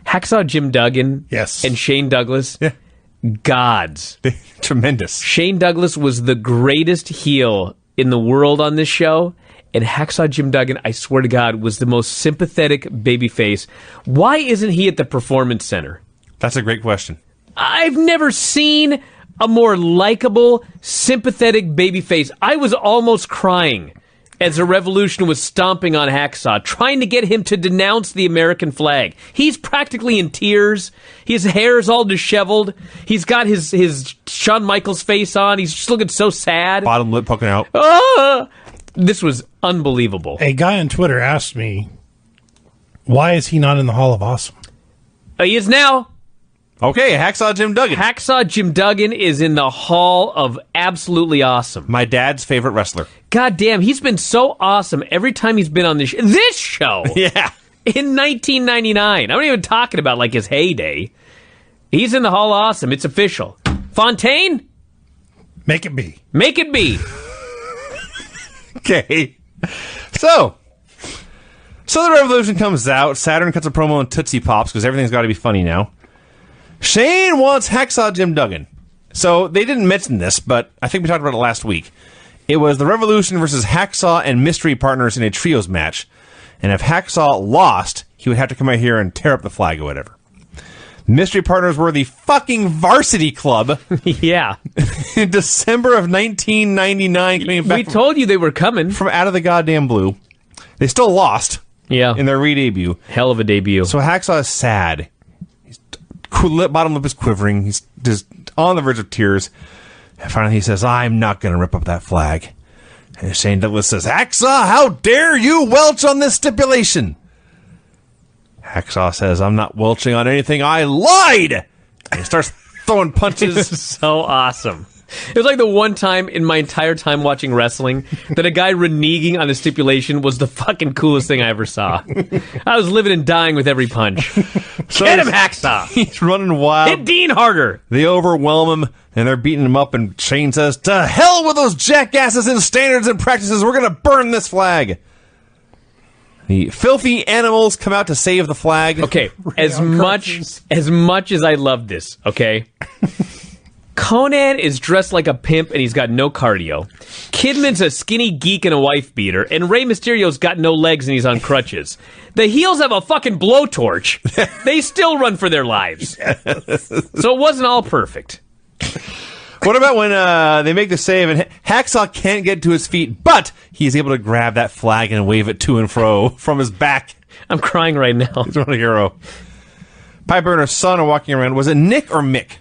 Hacksaw Jim Duggan and Shane Douglas, gods. Tremendous. Shane Douglas was the greatest heel in the world on this show, and Hacksaw Jim Duggan, I swear to God, was the most sympathetic babyface. Why isn't he at the Performance Center? That's a great question. I've never seen a more likable, sympathetic babyface. I was almost crying as the Revolution was stomping on Hacksaw, trying to get him to denounce the American flag. He's practically in tears. His hair's all disheveled. He's got his Shawn Michaels face on. He's just looking so sad. Bottom lip poking out. This was unbelievable. A guy on Twitter asked me, why is he not in the Hall of Awesome? He is now. Okay, Hacksaw Jim Duggan. Hacksaw Jim Duggan is in the Hall of Absolutely Awesome. My dad's favorite wrestler. God damn, he's been so awesome every time he's been on this show. Yeah. In 1999. I'm not even talking about like his heyday. He's in the Hall of Awesome. It's official. Fontaine? Make it be. Make it be. Okay. So the Revolution comes out. Saturn cuts a promo on Tootsie Pops because everything's got to be funny now. Shane wants Hacksaw Jim Duggan. So they didn't mention this, but I think we talked about it last week. It was the Revolution versus Hacksaw and Mystery Partners in a trios match. And if Hacksaw lost, he would have to come out here and tear up the flag or whatever. Mystery partners were the fucking Varsity Club Yeah. in December of 1999. Coming back We told you they were coming. from out of the goddamn blue. They still lost Yeah. in their re-debut. Hell of a debut. So Hacksaw is sad. His bottom lip is quivering. He's just on the verge of tears. And finally he says, I'm not going to rip up that flag. And Shane Douglas says, Hacksaw, how dare you welch on this stipulation? Hacksaw says, I'm not welching on anything. I lied! And he starts throwing punches. So awesome. It was like the one time in my entire time watching wrestling that a guy reneging on a stipulation was the fucking coolest thing I ever saw. I was living and dying with every punch. Get him, Hacksaw! He's running wild. Hit Dean harder! They overwhelm him, and they're beating him up, and Shane says, to hell with those jackasses and standards and practices. We're going to burn this flag. The filthy animals come out to save the flag. Okay, as much as I love this, okay? Conan is dressed like a pimp and he's got no cardio. Kidman's a skinny geek and a wife beater, and Rey Mysterio's got no legs and he's on crutches. The heels have a fucking blowtorch. They still run for their lives. So it wasn't all perfect. What about when they make the save and Hacksaw can't get to his feet, but he's able to grab that flag and wave it to and fro from his back. I'm crying right now. He's what a hero. Piper and her son are walking around. Was it Nick or Mick?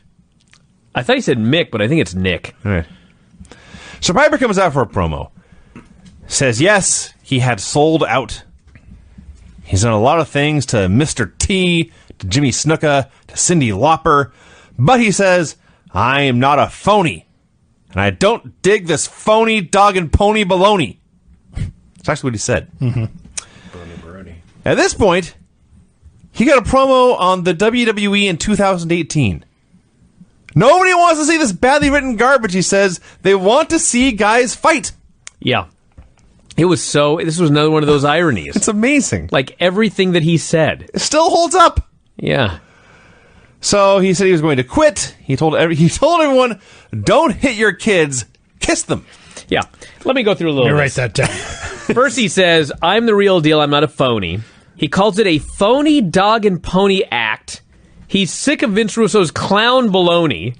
I thought he said Mick, but I think it's Nick. All right. So Piper comes out for a promo. Says, yes, he had sold out. He's done a lot of things to Mr. T, to Jimmy Snuka, to Cyndi Lauper. But he says, I am not a phony. And I don't dig this phony dog and pony baloney. That's actually what he said. At this point, he got a promo on the WWE in 2018. Nobody wants to see this badly written garbage, he says. They want to see guys fight. Yeah. This was another one of those ironies. It's amazing. Like everything that he said. It still holds up. Yeah. So he said he was going to quit. He told everyone, don't hit your kids, kiss them. Yeah. Let me go through a little Let me of write this. that down. First he says, I'm the real deal, I'm not a phony. He calls it a phony dog and pony act. He's sick of Vince Russo's clown baloney.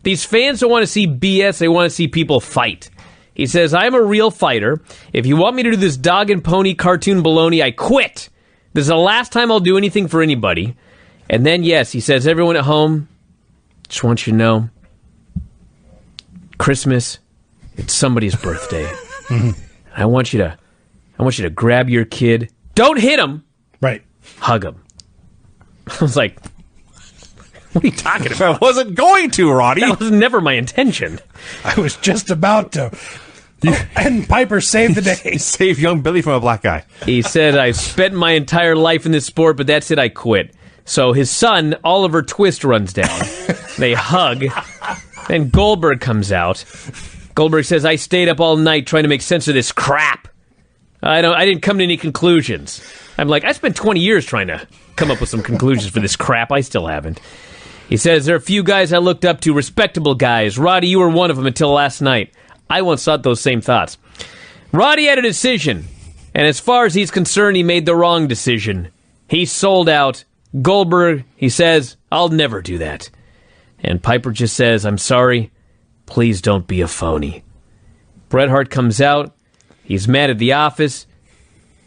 These fans don't want to see BS, they want to see people fight. He says, I'm a real fighter. If you want me to do this dog and pony cartoon baloney, I quit. This is the last time I'll do anything for anybody. And then, yes, he says, everyone at home, just want you to know, Christmas, it's somebody's birthday. I want you to grab your kid. Don't hit him. Right. Hug him. I was like, what are you talking about? I wasn't going to, Roddy. That was never my intention. I was just about to. And Piper saved the day. Save young Billy from a black guy. He said, I've spent my entire life in this sport, but that's it, I quit. So his son, Oliver Twist, runs down. They hug. Then Goldberg comes out. Goldberg says, I stayed up all night trying to make sense of this crap. I didn't come to any conclusions. I'm like, I spent 20 years trying to come up with some conclusions for this crap. I still haven't. He says, there are a few guys I looked up to, respectable guys. Roddy, you were one of them until last night. I once thought those same thoughts. Roddy had a decision, and as far as he's concerned, he made the wrong decision. He sold out. Goldberg, he says, I'll never do that. And Piper just says, I'm sorry. Please don't be a phony. Bret Hart comes out. He's mad at the office.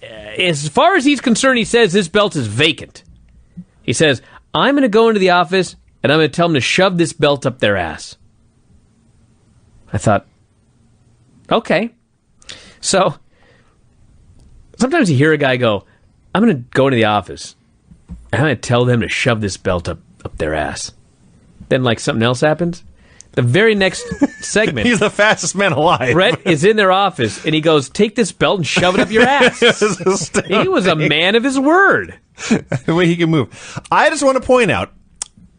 As far as he's concerned, he says this belt is vacant. He says, I'm going to go into the office and I'm going to tell them to shove this belt up their ass. I thought, okay. So, sometimes you hear a guy go, I'm going to go into the office and I'm going to tell them to shove this belt up their ass. Then, like, something else happens. The very next segment, He's the fastest man alive. Brett is in their office and he goes, take this belt and shove it up your ass. He was a man of his word. The way he can move. I just want to point out,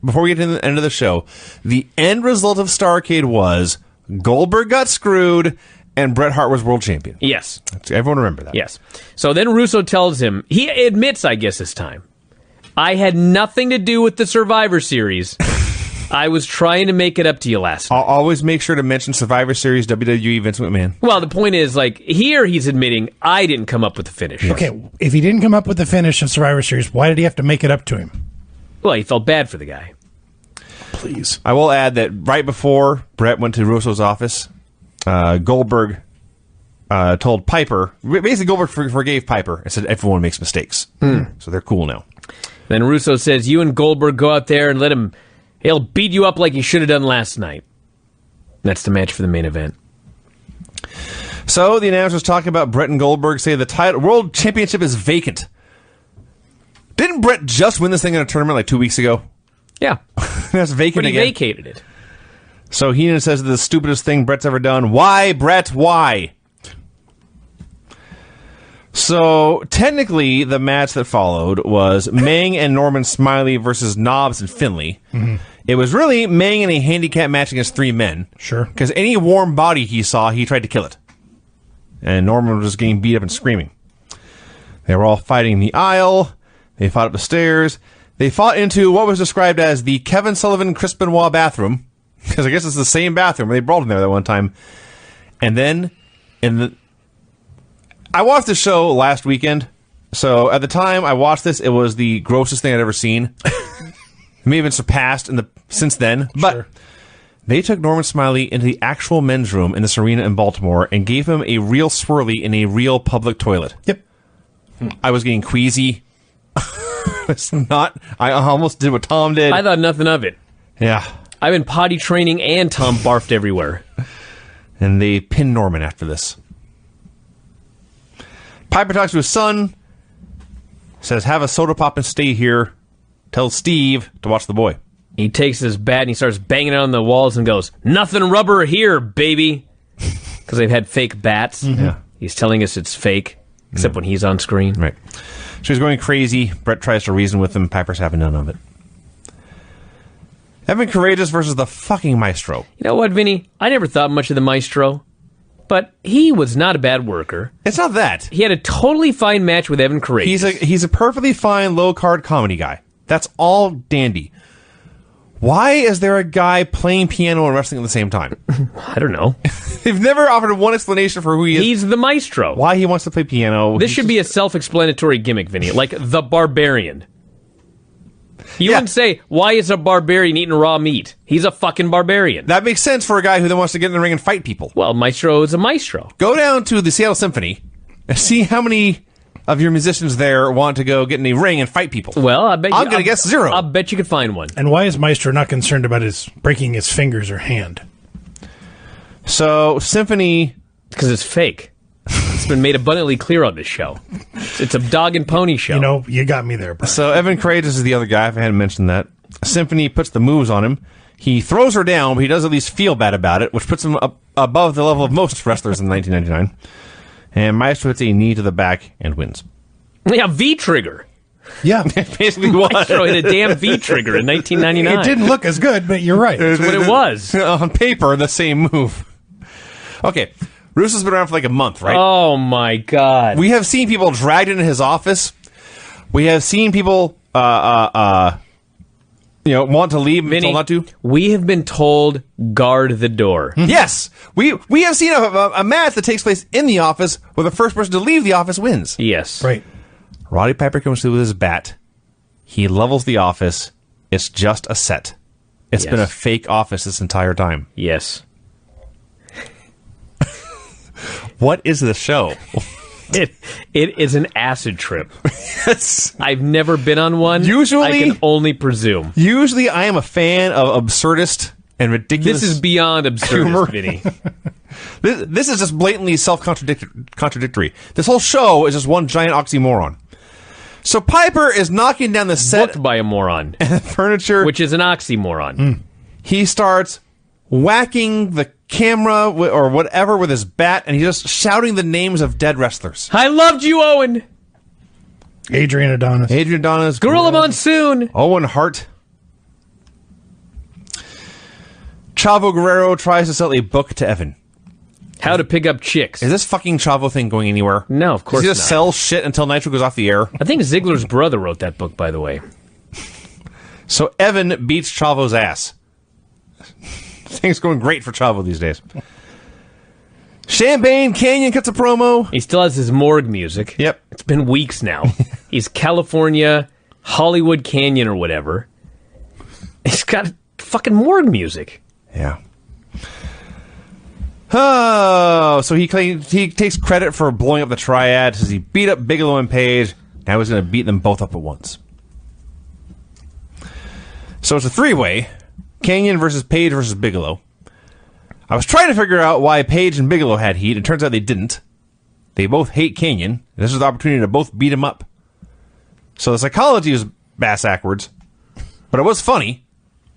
before we get to the end of the show, the end result of Starrcade was Goldberg got screwed and Bret Hart was world champion. Yes. Everyone remember that. Yes. So then Russo tells him, he admits, I guess this time, I had nothing to do with the Survivor Series. I was trying to make it up to you last night. I'll always make sure to mention Survivor Series, WWE, Vince McMahon. Well, the point is, like, here he's admitting, I didn't come up with the finish. Okay, if he didn't come up with the finish of Survivor Series, why did he have to make it up to him? Well, he felt bad for the guy. Please. I will add that right before Brett went to Russo's office, Goldberg told Piper, basically Goldberg forgave Piper and said everyone makes mistakes. So they're cool now. Then Russo says, you and Goldberg go out there and he'll beat you up like he should have done last night. That's the match for the main event. So the announcers talking about Brett and Goldberg say the world championship is vacant. Didn't Brett just win this thing in a tournament like 2 weeks ago? Yeah. That's vacant But he again. vacated it. So Heenan says the stupidest thing Brett's ever done. Why, Brett? Why? So technically, the match that followed was Mang and Norman Smiley versus Knobbs and Finley. Mm-hmm. It was really Mang in a handicap match against 3 men. Sure. Because any warm body he saw, he tried to kill it. And Norman was just getting beat up and screaming. They were all fighting in the aisle. They fought up the stairs. They fought into what was described as the Kevin Sullivan Chris Benoit bathroom. Because I guess it's the same bathroom. They brawled in there that one time. And then, I watched the show last weekend. So at the time I watched this, it was the grossest thing I'd ever seen. It may have been surpassed since then. But Sure. They took Norman Smiley into the actual men's room in this arena in Baltimore and gave him a real swirly in a real public toilet. Yep. I was getting queasy. It's not. I almost did what Tom did. I thought nothing of it. Yeah. I've been potty training and Tom barfed everywhere. And they pinned Norman after this. Piper talks to his son. Says, have a soda pop and stay here. Tells Steve to watch the boy. He takes his bat and he starts banging it on the walls and goes, nothing rubber here, baby. Because they've had fake bats. Mm-hmm. Yeah. He's telling us it's fake, except when he's on screen. Right. So he's going crazy. Brett tries to reason with him. Piper's having none of it. Evan Courageous versus the fucking Maestro. You know what, Vinny? I never thought much of the Maestro, but he was not a bad worker. It's not that. He had a totally fine match with Evan Courageous. He's a perfectly fine low-card comedy guy. That's all dandy. Why is there a guy playing piano and wrestling at the same time? I don't know. They've never offered one explanation for who he is. He's the Maestro. Why he wants to play piano. This should be a self-explanatory gimmick, Vinny, like the Barbarian. You wouldn't say, why is a barbarian eating raw meat? He's a fucking barbarian. That makes sense for a guy who then wants to get in the ring and fight people. Well, Maestro is a Maestro. Go down to the Seattle Symphony and see how many of your musicians there want to go get in the ring and fight people. Well, I bet I'm going to guess 0. I'll bet you could find one. And why is Maestro not concerned about breaking his fingers or hand? So, Symphony... Because it's fake. It's been made abundantly clear on this show. It's a dog and pony show. You know, you got me there, bro. So, Evan Courageous is the other guy, if I hadn't mentioned that. Symphony puts the moves on him. He throws her down, but he does at least feel bad about it, which puts him up above the level of most wrestlers in 1999. And Maestro hits a knee to the back and wins. Yeah, V-trigger. Yeah. Basically what? Maestro hit a damn V-trigger in 1999. It didn't look as good, but you're right. That's what it was. On paper, the same move. Okay. Russo's been around for like a month, right? Oh, my God. We have seen people dragged into his office. We have seen people, want to leave and Vinny, told not to. we have been told, guard the door. Yes. We have seen a match that takes place in the office where the first person to leave the office wins. Yes. Right. Roddy Piper comes through with his bat. He levels the office. It's just a set. It's Yes. been a fake office this entire time. Yes. What is this show? It is an acid trip. Yes. I've never been on one. Usually- I can only presume. Usually I am a fan of absurdist and ridiculous. This is beyond humor. absurd, Vinny. This is just blatantly self-contradictory. This whole show is just one giant oxymoron. So Piper is knocking down the set Booked by a moron, and furniture. which is an oxymoron. He starts whacking the camera or whatever with his bat, and he's just shouting the names of dead wrestlers. I loved you, Owen. Adrian Adonis. Adrian Adonis, Gorilla Monsoon. Owen Hart. Chavo Guerrero tries to sell a book to Evan. How to pick up chicks. Is this fucking Chavo thing going anywhere? No, of course Does he not. just sell shit until Nitro goes off the air? I think Ziggler's brother wrote that book, by the way. So Evan beats Chavo's ass. Things going great for Chavo these days. Champagne Canyon cuts a promo. He still has his morgue music. Yep. It's been weeks now. He's California, Hollywood Canyon or whatever. He's got fucking morgue music. Yeah. Oh, so he takes credit for blowing up the Triad, says he beat up Bigelow and Page. Now he's going to beat them both up at once. So it's a three-way. Kanyon versus Page versus Bigelow. I was trying to figure out why Page and Bigelow had heat. It turns out they didn't. They both hate Kanyon. This is the opportunity to both beat him up. So the psychology was bass-ackwards. But it was funny.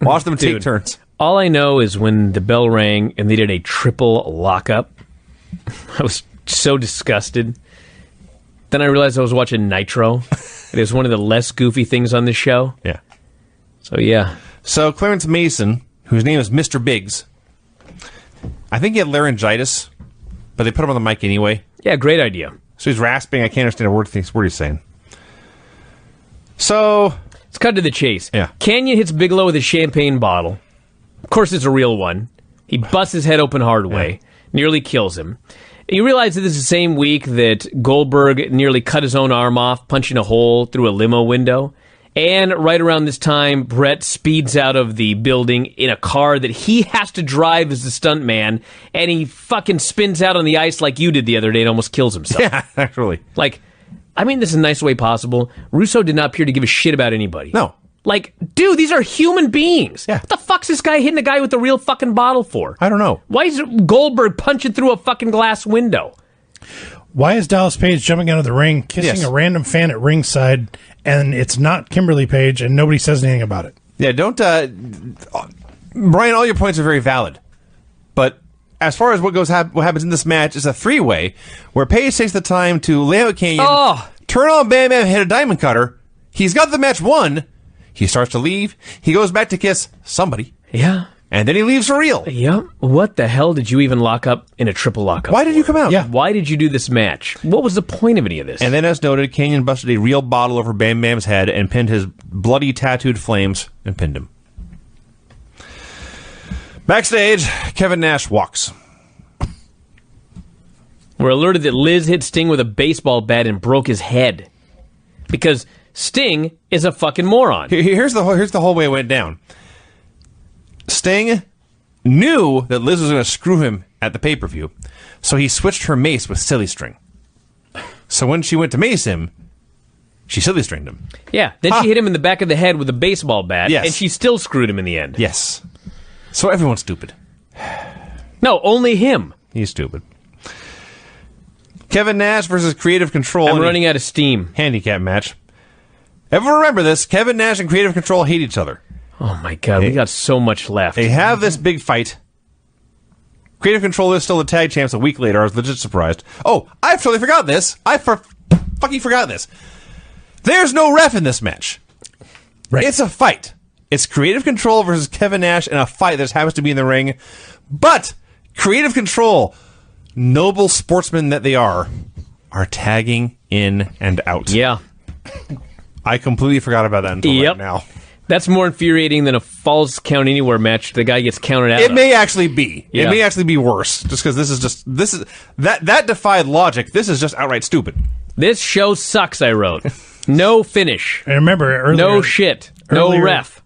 Watch them take turns. All I know is when the bell rang and they did a triple lockup, I was so disgusted. Then I realized I was watching Nitro. It is one of the less goofy things on this show. Yeah. So, yeah. So Clarence Mason, whose name is Mr. Biggs, I think he had laryngitis, but they put him on the mic anyway. Yeah, great idea. So he's rasping. I can't understand a word he's saying. So let's cut to the chase. Yeah. Kanyon hits Bigelow with a champagne bottle. Of course, it's a real one. He busts his head open hard way, nearly kills him. You realize that this is the same week that Goldberg nearly cut his own arm off, punching a hole through a limo window. And right around this time, Brett speeds out of the building in a car that he has to drive as the stuntman, and he fucking spins out on the ice like you did the other day and almost kills himself. Yeah, actually. Like, I mean this in the nicest way possible. Russo did not appear to give a shit about anybody. No. Like, dude, these are human beings. Yeah. What the fuck's this guy hitting a guy with a real fucking bottle for? I don't know. Why is Goldberg punching through a fucking glass window? Why is Dallas Page jumping out of the ring, kissing a random fan at ringside, and it's not Kimberly Page, and nobody says anything about it? Yeah, don't... Brian, all your points are very valid. But as far as what happens in this match, is a three-way where Page takes the time to lay out Kanyon, turn on Bam Bam, hit a diamond cutter. He's got the match won. He starts to leave. He goes back to kiss somebody. Yeah. And then he leaves for real. Yep. What the hell did you even lock up in a triple lockup? Why did you come out? Yeah. Why did you do this match? What was the point of any of this? And then, as noted, Kanyon busted a real bottle over Bam Bam's head and pinned his bloody tattooed flames and pinned him. Backstage, Kevin Nash walks. We're alerted that Liz hit Sting with a baseball bat and broke his head. Because Sting is a fucking moron. Here's the whole way it went down. Sting knew that Liz was going to screw him at the pay-per-view, so he switched her mace with silly string. So when she went to mace him, she silly stringed him. Yeah, then she hit him in the back of the head with a baseball bat, Yes. and she still screwed him in the end. Yes. So everyone's stupid. No, only him. He's stupid. Kevin Nash versus Creative Control. I'm running out of steam. Handicap match. Everyone remember this. Kevin Nash and Creative Control hate each other. Oh my god, we got so much left. They have this big fight. Creative Control is still the tag champs a week later. I was legit surprised. Oh, I totally forgot this. Fucking forgot this. There's no ref in this match. Right. It's a fight. It's Creative Control versus Kevin Nash in a fight that just happens to be in the ring. But Creative Control, noble sportsmen that they are tagging in and out. Yeah. I completely forgot about that until right now. That's more infuriating than a falls count anywhere match the guy gets counted out. It may actually be. Yeah. It may actually be worse. Just because that defied logic. This is just outright stupid. This show sucks, I wrote. No finish. I remember earlier. No shit. No earlier ref.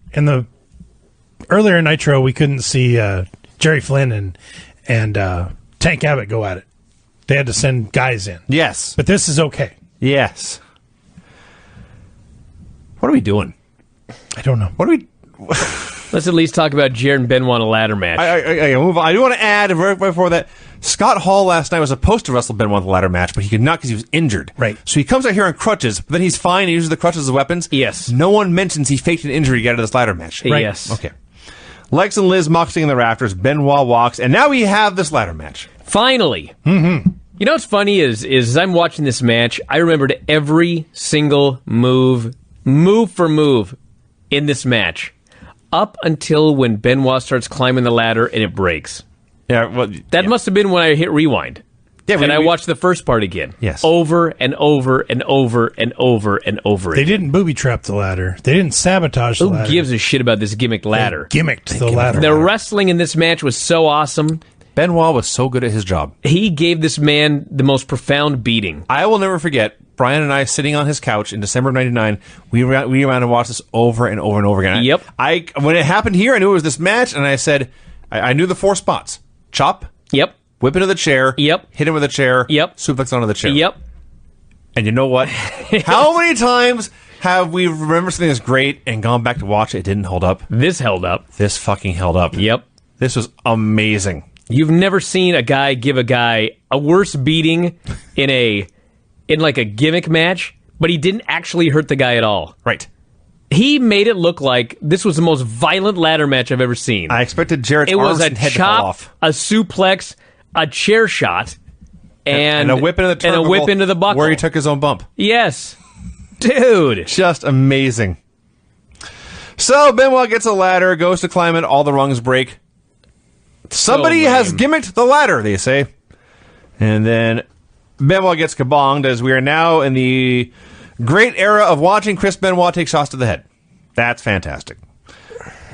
Earlier in Nitro, we couldn't see Jerry Flynn and Tank Abbott go at it. They had to send guys in. Yes. But this is okay. Yes. What are we doing? I don't know. What are we... Let's at least talk about Jarrett and Benoit in a ladder match. I move on. I do want to add, right before that, Scott Hall last night was supposed to wrestle Benoit in the ladder match, but he could not because he was injured. Right. So he comes out here on crutches, but then he's fine and uses the crutches as weapons. Yes. No one mentions he faked an injury to get out of this ladder match. Right. Yes. Okay. Lex and Liz moxing in the rafters. Benoit walks, and now we have this ladder match. Finally. Mm-hmm. You know what's funny is as I'm watching this match, I remembered every single move for move in this match, up until when Benoit starts climbing the ladder and it breaks. Yeah, well, That must have been when I hit rewind. Yeah, and I watched the first part again. Yes. Over and over and over and over and over They again. didn't booby trap the ladder. They didn't sabotage the Who ladder. gives a shit about this gimmick ladder? They gimmicked the ladder. The wrestling in this match was so awesome. Benoit was so good at his job. He gave this man the most profound beating. I will never forget Bryan and I sitting on his couch in December of 99. We ran and watched this over and over and over again. Yep. When it happened here, I knew it was this match, and I said, I knew the 4 spots. Chop. Yep. Whip into the chair. Yep. Hit him with a chair. Yep. Suplex onto the chair. Yep. And you know what? How many times have we remembered something that's great and gone back to watch it? It didn't hold up. This held up. This fucking held up. Yep. This was amazing. You've never seen a guy give a guy a worse beating in like a gimmick match, but he didn't actually hurt the guy at all. Right. He made it look like this was the most violent ladder match I've ever seen. I expected Jarrett's It was arms a and head to fall chop, off. a suplex, a chair shot, and a whip into the turnbuckle and a whip into the buckle. where he took his own bump. Yes. Dude. Just amazing. So Benoit gets a ladder, goes to climb it, all the rungs break. Somebody has gimmicked the ladder, they say. And then Benoit gets kabonged, as we are now in the great era of watching Chris Benoit take shots to the head. That's fantastic.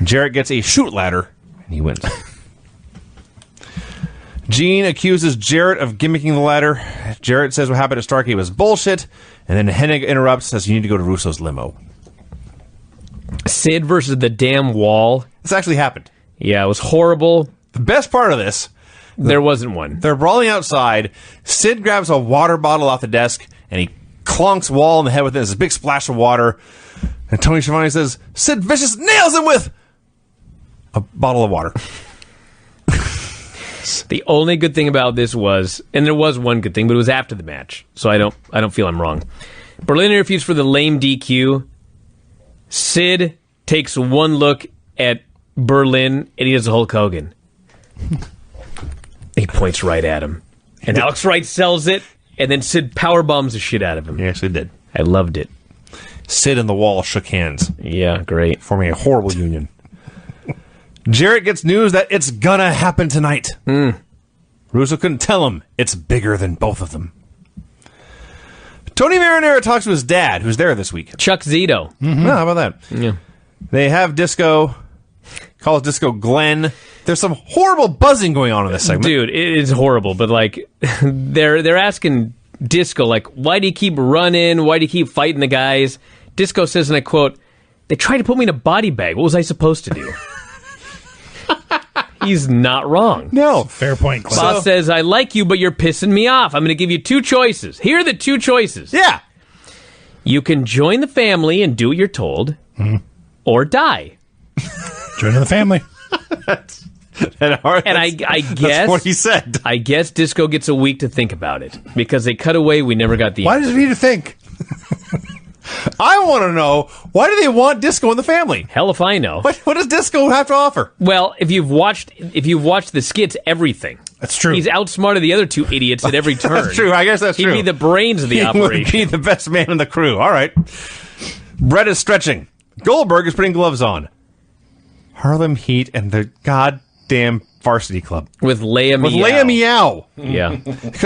Jarrett gets a shoot ladder, and he wins. Gene accuses Jarrett of gimmicking the ladder. Jarrett says what happened to Starkey was bullshit. And then Hennig interrupts, says you need to go to Russo's limo. Sid versus the damn wall. This actually happened. Yeah, it was horrible. The best part of this, There wasn't one. they're brawling outside. Sid grabs a water bottle off the desk, and he clonks Wall in the head with it. There's a big splash of water. And Tony Schiavone says, Sid Vicious nails him with a bottle of water. The only good thing about this was, and there was one good thing, but it was after the match, so I don't feel I'm wrong. Berlin interviews for the lame DQ. Sid takes one look at Berlin, and he does a Hulk Hogan. He points right at him, and Alex Wright sells it, and then Sid powerbombs the shit out of him. He actually did. I loved it. Sid and the Wall shook hands, Yeah, great. forming a horrible union. Jarrett gets news that it's gonna happen tonight. Russo couldn't tell him it's bigger than both of them. Tony Marinara talks to his dad, who's there this week. Chuck Zito. Oh, how about that? Yeah. They have Disco, calls Disco Glenn. There's some horrible buzzing going on in this segment. Dude, it is horrible, but like they're asking Disco, like, why do you keep running? Why do you keep fighting the guys? Disco says, and I quote, they tried to put me in a body bag. What was I supposed to do? He's not wrong. No. Fair point, Clint. Boss says, I like you, but you're pissing me off. I'm going to give you 2 choices. Here are the 2 choices. Yeah. You can join the family and do what you're told, or die. Join the family. And I guess That's what he said. I guess Disco gets a week to think about it because they cut away. We never got the. Why does it need to think? I want to know, why do they want Disco in the family? Hell if I know. What does Disco have to offer? Well, if you've watched the skits, everything. That's true. He's outsmarted the other 2 idiots at every turn. That's true. I guess that's He'd true. be the brains of the He would operation. be the best man in the crew. All right. Brett is stretching. Goldberg is putting gloves on. Harlem Heat and the goddamn Varsity Club. With Leia Meow. With Leia Meow. Yeah.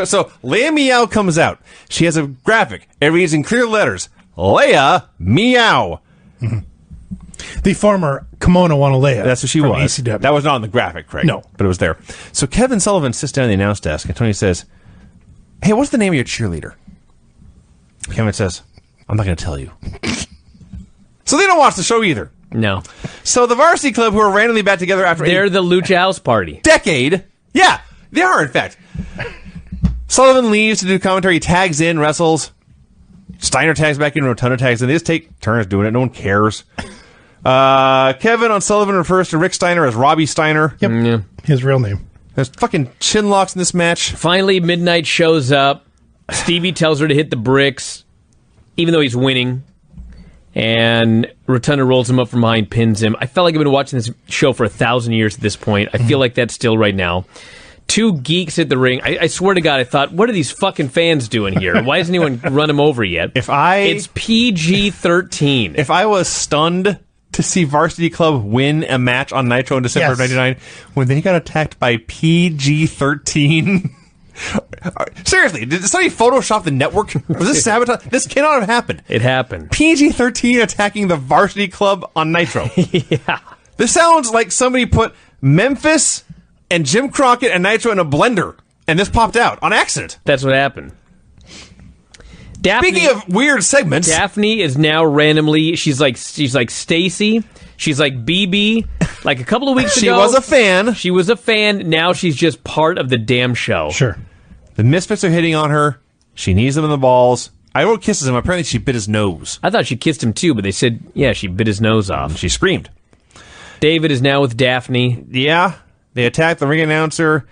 So Leia Meow comes out. She has a graphic. It reads in clear letters, Leia Meow. The former Kimono Wanalea. That's what she from was. ECW. That was not on the graphic, Craig. No. But it was there. So Kevin Sullivan sits down at the announce desk, and Tony says, hey, what's the name of your cheerleader? Kevin says, I'm not going to tell you. So they don't watch the show either. No. So the Varsity Club, who are randomly back together after They're a the Lucha House Party. decade. Yeah, they are, in fact. Sullivan leaves to do commentary. He tags in, wrestles. Steiner tags back in, Rotunda tags in. They just take turns doing it. No one cares. Kevin on Sullivan refers to Rick Steiner as Robbie Steiner. Yep. Yeah. His real name. There's fucking chin locks in this match. Finally, Midnight shows up. Stevie tells her to hit the bricks, even though he's winning. And Rotunda rolls him up from behind, pins him. I felt like I've been watching this show for 1,000 years at this point. I feel like that's still right now. 2 geeks at the ring. I swear to God, I thought, what are these fucking fans doing here? Why hasn't anyone run him over yet? It's PG-13. If I was stunned to see Varsity Club win a match on Nitro in December of Yes. 99, when they got attacked by PG-13... Seriously, did somebody Photoshop the network? Was this sabotage? This cannot have happened. It happened. PG-13 attacking the Varsity Club on Nitro. Yeah. This sounds like somebody put Memphis and Jim Crockett and Nitro in a blender, and this popped out on accident. That's what happened. Speaking of weird segments, Daphne is now randomly. She's like Stacy. She's like BB. Like a couple of weeks ago, she was a fan. She was a fan. Now she's just part of the damn show. Sure. The Misfits are hitting on her. She knees them in the balls. I wrote kisses him. Apparently, she bit his nose. I thought she kissed him too, but they said, yeah, she bit his nose off. She screamed. David is now with Daphne. Yeah, they attack the ring announcer.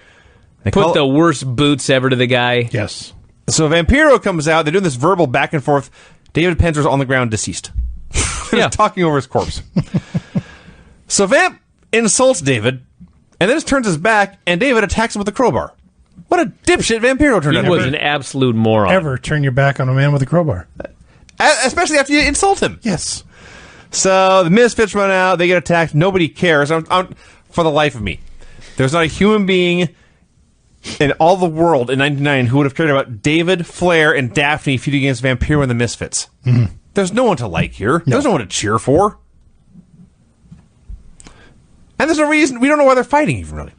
They Put the worst boots ever to the guy. Yes. So Vampiro comes out. They're doing this verbal back and forth. David Penzer's on the ground, deceased. Yeah. Talking over his corpse. So Vamp insults David, and then just turns his back, and David attacks him with a crowbar. What a dipshit Vampiro turned out. He was an absolute moron. Ever turn your back on a man with a crowbar? Especially after you insult him. Yes. So the Misfits run out. They get attacked. Nobody cares. For the life of me, there's not a human being in all the world in 99 who would have cared about David, Flair, and Daphne feuding against Vampiro and the Misfits. Mm-hmm. There's no one to like here. No. There's no one to cheer for. And there's no reason. We don't know why they're fighting even, really.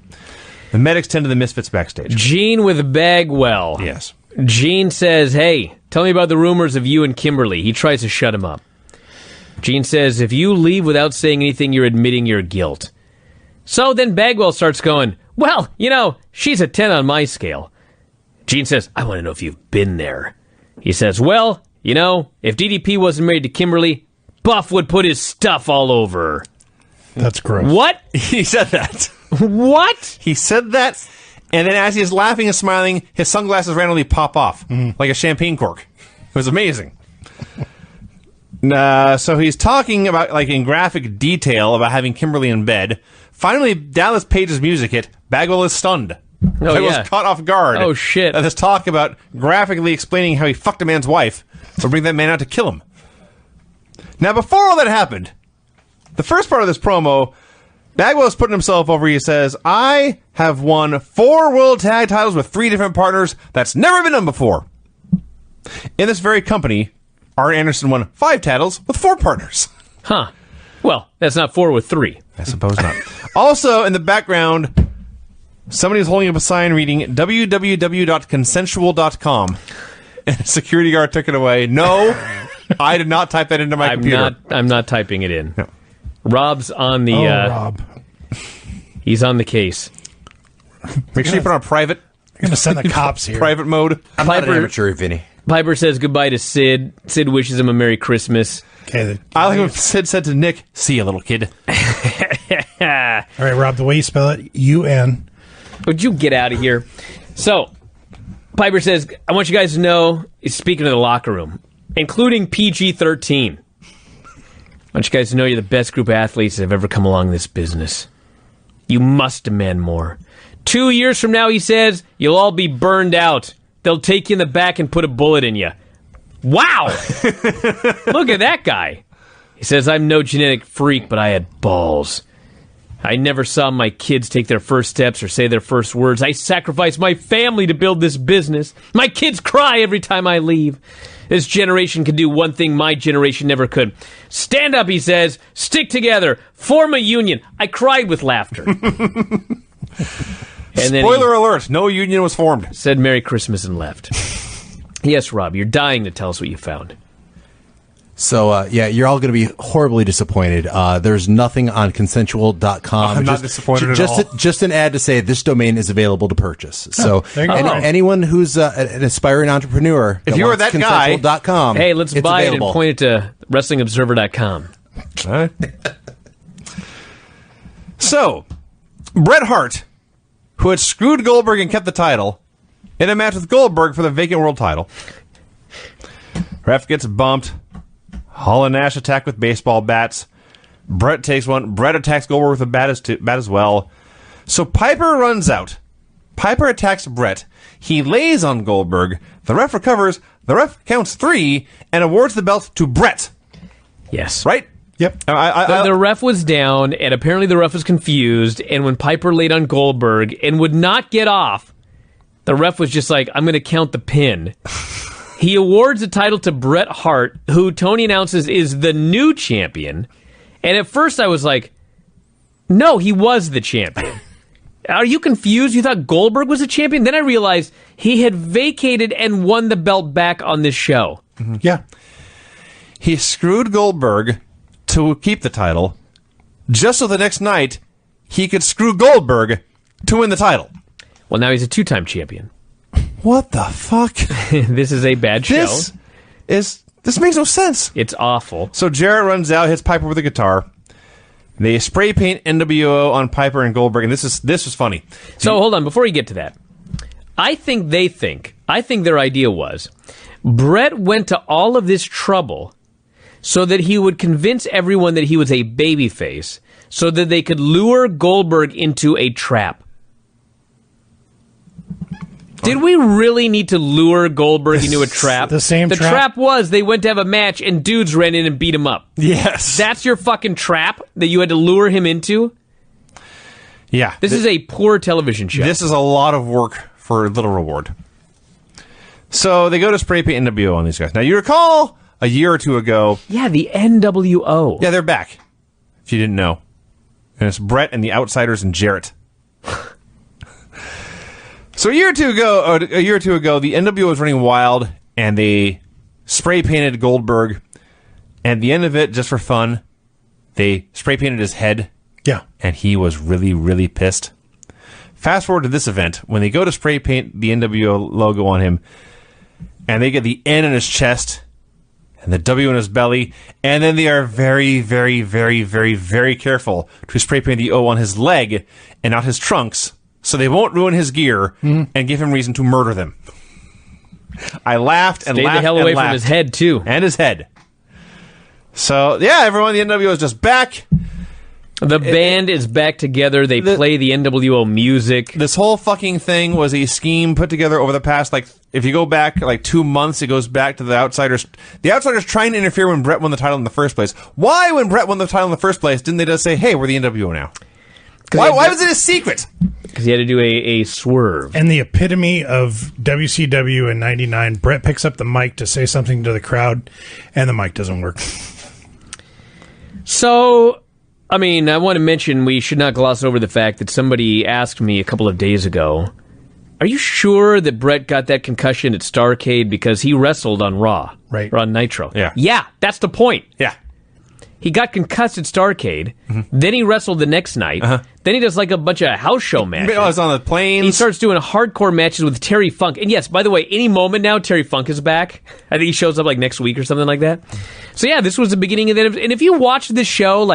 The medics tend to the Misfits backstage. Gene with Bagwell. Yes. Gene says, hey, tell me about the rumors of you and Kimberly. He tries to shut him up. Gene says, if you leave without saying anything, you're admitting your guilt. So then Bagwell starts going, well, she's a 10 on my scale. Gene says, I want to know if you've been there. He says, well, if DDP wasn't married to Kimberly, Buff would put his stuff all over her. That's gross. What? He said that. What? He said that, and then as he's laughing and smiling, his sunglasses randomly pop off, like a champagne cork. It was amazing. So he's talking about, like, in graphic detail about having Kimberly in bed. Finally, Dallas Page's music hit. Bagwell is stunned. Oh, yeah. Was caught off guard. Oh, shit. At this talk about graphically explaining how he fucked a man's wife, so bring that man out to kill him. Now, before all that happened, the first part of this promo, Bagwell is putting himself over. He says, I have won 4 world tag titles with 3 different partners. That's never been done before. In this very company, Arn Anderson won 5 titles with 4 partners. Huh. Well, that's not 4 with 3. I suppose not. Also, in the background, somebody is holding up a sign reading www.consensual.com. And a security guard took it away. No, I did not type that into my computer. I'm not typing it in. No. Rob's on the... Rob. He's on the case. Make sure you put on private. You're going to send the cops here. Private mode. I'm not an amateur, Vinny. Piper says goodbye to Sid. Sid wishes him a Merry Christmas. Okay. I like what Sid said to Nick, see you, little kid. All right, Rob, the way you spell it, U-N. Would you get out of here? So, Piper says, I want you guys to know, he's speaking to the locker room, including PG-13. I want you guys to know you're the best group of athletes that have ever come along this business. You must demand more. 2 years from now, he says, you'll all be burned out. They'll take you in the back and put a bullet in you. Wow! Look at that guy. He says, I'm no genetic freak, but I had balls. I never saw my kids take their first steps or say their first words. I sacrificed my family to build this business. My kids cry every time I leave. This generation can do one thing my generation never could. Stand up, he says. Stick together. Form a union. I cried with laughter. And then Spoiler alert, no union was formed. said Merry Christmas and left. Yes, Rob, you're dying to tell us what you found. So, you're all going to be horribly disappointed. There's nothing on consensual.com. I'm not disappointed at all. Just an ad to say this domain is available to purchase. So, there you go. anyone who's an aspiring entrepreneur, If you were that guy, consensual.com, Hey, let's it's buy available. it and point it to WrestlingObserver.com. All right. So, Bret Hart, who had screwed Goldberg and kept the title, in a match with Goldberg for the vacant world title. Ref gets bumped. Hall and Nash attack with baseball bats. Bret takes one. Bret attacks Goldberg with a bat as well. So Piper runs out. Piper attacks Bret. He lays on Goldberg. The ref recovers. The ref counts 3 and awards the belt to Bret. Yes. Right? Yep. The ref was down, and apparently the ref was confused, and when Piper laid on Goldberg and would not get off, the ref was just like, I'm going to count the pin. He awards the title to Bret Hart, who Tony announces is the new champion. And at first I was like, no, he was the champion. Are you confused? You thought Goldberg was a champion? Then I realized he had vacated and won the belt back on this show. Yeah. He screwed Goldberg to keep the title, just so the next night he could screw Goldberg to win the title. Well, now he's a 2-time champion. What the fuck? This is a bad show. This makes no sense. It's awful. So Jarrett runs out, hits Piper with a guitar. They spray paint NWO on Piper and Goldberg, and this was funny. So hold on, before you get to that, I think their idea was Brett went to all of this trouble so that he would convince everyone that he was a babyface, so that they could lure Goldberg into a trap. Did we really need to lure Goldberg into a trap? The trap was they went to have a match and dudes ran in and beat him up. Yes. That's your fucking trap that you had to lure him into? Yeah. This is a poor television show. This is a lot of work for little reward. So they go to spray paint NWO on these guys. Now you recall a year or two ago. Yeah, the NWO. Yeah, they're back. If you didn't know. And it's Brett and the Outsiders and Jarrett. So a year or two ago, the NWO was running wild, and they spray painted Goldberg. And at the end of it, just for fun, they spray painted his head. Yeah. And he was really, really pissed. Fast forward to this event, when they go to spray paint the NWO logo on him, and they get the N in his chest and the W in his belly, and then they are very, very, very, very, very careful to spray paint the O on his leg and not his trunks, so they won't ruin his gear and give him reason to murder them. I laughed and Stay laughed the hell and away laughed. from his head, too. And his head. So, yeah, everyone, the NWO is just back. The band is back together. They play the NWO music. This whole fucking thing was a scheme put together over the past, if you go back 2 months, it goes back to the Outsiders. The Outsiders trying to interfere when Brett won the title in the first place. Why, when Brett won the title in the first place, didn't they just say, hey, we're the NWO now? Why was it a secret? Because he had to do a swerve. And the epitome of WCW in 99, Brett picks up the mic to say something to the crowd, and the mic doesn't work. So, I mean, I want to mention we should not gloss over the fact that somebody asked me a couple of days ago, are you sure that Brett got that concussion at Starrcade because he wrestled on Raw? Right. Or on Nitro. Yeah. Yeah, that's the point. Yeah. He got concussed at Starrcade, then he wrestled the next night, then he does a bunch of house show matches. I was on the planes. He starts doing hardcore matches with Terry Funk. And yes, by the way, any moment now, Terry Funk is back. I think he shows up next week or something like that. So yeah, this was the beginning of that. And if you watch this show,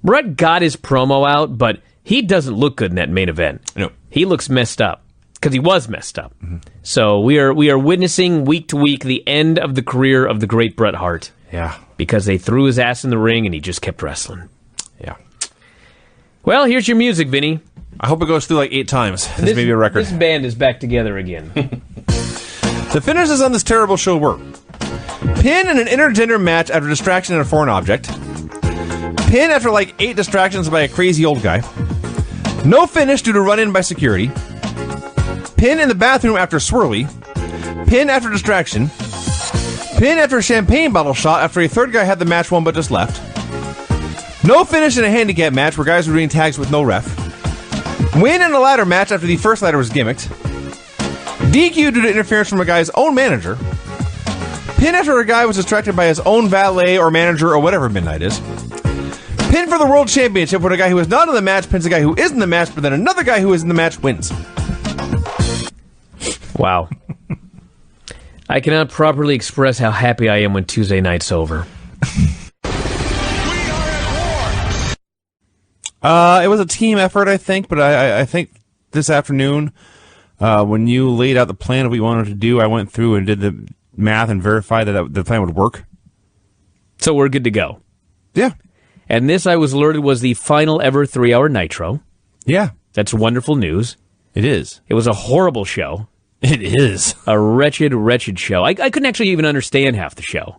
Brett got his promo out, but he doesn't look good in that main event. No. He looks messed up. Because he was messed up. So we are witnessing week to week the end of the career of the great Bret Hart. Yeah. Because they threw his ass in the ring and he just kept wrestling. Yeah. Well, here's your music, Vinny. I hope it goes through 8 times. This may be a record. This band is back together again. The finishes on this terrible show were pin in an intergender match after distraction in a foreign object. Pin after 8 distractions by a crazy old guy. No finish due to run-in by security. Pin in the bathroom after swirly. Pin after distraction. Pin after a champagne bottle shot after a third guy had the match won but just left. No finish in a handicap match where guys were doing tags with no ref. Win in a ladder match after the first ladder was gimmicked. DQ due to interference from a guy's own manager. Pin after a guy was distracted by his own valet or manager or whatever midnight is. Pin for the world championship where a guy who is not in the match pins a guy who is in the match, but then another guy who is in the match wins. Wow. I cannot properly express how happy I am when Tuesday night's over. It was a team effort, I think, but I think this afternoon, when you laid out the plan of what you wanted to do, I went through and did the math and verified that the plan would work. So we're good to go. Yeah. And this, I was alerted, was the final ever 3-hour Nitro. Yeah. That's wonderful news. It is. It was a horrible show. It is. A wretched, wretched show. I couldn't actually even understand half the show.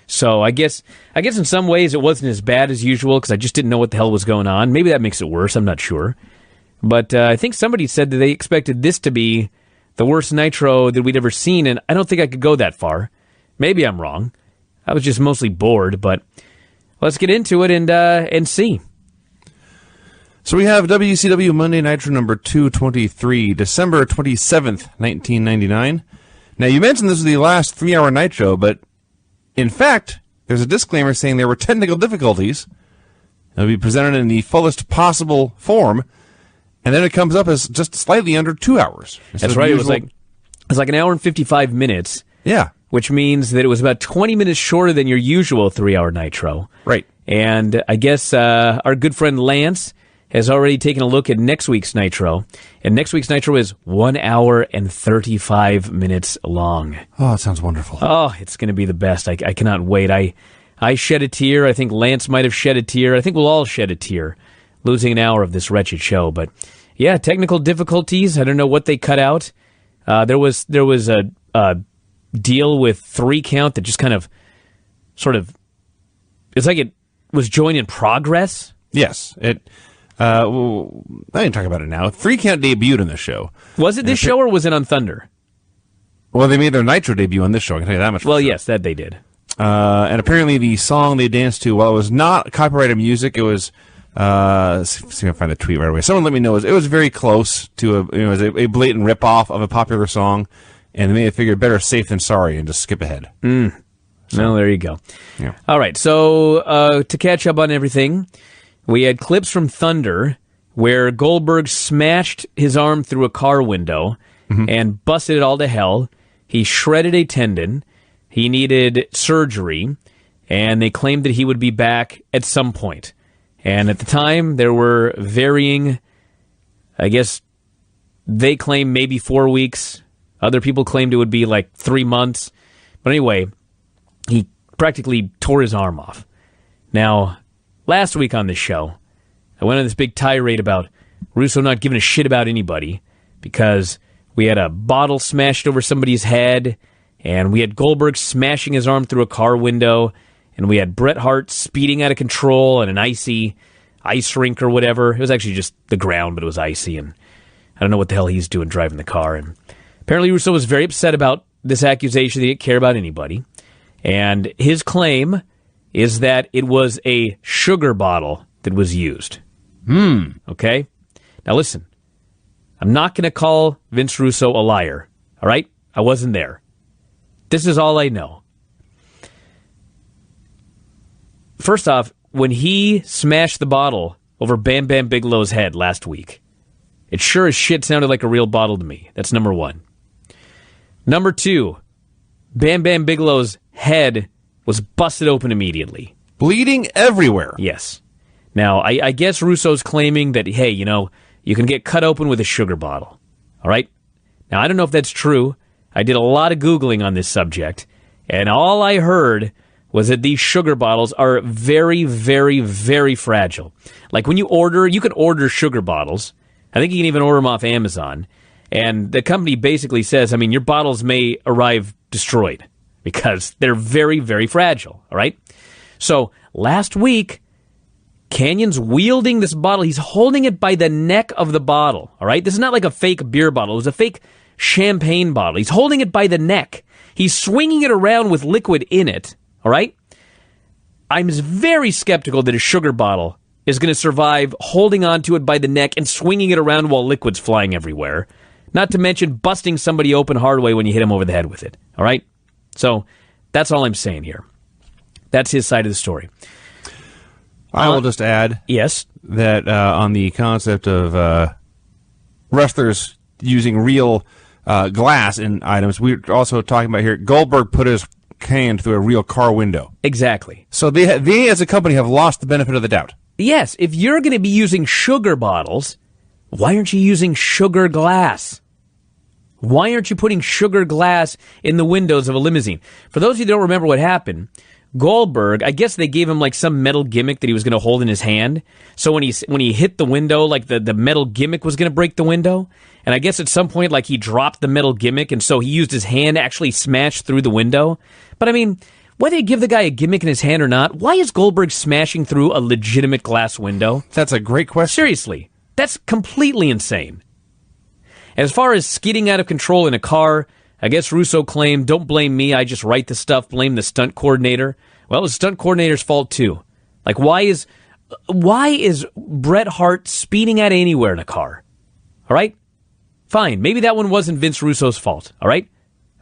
So I guess in some ways it wasn't as bad as usual because I just didn't know what the hell was going on. Maybe that makes it worse. I'm not sure. But I think somebody said that they expected this to be the worst Nitro that we'd ever seen, and I don't think I could go that far. Maybe I'm wrong. I was just mostly bored, but let's get into it and see. So we have WCW Monday Nitro number 223, December 27th, 1999. Now, you mentioned this was the last 3-hour Nitro, but In fact, there's a disclaimer saying there were technical difficulties. It'll be presented in the fullest possible form, and then it comes up as just slightly under 2 hours. That's right. It was like an hour and 55 minutes. Yeah. Which means that it was about 20 minutes shorter than your usual 3-hour Nitro. Right. And I guess our good friend Lance has already taken a look at next week's Nitro. And next week's Nitro is 1 hour and 35 minutes long. Oh, that sounds wonderful. Oh, it's going to be the best. I cannot wait. I shed a tear. I think Lance might have shed a tear. I think we'll all shed a tear losing an hour of this wretched show. But yeah, technical difficulties. I don't know what they cut out. There was a deal with 3 count that just kind of it's like it was joined in progress. Yes. I didn't talk about it now. 3 count debuted in the show. Was it this show or was it on Thunder? Well, they made their Nitro debut on this show. I can tell you that much. Well, yes, that they did. And apparently the song they danced to, while it was not copyrighted music, it was, let's see if I can find the tweet right away. Someone let me know. It was very close to a blatant ripoff of a popular song, and they figured better safe than sorry and just skip ahead. Well, there you go. Yeah. All right, so to catch up on everything, we had clips from Thunder where Goldberg smashed his arm through a car window and busted it all to hell. He shredded a tendon. He needed surgery, and they claimed that he would be back at some point. And at the time, there were varying, I guess, they claimed maybe 4 weeks. Other people claimed it would be like 3 months. But anyway, he practically tore his arm off. Now, last week on this show, I went on this big tirade about Russo not giving a shit about anybody because we had a bottle smashed over somebody's head, and we had Goldberg smashing his arm through a car window, and we had Bret Hart speeding out of control on an icy ice rink or whatever. It was actually just the ground, but it was icy, and I don't know what the hell he's doing driving the car. And apparently Russo was very upset about this accusation that he didn't care about anybody. And his claim is that it was a sugar bottle that was used. Okay? Now listen, I'm not going to call Vince Russo a liar, all right? I wasn't there. This is all I know. First off, when he smashed the bottle over Bam Bam Bigelow's head last week, it sure as shit sounded like a real bottle to me. That's number one. Number two, Bam Bam Bigelow's head was busted open immediately. Bleeding everywhere. Yes. Now, I guess Russo's claiming that, hey, you can get cut open with a sugar bottle. All right? Now, I don't know if that's true. I did a lot of Googling on this subject, and all I heard was that these sugar bottles are very, very, very fragile. Like when you can order sugar bottles. I think you can even order them off Amazon. And the company basically says, your bottles may arrive destroyed because they're very, very fragile. All right? So last week, Canyon's wielding this bottle. He's holding it by the neck of the bottle. All right? This is not like a fake beer bottle. It was a fake champagne bottle. He's holding it by the neck. He's swinging it around with liquid in it. All right? I'm very skeptical that a sugar bottle is going to survive holding onto it by the neck and swinging it around while liquid's flying everywhere. Not to mention busting somebody open hard way when you hit him over the head with it. All right? So that's all I'm saying here. That's his side of the story. I will just add that on the concept of wrestlers using real glass in items, we're also talking about here, Goldberg put his hand through a real car window. Exactly. So they as a company have lost the benefit of the doubt. Yes, if you're going to be using sugar bottles, why aren't you using sugar glass? Why aren't you putting sugar glass in the windows of a limousine? For those of you who don't remember what happened, Goldberg, I guess they gave him like some metal gimmick that he was going to hold in his hand. So when he hit the window, like the metal gimmick was going to break the window. And I guess at some point, like he dropped the metal gimmick, and so he used his hand to actually smash through the window. But whether you give the guy a gimmick in his hand or not, why is Goldberg smashing through a legitimate glass window? That's a great question. Seriously, that's completely insane. As far as skidding out of control in a car, I guess Russo claimed, don't blame me, I just write the stuff, blame the stunt coordinator. Well, it was the stunt coordinator's fault too. Like, why is Bret Hart speeding out anywhere in a car? All right? Fine, maybe that one wasn't Vince Russo's fault, all right?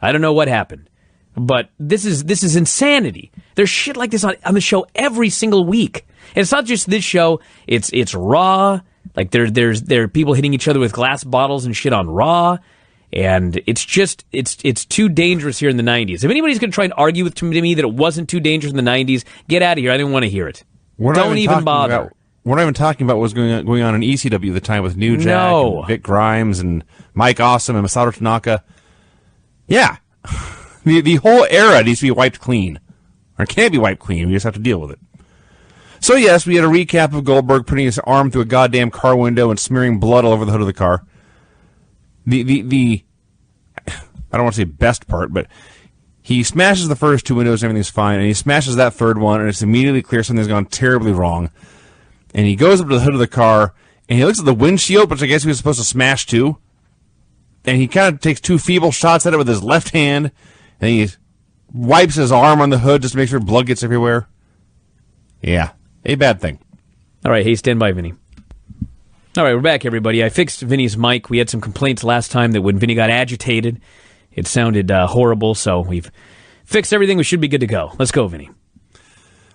I don't know what happened. But this is insanity. There's shit like this on the show every single week. And it's not just this show. It's Raw. Like there are people hitting each other with glass bottles and shit on Raw. And it's too dangerous here in the 90s. If anybody's going to try and argue with me that it wasn't too dangerous in the 90s, get out of here. I didn't want to hear it. Don't even bother. We're not even talking about what was going on in ECW at the time with New Jack and Vic Grimes and Mike Awesome and Masato Tanaka. Yeah. The whole era needs to be wiped clean. Or it can't be wiped clean. We just have to deal with it. So, yes, we had a recap of Goldberg putting his arm through a goddamn car window and smearing blood all over the hood of the car. The I don't want to say best part, but he smashes the first two windows and everything's fine, and he smashes that third one, and it's immediately clear something's gone terribly wrong. And he goes up to the hood of the car, and he looks at the windshield, which I guess he was supposed to smash too. And he kind of takes two feeble shots at it with his left hand, and he wipes his arm on the hood just to make sure blood gets everywhere. Yeah, a bad thing. All right, hey, stand by, Vinny. All right, we're back, everybody. I fixed Vinny's mic. We had some complaints last time that when Vinny got agitated, it sounded horrible, so we've fixed everything. We should be good to go. Let's go, Vinny.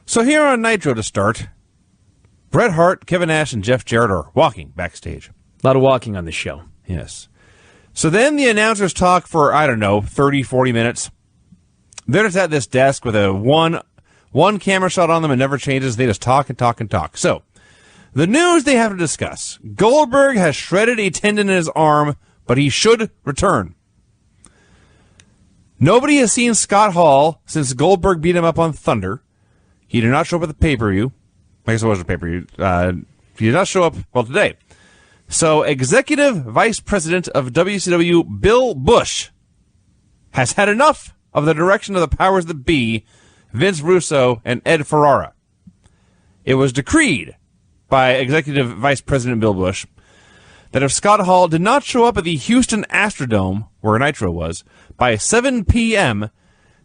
So here on Nitro to start, Bret Hart, Kevin Nash, and Jeff Jarrett are walking backstage. A lot of walking on this show. Yes. So then the announcers talk for, 30, 40 minutes. They're just at this desk with a one camera shot on them and never changes. They just talk and talk and talk. So, the news they have to discuss. Goldberg has shredded a tendon in his arm, but he should return. Nobody has seen Scott Hall since Goldberg beat him up on Thunder. He did not show up at the pay-per-view. I guess it was a pay-per-view. He did not show up, today. So, Executive Vice President of WCW, Bill Bush, has had enough of the direction of the powers that be, Vince Russo and Ed Ferrara. It was decreed by Executive Vice President Bill Bush that if Scott Hall did not show up at the Houston Astrodome, where Nitro was, by 7 p.m.,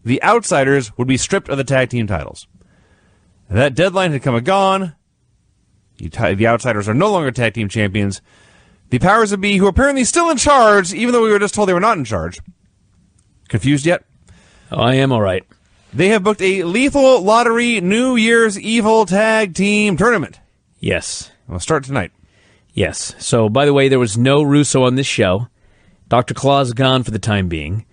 the Outsiders would be stripped of the tag team titles. That deadline had come and gone. The Outsiders are no longer tag team champions. The powers that be, who are apparently still in charge, even though we were just told they were not in charge. Confused yet? Oh, I am all right. They have booked a Lethal Lottery New Year's Evil Tag Team Tournament. Yes. We'll start tonight. Yes. So, by the way, there was no Russo on this show. Dr. Claw's gone for the time being.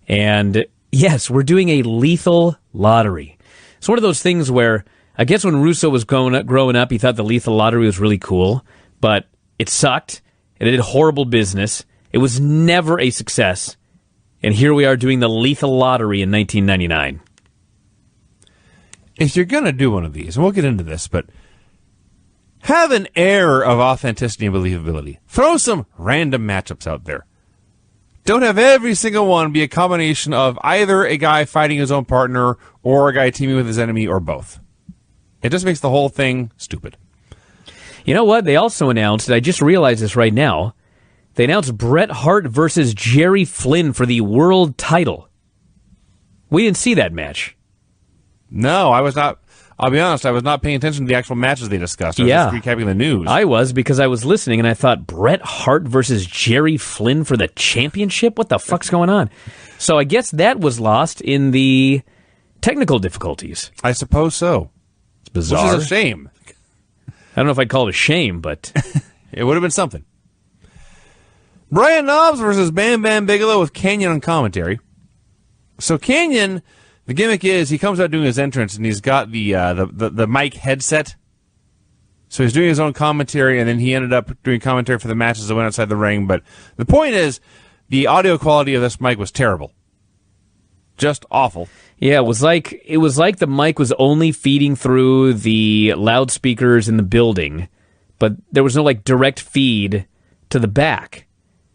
And, yes, we're doing a Lethal Lottery. It's one of those things where, I guess when Russo was growing up, he thought the Lethal Lottery was really cool, but it sucked. It did horrible business. It was never a success. And here we are doing the Lethal Lottery in 1999. If you're going to do one of these, and we'll get into this, but have an air of authenticity and believability. Throw some random matchups out there. Don't have every single one be a combination of either a guy fighting his own partner or a guy teaming with his enemy or both. It just makes the whole thing stupid. You know what? They also announced, and I just realized this right now, they announced Bret Hart versus Jerry Flynn for the world title. We didn't see that match. No, I was not. I'll be honest, I was not paying attention to the actual matches they discussed. I was just recapping the news. I was, because I was listening, and I thought, Bret Hart versus Jerry Flynn for the championship? What the fuck's going on? So I guess that was lost in the technical difficulties. I suppose so. It's bizarre. Which is a shame. I don't know if I'd call it a shame, but it would have been something. Brian Knobbs versus Bam Bam Bigelow with Kanyon on commentary. So Kanyon, the gimmick is he comes out doing his entrance and he's got the mic headset. So he's doing his own commentary, and then he ended up doing commentary for the matches that went outside the ring. But the point is, the audio quality of this mic was terrible. Just awful. Yeah, it was like the mic was only feeding through the loudspeakers in the building, but there was no direct feed to the back.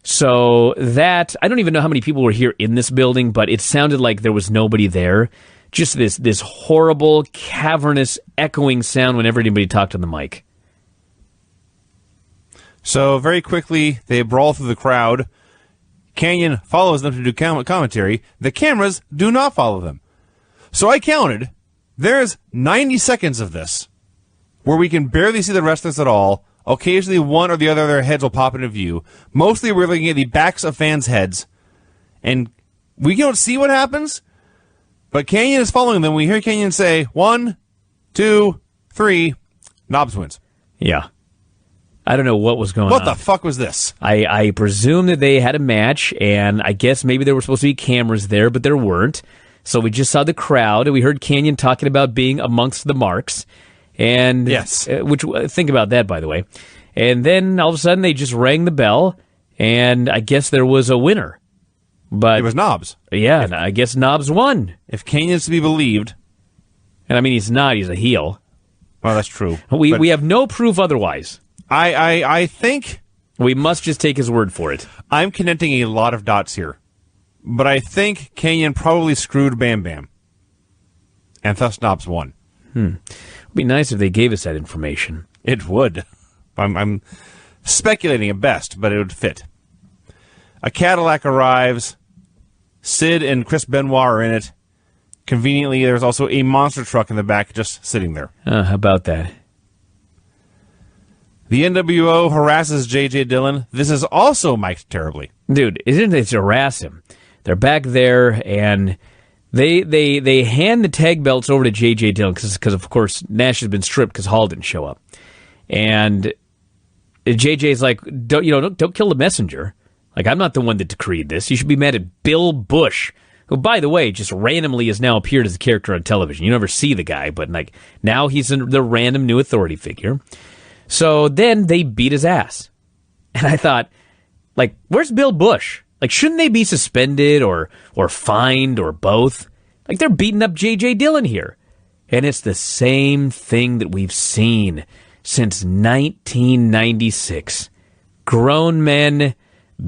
So that, I don't even know how many people were here in this building, but it sounded like there was nobody there. Just this horrible, cavernous, echoing sound whenever anybody talked on the mic. So very quickly, they brawl through the crowd. Kanyon follows them to do commentary. The cameras do not follow them. So I counted. There's 90 seconds of this where we can barely see the wrestlers at all. Occasionally, one or the other of their heads will pop into view. Mostly, we're looking at the backs of fans' heads, and we don't see what happens, But Canyon is following them. We hear Canyon say, 1, 2, 3, Knobs wins. Yeah. I don't know what was going on. What the fuck was this? I presume that they had a match, and I guess maybe there were supposed to be cameras there, but there weren't. So we just saw the crowd, and we heard Canyon talking about being amongst the marks. And yes. Think about that, by the way. And then all of a sudden they just rang the bell, and I guess there was a winner. But it was Knobs. Yeah, and I guess Knobs won. If Canyon's to be believed. And I mean, he's not. He's a heel. Well, that's true. We have no proof otherwise. I think we must just take his word for it. I'm connecting a lot of dots here. But I think Canyon probably screwed Bam Bam. And thus Knobs won. It would be nice if they gave us that information. It would. I'm speculating at best, but it would fit. A Cadillac arrives. Sid and Chris Benoit are in it. Conveniently, there's also a monster truck in the back just sitting there. How about that? The NWO harasses J.J. Dillon. This is also mic'd terribly. Dude, isn't it to harass him? They're back there, and they hand the tag belts over to J.J. Dillon because, of course, Nash has been stripped because Hall didn't show up. And J.J.'s like, don't kill the messenger. Like, I'm not the one that decreed this. You should be mad at Bill Bush, who, by the way, just randomly has now appeared as a character on television. You never see the guy, but like now he's the random new authority figure. So then they beat his ass. And I thought, like, where's Bill Bush? Like, shouldn't they be suspended or fined or both? Like, they're beating up J.J. Dillon here. And it's the same thing that we've seen since 1996. Grown men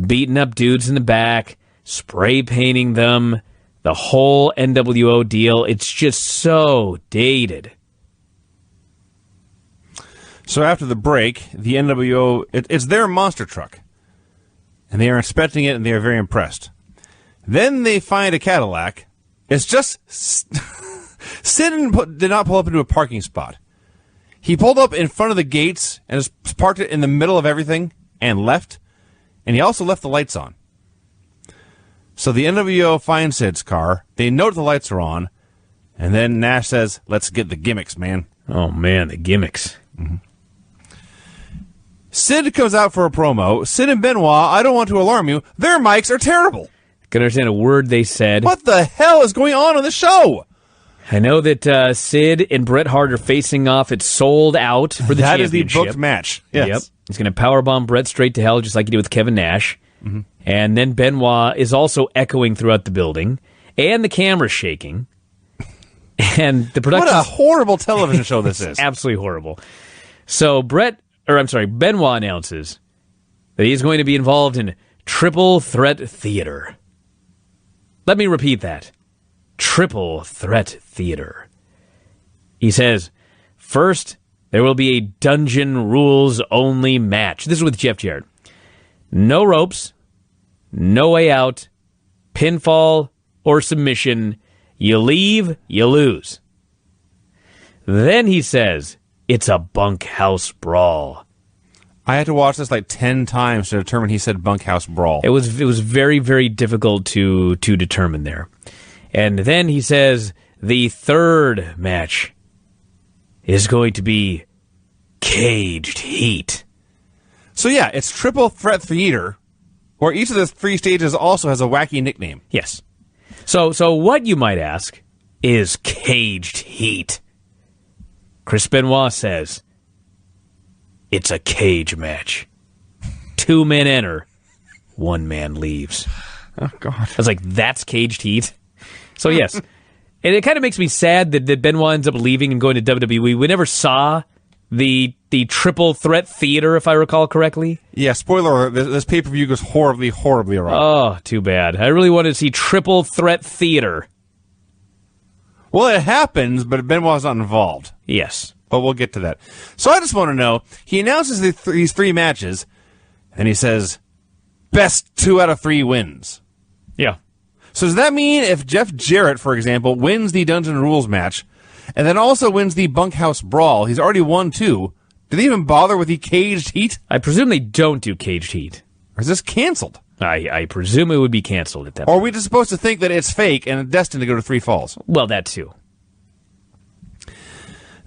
beating up dudes in the back, spray painting them, the whole NWO deal. It's just so dated. So after the break, the NWO, it's their monster truck. And they are inspecting it, and they are very impressed. Then they find a Cadillac. It's just... Sid did not pull up into a parking spot. He pulled up in front of the gates and just parked it in the middle of everything and left. And he also left the lights on. So the NWO finds Sid's car. They note the lights are on. And then Nash says, let's get the gimmicks, man. Oh, man, the gimmicks. Mm-hmm. Sid comes out for a promo. Sid and Benoit, I don't want to alarm you, their mics are terrible. Can understand a word they said. What the hell is going on the show? I know that Sid and Bret Hart are facing off. It's sold out for the championship. That is the booked match. Yes. Yep. He's going to powerbomb Bret straight to hell, just like he did with Kevin Nash. Mm-hmm. And then Benoit is also echoing throughout the building. And the camera's shaking. And the production. What a horrible television show this is. Absolutely horrible. So Benoit announces that he's going to be involved in Triple Threat Theater. Let me repeat that. Triple Threat Theater. He says, first, there will be a Dungeon Rules only match. This is with Jeff Jarrett. No ropes, no way out, pinfall or submission. You leave, you lose. Then he says, it's a bunkhouse brawl. I had to watch this like 10 times to determine he said bunkhouse brawl. It was very, very difficult to determine there. And then he says the third match is going to be Caged Heat. So yeah, it's Triple Threat Theater, where each of the three stages also has a wacky nickname. Yes. So what, you might ask, is Caged Heat? Chris Benoit says, it's a cage match. 2 men enter, 1 man leaves. Oh, God. I was like, that's Caged Heat? So, yes. And it kind of makes me sad that Benoit ends up leaving and going to WWE. We never saw the Triple Threat Theater, if I recall correctly. Yeah, spoiler alert, this pay-per-view goes horribly, horribly wrong. Oh, too bad. I really wanted to see Triple Threat Theater. Well, it happens, but Benoit's not involved. Yes. But we'll get to that. So I just want to know, he announces these 3 matches, and he says, best 2 out of 3 wins. Yeah. So does that mean if Jeff Jarrett, for example, wins the Dungeon Rules match, and then also wins the Bunkhouse Brawl, he's already won 2, do they even bother with the Caged Heat? I presume they don't do Caged Heat. Or is this canceled? I presume it would be canceled at that point. Or are we just supposed to think that it's fake and destined to go to 3 falls? Well, that too.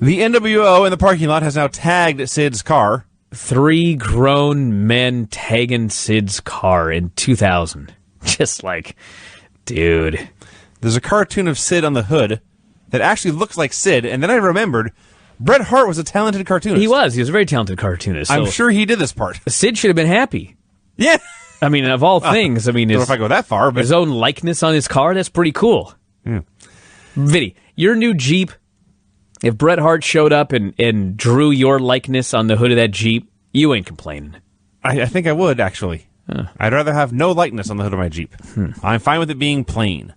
The NWO in the parking lot has now tagged Sid's car. 3 grown men tagging Sid's car in 2000. Just like, dude. There's a cartoon of Sid on the hood that actually looks like Sid, and then I remembered Bret Hart was a talented cartoonist. He was a very talented cartoonist. So I'm sure he did this part. Sid should have been happy. Yeah. I mean, of all things, I mean, I don't know if I go that far, but his own likeness on his car, that's pretty cool. Yeah. Vinny, your new Jeep, if Bret Hart showed up and drew your likeness on the hood of that Jeep, you ain't complaining. I think I would, actually. I'd rather have no likeness on the hood of my Jeep. I'm fine with it being plain.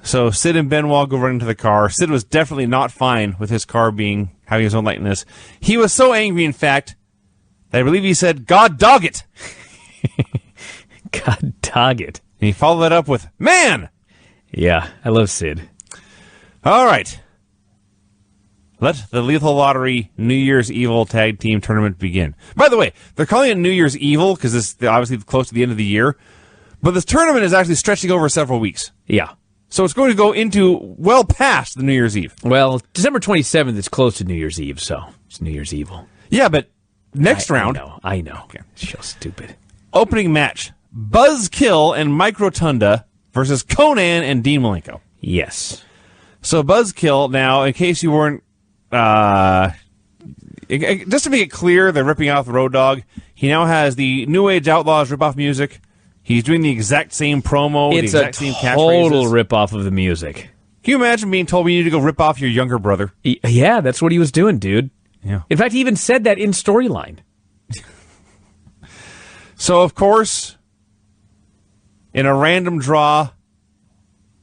So Sid and Benoit go running to the car. Sid was definitely not fine with his car having his own likeness. He was so angry, in fact, that I believe he said, "God dog it." God dog it. And he followed that up with, "Man!" Yeah, I love Sid. All right. Let the Lethal Lottery New Year's Evil Tag Team Tournament begin. By the way, they're calling it New Year's Evil because it's obviously close to the end of the year. But this tournament is actually stretching over several weeks. Yeah. So it's going to go into well past the New Year's Eve. Well, December 27th is close to New Year's Eve, so it's New Year's Evil. Yeah, but next round. I know. Okay. It's so stupid. Opening match. Buzzkill and Mike Rotunda versus Conan and Dean Malenko. Yes. So Buzzkill, now, in case you weren't... just to make it clear, they're ripping off the Road Dogg. He now has the New Age Outlaws rip-off music. He's doing the exact same promo, It's the exact same a catchphrases. total rip-off of the music. Can you imagine being told you need to go rip off your younger brother? Yeah, that's what he was doing, dude. Yeah. In fact, he even said that in storyline. So, of course, in a random draw,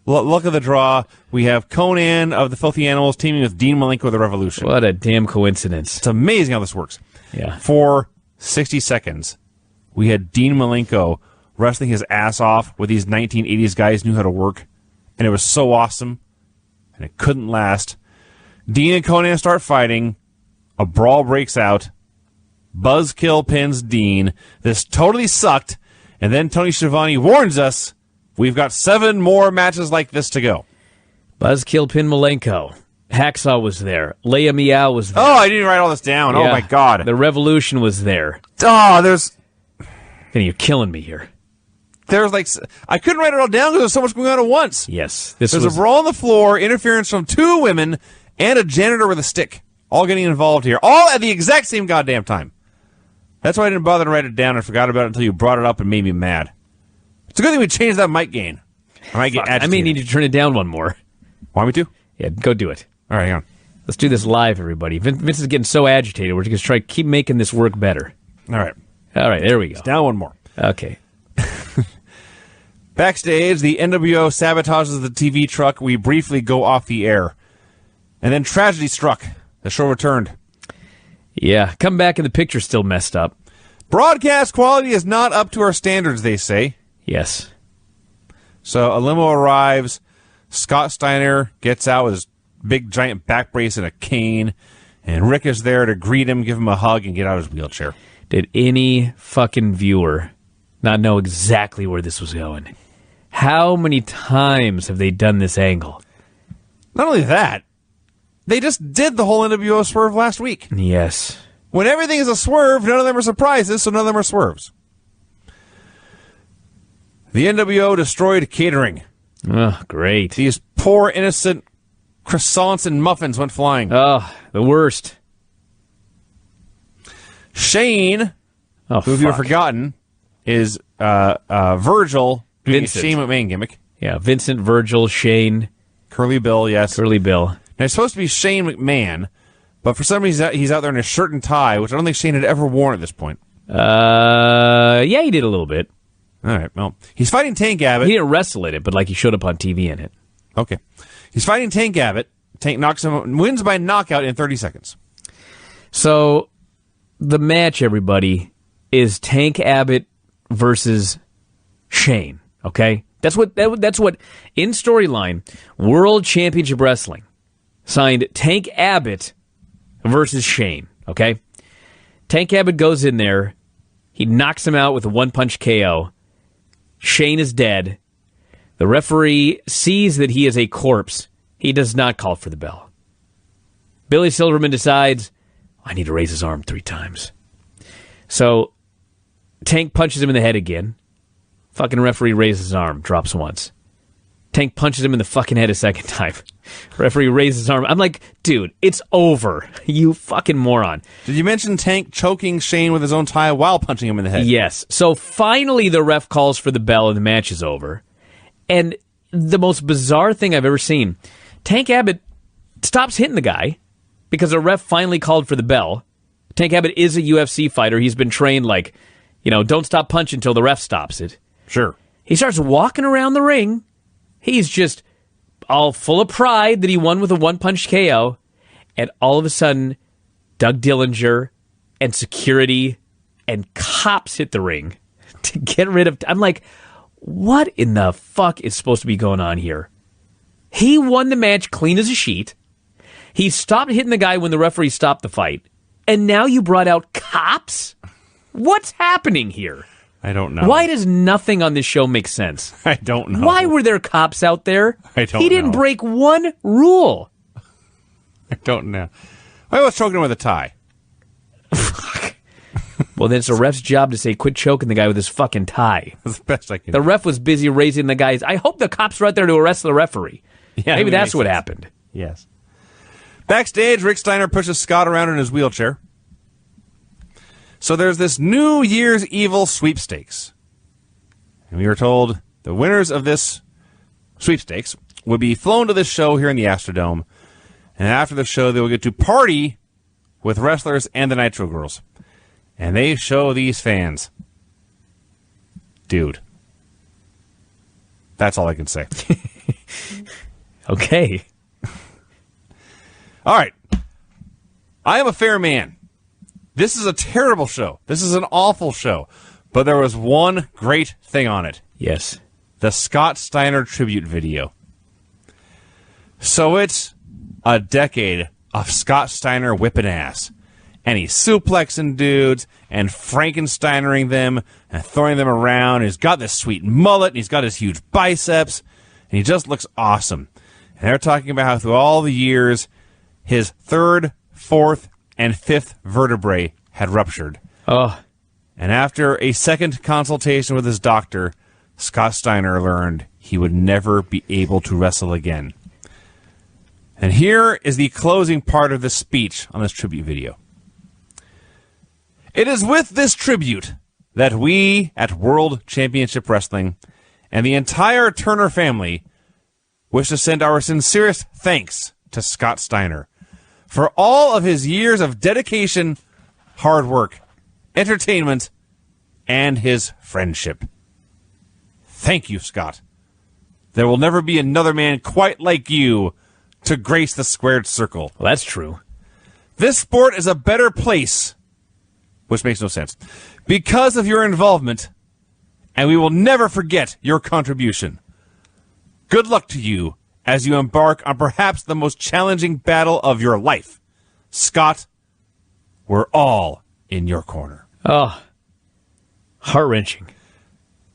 luck of the draw, we have Conan of the Filthy Animals teaming with Dean Malenko of the Revolution. What a damn coincidence. It's amazing how this works. Yeah. For 60 seconds, we had Dean Malenko wrestling his ass off with these 1980s guys who knew how to work, and it was so awesome, and it couldn't last. Dean and Conan start fighting. A brawl breaks out. Buzzkill pins Dean. This totally sucked, and then Tony Schiavone warns us we've got 7 more matches like this to go. Buzzkill pin Malenko. Hacksaw was there. Leia Meow was there. Oh, I didn't write all this down. Oh, Yeah. my God. The Revolution was there. Oh, there's You're killing me here. like... I couldn't write it all down because there's so much going on at once. Yes. There's a brawl on the floor, interference from 2 women, and a janitor with a stick. All getting involved here. All at the exact same goddamn time. That's why I didn't bother to write it down and forgot about it until you brought it up and made me mad. It's a good thing we changed that mic gain. I might get agitated. I may need to turn it down one more. Want me to? Yeah, go do it. All right, hang on. Let's do this live, everybody. Vince is getting so agitated. We're just going to try to keep making this work better. All right. All right, there we go. Down one more. Okay. Backstage, the NWO sabotages the TV truck. We briefly go off the air. And then tragedy struck. The show returned. Yeah, come back and the picture's still messed up. Broadcast quality is not up to our standards, they say. Yes. So a limo arrives. Scott Steiner gets out with his big giant back brace and a cane. And Rick is there to greet him, give him a hug, and get out of his wheelchair. Did any fucking viewer not know exactly where this was going? How many times have they done this angle? Not only that, they just did the whole NWO swerve last week. Yes. When everything is a swerve, none of them are surprises, so none of them are swerves. The NWO destroyed catering. Oh, great. These poor, innocent croissants and muffins went flying. Oh, the worst. Shane, who, if you've forgotten, is Virgil doing Vincent. a Shane McMahon gimmick. Yeah, Vincent, Virgil, Shane, Curly Bill, yes. Curly Bill. Now, it's supposed to be Shane McMahon, but for some reason he's out there in a shirt and tie, which I don't think Shane had ever worn at this point. Yeah, he did a little bit. All right, well, he's fighting Tank Abbott. He didn't wrestle in it, but like he showed up on TV in it. Okay. He's fighting Tank Abbott. Tank knocks him, wins by knockout in 30 seconds. So, the match, everybody, is Tank Abbott versus Shane, okay? That's what in storyline, World Championship Wrestling, signed Tank Abbott versus Shane, okay? Tank Abbott goes in there, He knocks him out with a one-punch KO. Shane is dead. The referee sees that he is a corpse. He does not call for the bell. Billy Silverman decides, I need to raise his arm 3 times. So Tank punches him in the head again. Fucking referee raises his arm, drops once. Tank punches him in the fucking head a second time. Referee raises his arm. I'm like, dude, it's over. You fucking moron. Did you mention Tank choking Shane with his own tie while punching him in the head? Yes. So finally the ref calls for the bell and the match is over. And the most bizarre thing I've ever seen, Tank Abbott stops hitting the guy because the ref finally called for the bell. Tank Abbott is a UFC fighter. He's been trained like, don't stop punching until the ref stops it. Sure. He starts walking around the ring. He's just all full of pride that he won with a one-punch KO. And all of a sudden, Doug Dillinger and security and cops hit the ring to get rid of... I'm like, what in the fuck is supposed to be going on here? He won the match clean as a sheet. He stopped hitting the guy when the referee stopped the fight. And now you brought out cops? What's happening here? I don't know. Why does nothing on this show make sense? I don't know. Why were there cops out there? I don't know. He didn't break one rule. I don't know. Why was choking him with a tie? Well, then it's a ref's job to say, quit choking the guy with his fucking tie. That's the best I can The do. ref was busy raising the guy's... I hope the cops were out there to arrest the referee. Yeah, Maybe that's what sense. happened. Yes. Backstage, Rick Steiner pushes Scott around in his wheelchair. So there's this New Year's Evil sweepstakes. And we were told the winners of this sweepstakes would be flown to this show here in the Astrodome. And after the show, they will get to party with wrestlers and the Nitro Girls. And they show these fans. Dude. That's all I can say. Okay. All right. I am a fair man. This is a terrible show. This is an awful show. But there was one great thing on it. Yes. The Scott Steiner tribute video. So it's a decade of Scott Steiner whipping ass. And he's suplexing dudes and Frankensteinering them and throwing them around. He's got this sweet mullet and he's got his huge biceps. And he just looks awesome. And they're talking about how through all the years, his 3rd, 4th, and 5th vertebrae had ruptured. Oh. And after a second consultation with his doctor, Scott Steiner learned he would never be able to wrestle again. And here is the closing part of the speech on this tribute video. It is with this tribute that we at World Championship Wrestling and the entire Turner family wish to send our sincerest thanks to Scott Steiner for all of his years of dedication, hard work, entertainment, and his friendship. Thank you, Scott. There will never be another man quite like you to grace the squared circle. Well, that's true. This sport is a better place, which makes no sense, because of your involvement, and we will never forget your contribution. Good luck to you as you embark on perhaps the most challenging battle of your life. Scott, we're all in your corner. Oh. Heart-wrenching.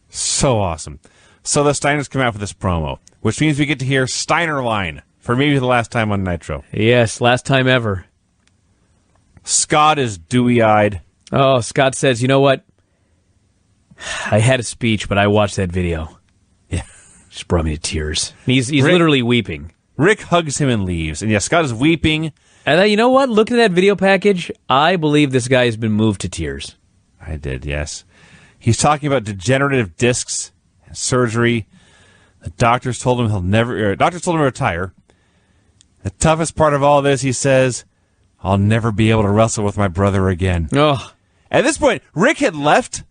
So awesome. So the Steiners come out for this promo, which means we get to hear Steiner line for maybe the last time on Nitro. Yes, last time ever. Scott is dewy-eyed. Oh, Scott says, you know what? I had a speech, but I watched that video. Yeah. Just brought me to tears. He's literally weeping. Rick hugs him and leaves. And yeah, Scott is weeping. And you know what? Looking at that video package, I believe this guy has been moved to tears. I did, yes. He's talking about degenerative discs and surgery. The doctors told him to retire. The toughest part of all this, he says, I'll never be able to wrestle with my brother again. Oh. At this point, Rick had left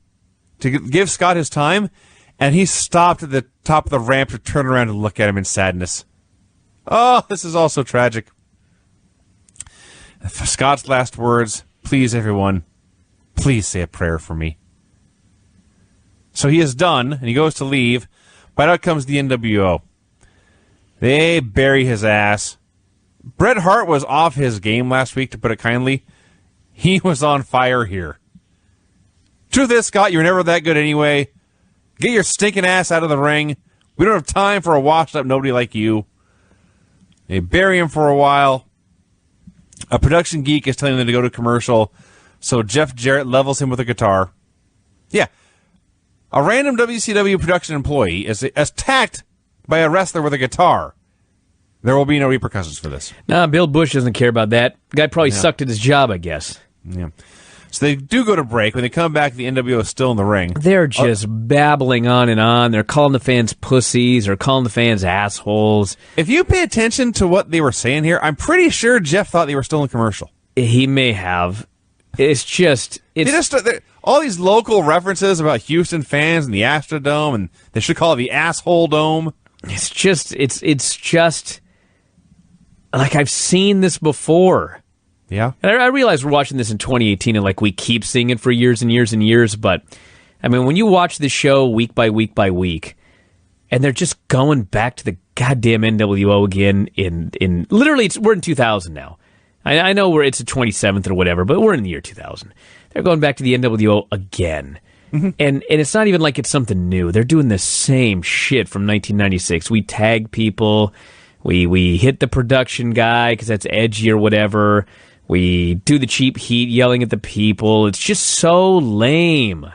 to give Scott his time, and he stopped at the top of the ramp to turn around and look at him in sadness. Oh, this is all so tragic. For Scott's last words, please, everyone, please say a prayer for me. So he is done, and he goes to leave, but out comes the NWO. They bury his ass. Bret Hart was off his game last week, to put it kindly. He was on fire here. Truth is, Scott, you were never that good anyway. Get your stinking ass out of the ring. We don't have time for a washed-up nobody like you. They bury him for a while. A production geek is telling them to go to commercial, so Jeff Jarrett levels him with a guitar. Yeah. A random WCW production employee is attacked by a wrestler with a guitar. There will be no repercussions for this. Nah, Bill Bush doesn't care about that. Guy probably sucked at his job, I guess. Yeah. So they do go to break. When they come back, the NWO is still in the ring. They're just babbling on and on. They're calling the fans pussies or calling the fans assholes. If you pay attention to what they were saying here, I'm pretty sure Jeff thought they were still in commercial. He may have. It's just... all these local references about Houston fans and the Astrodome, and they should call it the Asshole Dome. It's just like I've seen this before. Yeah. And I realize we're watching this in 2018 and like we keep seeing it for years and years and years, but I mean, when you watch the show week by week by week, and they're just going back to the goddamn NWO again in literally, we're in 2000 now. I know it's the 27th or whatever, but we're in the year 2000. They're going back to the NWO again. Mm-hmm. And it's not even like it's something new. They're doing the same shit from 1996. We tag people. We hit the production guy because that's edgy or whatever. We do the cheap heat yelling at the people. It's just so lame.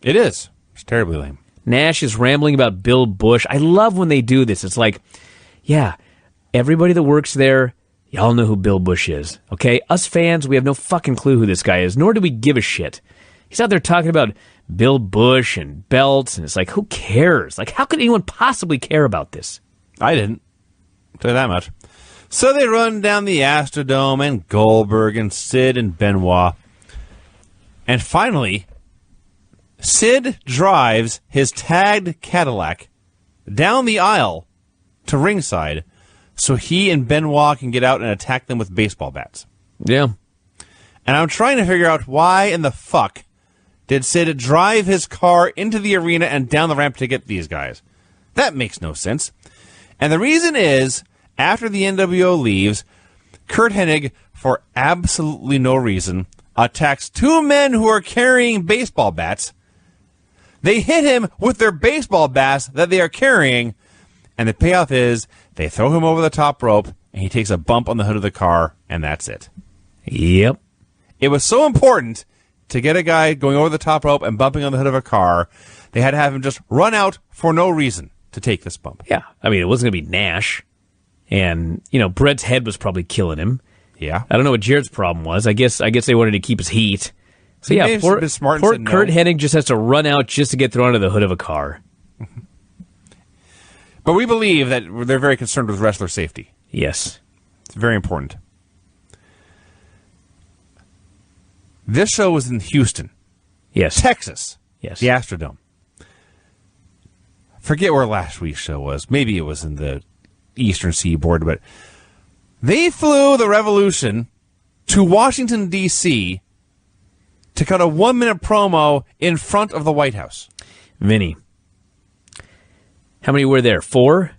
It is. It's terribly lame. Nash is rambling about Bill Bush. I love when they do this. It's like, yeah, everybody that works there, y'all know who Bill Bush is. Okay? Us fans, we have no fucking clue who this guy is, nor do we give a shit. He's out there talking about Bill Bush and belts, and it's like, who cares? Like, how could anyone possibly care about this? I didn't. I'll tell you that much. So they run down the Astrodome and Goldberg and Sid and Benoit. And finally, Sid drives his tagged Cadillac down the aisle to ringside so he and Benoit can get out and attack them with baseball bats. Yeah. And I'm trying to figure out why in the fuck did Sid drive his car into the arena and down the ramp to get these guys. That makes no sense. And the reason is, after the NWO leaves, Curt Hennig, for absolutely no reason, attacks two men who are carrying baseball bats. They hit him with their baseball bats that they are carrying, and the payoff is they throw him over the top rope, and he takes a bump on the hood of the car, and that's it. Yep. It was so important to get a guy going over the top rope and bumping on the hood of a car, they had to have him just run out for no reason to take this bump. Yeah. I mean, it wasn't going to be Nash. And, you know, Brett's head was probably killing him. Yeah. I don't know what Jarrett's problem was. I guess they wanted to keep his heat. So, yeah, poor Curt Hennig just has to run out just to get thrown under the hood of a car. But we believe that they're very concerned with wrestler safety. Yes. It's very important. This show was in Houston. Yes. Texas. Yes. The Astrodome. Forget where last week's show was. Maybe it was in the Eastern Seaboard, but they flew the Revolution to Washington, D.C. to cut a 1-minute promo in front of the White House. Vinny. How many were there? 4?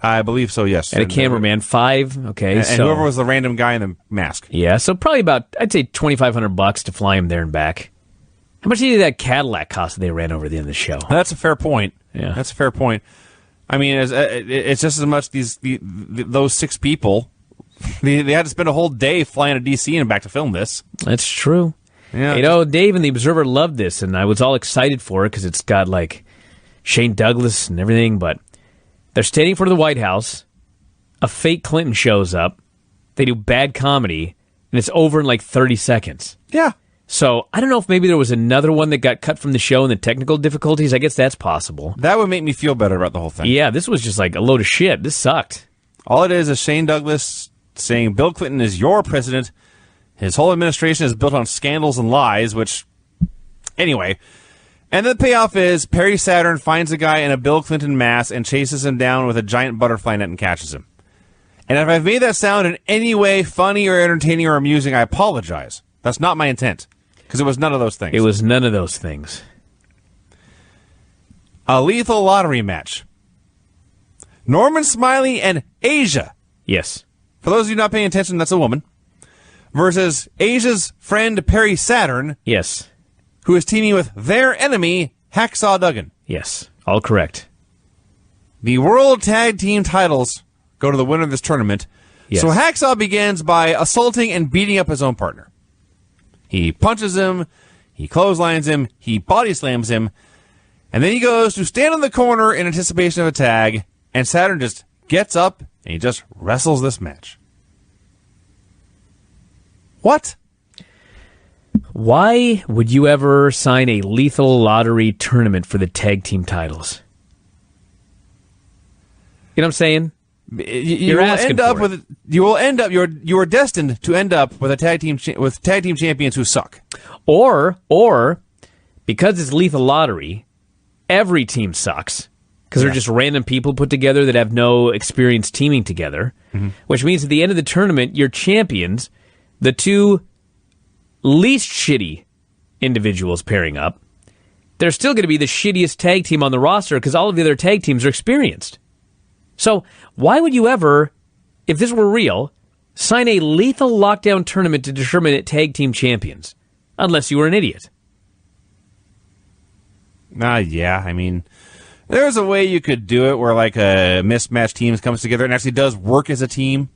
I believe so, yes. And a cameraman, 5. Okay, and whoever was the random guy in the mask. Yeah, so probably about, I'd say $2,500 to fly him there and back. How much did that Cadillac cost that they ran over the end of the show? That's a fair point. Yeah, that's a fair point. I mean, it's just as much those 6 people. They had to spend a whole day flying to D.C. and back to film this. That's true. Yeah. You know, Dave and the Observer loved this, and I was all excited for it because it's got, like, Shane Douglas and everything, but they're standing in front of the White House. A fake Clinton shows up. They do bad comedy, and it's over in, like, 30 seconds. Yeah. So, I don't know if maybe there was another one that got cut from the show and the technical difficulties. I guess that's possible. That would make me feel better about the whole thing. Yeah, this was just like a load of shit. This sucked. All it is Shane Douglas saying Bill Clinton is your president. His whole administration is built on scandals and lies, which, anyway. And the payoff is Perry Saturn finds a guy in a Bill Clinton mask and chases him down with a giant butterfly net and catches him. And if I've made that sound in any way funny or entertaining or amusing, I apologize. That's not my intent. Because it was none of those things. It was none of those things. A lethal lottery match. Norman Smiley and Asia. Yes. For those of you not paying attention, that's a woman. Versus Asia's friend Perry Saturn. Yes. who is teaming with their enemy, Hacksaw Duggan. Yes, all correct. The World Tag Team titles go to the winner of this tournament. Yes. So Hacksaw begins by assaulting and beating up his own partner. He punches him, he clotheslines him, he body slams him, and then he goes to stand in the corner in anticipation of a tag, and Saturn just gets up and he just wrestles this match. What? Why would you ever sign a lethal lottery tournament for the tag team titles? You know what I'm saying? You are destined to end up with a tag team with tag team champions who suck. Or because it's lethal lottery, every team sucks because they're just random people put together that have no experience teaming together, which means at the end of the tournament, your champions, the two least shitty individuals pairing up, they're still going to be the shittiest tag team on the roster because all of the other tag teams are experienced. So why would you ever, if this were real, sign a lethal lockdown tournament to determine tag team champions? Unless you were an idiot. Yeah, I mean, there's a way you could do it where like a mismatched team comes together and actually does work as a team.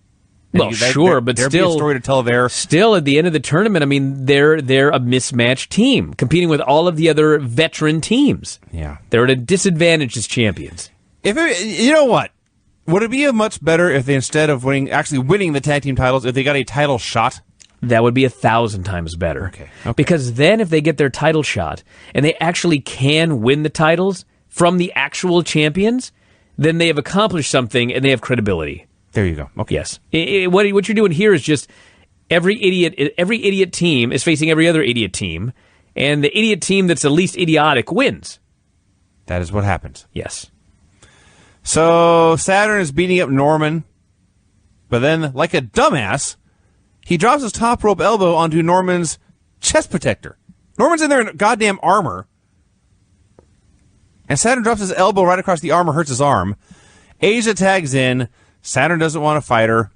Well, sure, but there'd still, be a story to tell there. Still, at the end of the tournament, I mean, they're a mismatched team competing with all of the other veteran teams. Yeah, they're at a disadvantage as champions. You know what? Would it be much better if they, instead of winning the tag team titles, if they got a title shot? That would be 1,000 times better. Okay. Because then if they get their title shot and they actually can win the titles from the actual champions, then they have accomplished something and they have credibility. There you go. Okay. Yes. What you're doing here is just every idiot team is facing every other idiot team, and the idiot team that's the least idiotic wins. That is what happens. Yes. So Saturn is beating up Norman, but then, like a dumbass, he drops his top rope elbow onto Norman's chest protector. Norman's in there in goddamn armor, and Saturn drops his elbow right across the armor, hurts his arm. Asia tags in. Saturn doesn't want to fight her.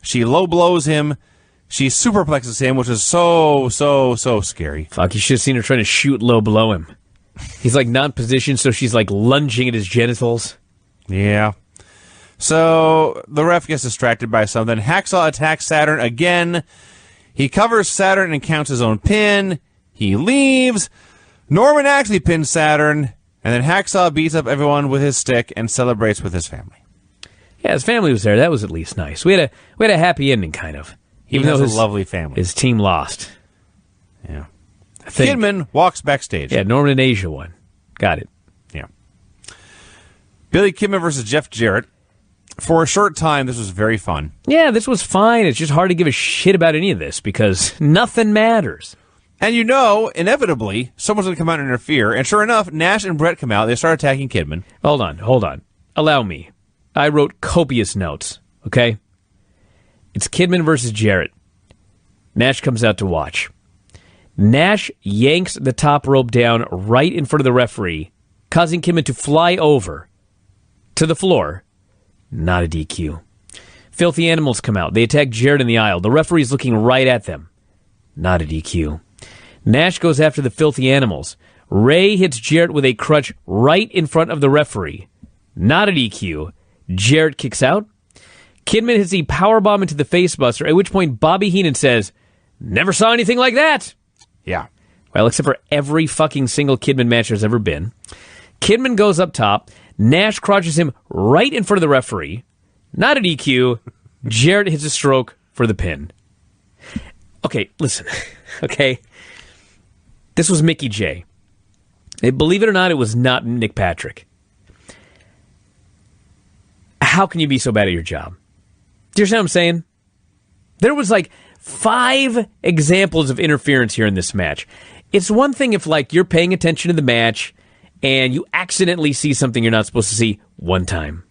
She low blows him. She superplexes him, which is so scary. Fuck, you should have seen her trying to shoot low below him. He's like not positioned, so she's like lunging at his genitals. Yeah. So the ref gets distracted by something. Hacksaw attacks Saturn again. He covers Saturn and counts his own pin. He leaves. Norman actually pins Saturn, and then Hacksaw beats up everyone with his stick and celebrates with his family. Yeah, his family was there. That was at least nice. We had a happy ending, kind of. Even though his lovely family. His team lost. Yeah. I think. Kidman walks backstage. Yeah, Norman and Asia won. Got it. Yeah. Billy Kidman versus Jeff Jarrett. For a short time, this was very fun. Yeah, this was fine. It's just hard to give a shit about any of this because nothing matters. And you know, inevitably, someone's going to come out and interfere. And sure enough, Nash and Brett come out. They start attacking Kidman. Hold on. Allow me. I wrote copious notes, okay? It's Kidman versus Jarrett. Nash comes out to watch. Nash yanks the top rope down right in front of the referee, causing Kidman to fly over to the floor. Not a DQ. Filthy Animals come out. They attack Jarrett in the aisle. The referee's looking right at them. Not a DQ. Nash goes after the Filthy Animals. Ray hits Jarrett with a crutch right in front of the referee. Not a DQ. Jarrett kicks out. Kidman hits a powerbomb into the facebuster, at which point Bobby Heenan says, "Never saw anything like that." Yeah. Well, except for every fucking single Kidman match there's ever been. Kidman goes up top. Nash crotches him right in front of the referee. Not a DQ. Jarrett hits a stroke for the pin. Okay, listen. Okay. This was Mickey J. Believe it or not, it was not Nick Patrick. How can you be so bad at your job? Do you understand what I'm saying? There was like 5 examples of interference here in this match. It's one thing if like you're paying attention to the match and you accidentally see something you're not supposed to see one time.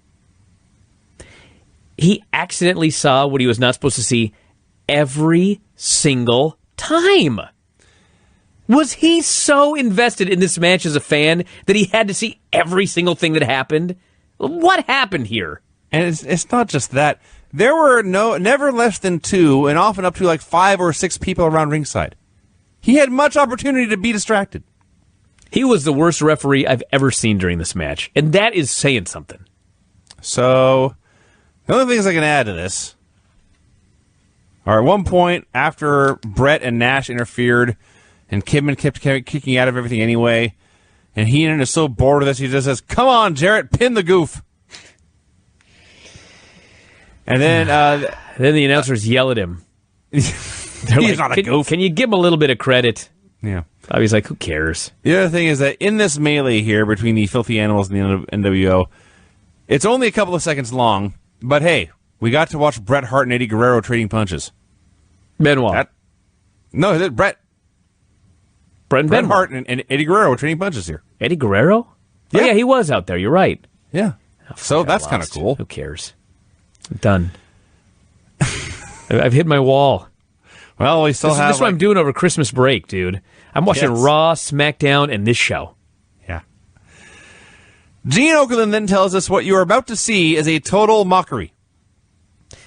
He accidentally saw what he was not supposed to see every single time. Was he so invested in this match as a fan that he had to see every single thing that happened? What happened here? And it's not just that. There were never less than 2, and often up to like 5 or 6 people around ringside. He had much opportunity to be distracted. He was the worst referee I've ever seen during this match, and that is saying something. So, the only things I can add to this are at one point, after Brett and Nash interfered, and Kidman kept kicking out of everything anyway, and Heenan is so bored of this, he just says, "Come on, Jarrett, pin the goof." And then the announcers yell at him. They're He's not a goof. Can you give him a little bit of credit? Yeah. Bobby's like, who cares? The other thing is that in this melee here between the Filthy Animals and the NWO, it's only a couple of seconds long, but hey, we got to watch Bret Hart and Eddie Guerrero trading punches. Benoit. Brett Bret Hart and Eddie Guerrero were trading punches here. Eddie Guerrero? Yeah. Oh, yeah, he was out there. You're right. Yeah. So that's kind of cool. Who cares? I'm done. I've hit my wall. Well, we still have... This is what I'm doing over Christmas break, dude. I'm watching Raw, SmackDown, and this show. Yeah. Gene Okerlund then tells us what you are about to see is a total mockery.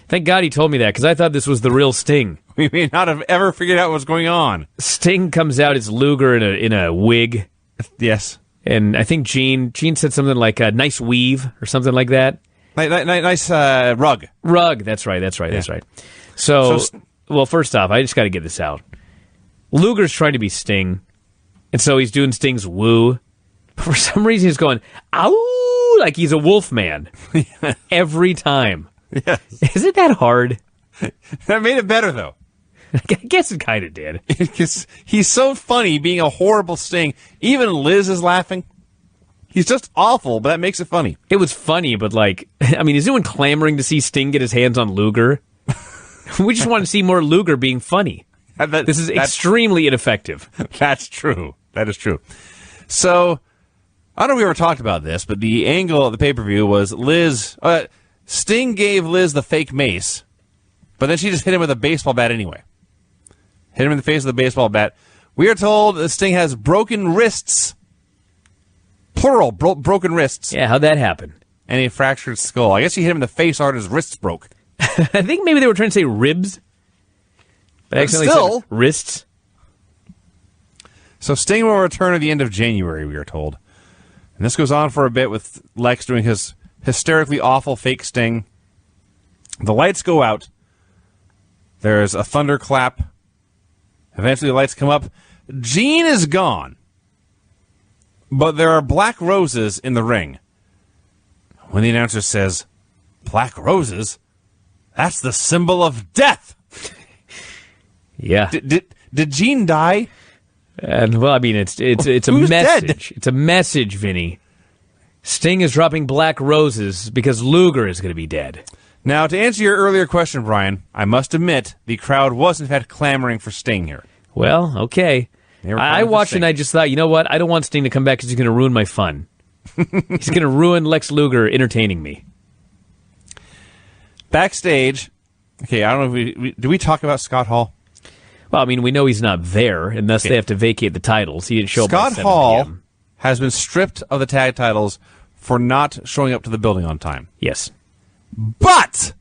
Thank God he told me that, because I thought this was the real Sting. We may not have ever figured out what's going on. Sting comes out as Luger in a wig. Yes. And I think Gene said something like a nice weave or something like that. Nice rug. Rug, that's right. So well, first off, I just got to get this out. Luger's trying to be Sting, and so he's doing Sting's woo. But for some reason, he's going, ow, like he's a wolf man every time. Yes. Isn't that hard? That made it better, though. I guess it kind of did. He's so funny being a horrible Sting. Even Liz is laughing. He's just awful, but that makes it funny. It was funny, but like, I mean, is anyone clamoring to see Sting get his hands on Luger? We just want to see more Luger being funny. This is extremely ineffective. That's true. That is true. So, I don't know if we ever talked about this, but the angle of the pay-per-view was Liz... Sting gave Liz the fake mace, but then she just hit him with a baseball bat anyway. Hit him in the face with a baseball bat. We are told that Sting has broken wrists. Plural, broken wrists. Yeah, how'd that happen? And a fractured skull. I guess he hit him in the face hard, his wrists broke. I think maybe they were trying to say ribs. But accidentally said wrists. So Sting will return at the end of January, we are told. And this goes on for a bit with Lex doing his hysterically awful fake Sting. The lights go out. There's a thunderclap. Eventually the lights come up. Gene is gone. But there are black roses in the ring. When the announcer says, "Black roses? That's the symbol of death." Yeah. Did Gene die? And well, I mean, it's a Who's message. dead? It's a message, Vinny. Sting is dropping black roses because Luger is going to be dead. Now, to answer your earlier question, Brian, I must admit the crowd was in fact clamoring for Sting here. Well, okay. I watched and I just thought, you know what? I don't want Sting to come back because he's going to ruin my fun. He's going to ruin Lex Luger entertaining me. Backstage, okay, I don't know if do we talk about Scott Hall? Well, I mean, we know he's not there, and thus they have to vacate the titles. He didn't show up Scott at 7 Hall p.m. has been stripped of the tag titles for not showing up to the building on time. Yes. But,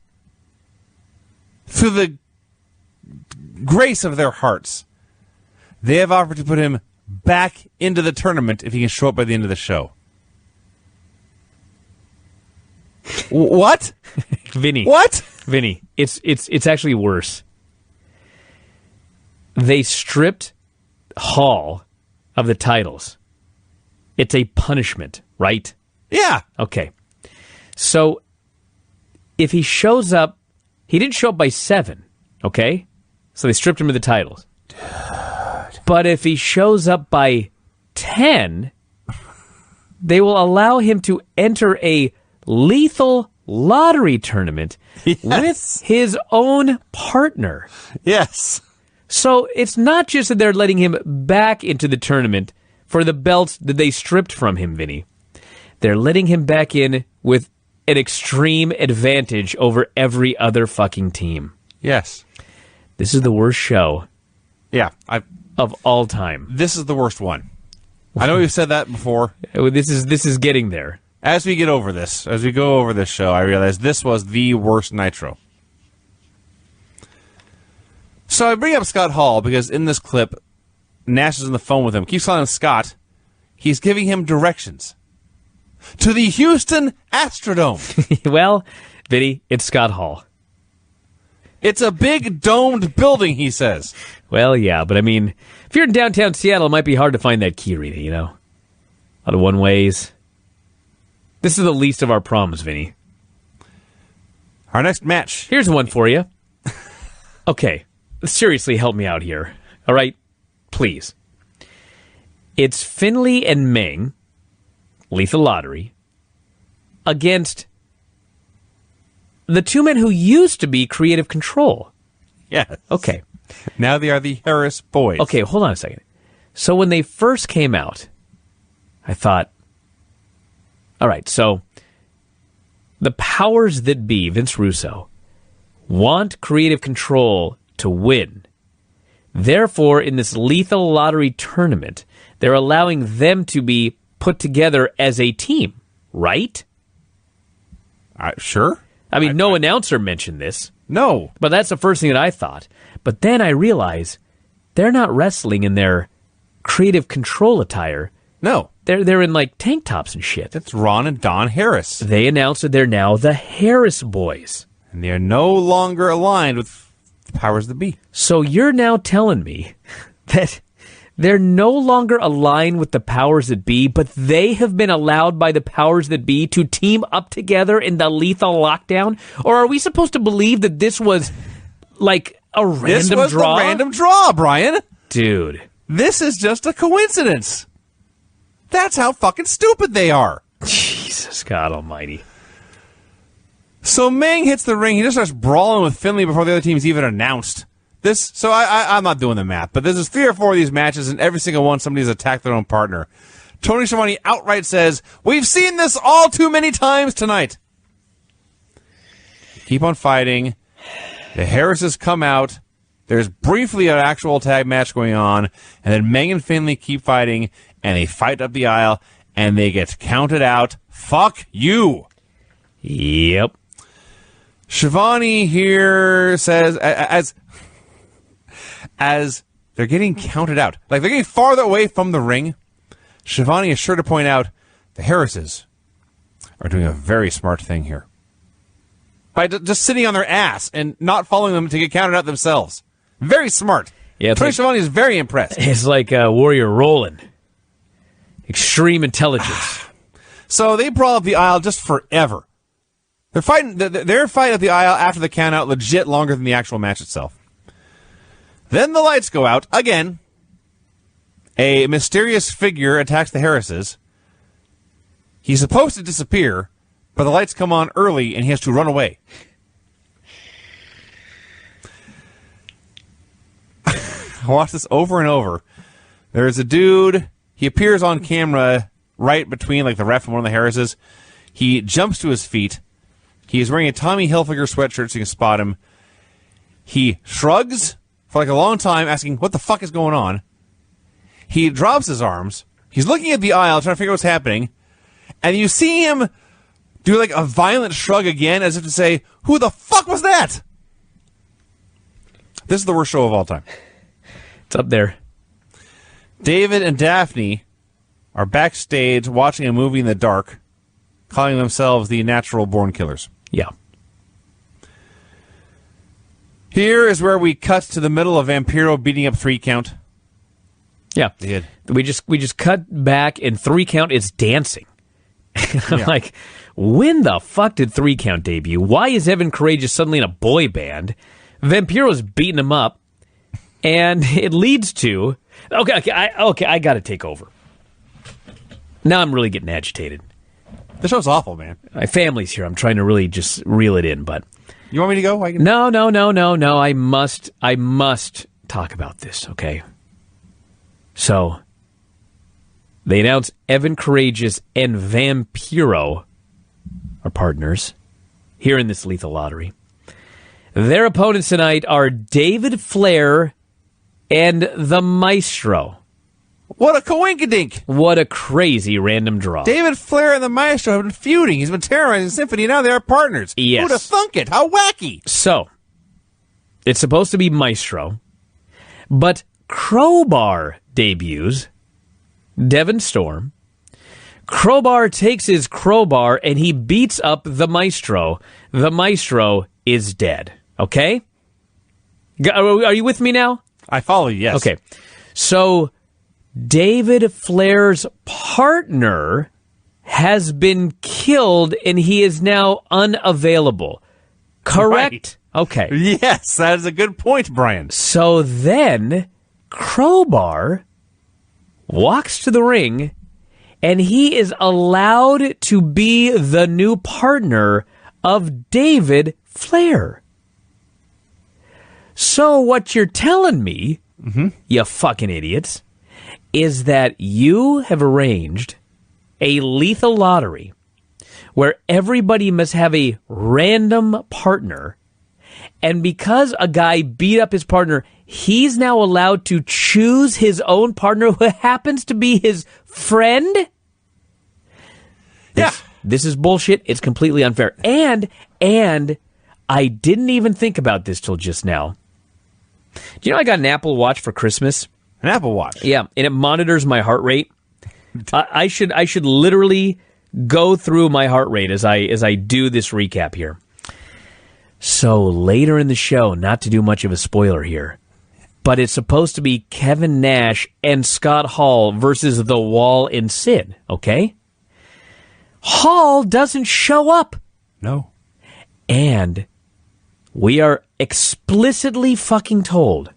through the grace of their hearts, they have offered to put him back into the tournament if he can show up by the end of the show. What? Vinny. What? Vinny, it's actually worse. They stripped Hall of the titles. It's a punishment, right? Yeah. Okay. So, if he shows up, he didn't show up by 7, okay? So they stripped him of the titles. But if he shows up by 10, they will allow him to enter a lethal lottery tournament with his own partner. Yes. So it's not just that they're letting him back into the tournament for the belts that they stripped from him, Vinny. They're letting him back in with an extreme advantage over every other fucking team. Yes. This is the worst show of all time. This is the worst one. I know we've said that before. This is getting there. As we go over this show, I realize this was the worst Nitro. So I bring up Scott Hall because in this clip, Nash is on the phone with him. Keeps calling him Scott. He's giving him directions to the Houston Astrodome. Well, Vinny, it's Scott Hall. It's a big domed building, he says. Well, yeah, but I mean, if you're in downtown Seattle, it might be hard to find that key arena, you know? A lot of one-ways. This is the least of our problems, Vinny. Our next match. Here's one for you. Okay, seriously, help me out here. All right? Please. It's Finley and Meng, Lethal Lottery, against the two men who used to be Creative Control. Yes. Okay. Now they are the Harris Boys. Okay, hold on a second. So when they first came out, I thought, all right, so the powers that be, Vince Russo, want Creative Control to win. Therefore, in this Lethal Lottery tournament, they're allowing them to be put together as a team, right? Sure. I mean, no announcer mentioned this. No. But that's the first thing that I thought. But then I realized they're not wrestling in their Creative Control attire. No. They're in, like, tank tops and shit. That's Ron and Don Harris. They announced that they're now the Harris Boys. And they are no longer aligned with the powers that be. So you're now telling me that they're no longer aligned with the powers that be, but they have been allowed by the powers that be to team up together in the Lethal Lockdown? Or are we supposed to believe that this was like a random draw? This was the random draw, Brian. Dude. This is just a coincidence. That's how fucking stupid they are. Jesus God almighty. So Meng hits the ring. He just starts brawling with Finley before the other team's even announced. I'm not doing the math, but there's 3 or 4 of these matches, and every single one somebody's attacked their own partner. Tony Schiavone outright says, "We've seen this all too many times tonight." Keep on fighting. The Harrises come out. There's briefly an actual tag match going on, and then Meng and Finley keep fighting, and they fight up the aisle, and they get counted out. Fuck you. Yep. Schiavone here says, as they're getting counted out, like they're getting farther away from the ring, Schiavone is sure to point out the Harrises are doing a very smart thing here by just sitting on their ass and not following them to get counted out themselves. Very smart. Yeah, Tony Schiavone is very impressed. It's like Warrior Roland. Extreme intelligence. So they brawl up the aisle just forever. They're fighting. Their fight up the aisle after the count out legit longer than the actual match itself. Then the lights go out again. A mysterious figure attacks the Harrises. He's supposed to disappear, but the lights come on early and he has to run away. I watched this over and over. There's a dude. He appears on camera right between like the ref and one of the Harrises. He jumps to his feet. He is wearing a Tommy Hilfiger sweatshirt so you can spot him. He shrugs for like a long time, asking what the fuck is going on. He drops his arms. He's looking at the aisle, trying to figure out what's happening. And you see him do like a violent shrug again, as if to say, who the fuck was that? This is the worst show of all time. It's up there. David and Daphne are backstage watching a movie in the dark, calling themselves the Natural Born Killers. Yeah. Here is where we cut to the middle of Vampiro beating up 3 Count. Yeah. They did. We just cut back and 3 Count is dancing. I'm Yeah. like, when the fuck did 3 Count debut? Why is Evan Courageous suddenly in a boy band? Vampiro's beating him up. And it leads to... I got to take over. Now I'm really getting agitated. The show's awful, man. My family's here. I'm trying to really just reel it in, but... You want me to go? No. I must talk about this, okay? So, they announce Evan Courageous and Vampiro are partners here in this Lethal Lottery. Their opponents tonight are David Flair and the Maestro. What a coinkydink! What a crazy random draw. David Flair and the Maestro have been feuding. He's been terrorizing Symphony, and now they are partners. Yes. Who'd have thunk it? How wacky! So, it's supposed to be Maestro, but Crowbar debuts, Devon Storm. Crowbar takes his crowbar and he beats up the Maestro. The Maestro is dead. Okay? Are you with me now? I follow you, yes. Okay. So, David Flair's partner has been killed and he is now unavailable. Correct? Right. Okay. Yes, that is a good point, Brian. So then, Crowbar walks to the ring and he is allowed to be the new partner of David Flair. So what you're telling me, you fucking idiots, is that you have arranged a lethal lottery where everybody must have a random partner, and because a guy beat up his partner, he's now allowed to choose his own partner who happens to be his friend? This is bullshit. It's completely unfair. And I didn't even think about this till just now. Do you know I got an Apple Watch for Christmas? An Apple Watch? Yeah, and it monitors my heart rate. I should literally go through my heart rate as I do this recap here. So later in the show, not to do much of a spoiler here, but it's supposed to be Kevin Nash and Scott Hall versus The Wall and Sid, okay? Hall doesn't show up. No. And we are explicitly fucking told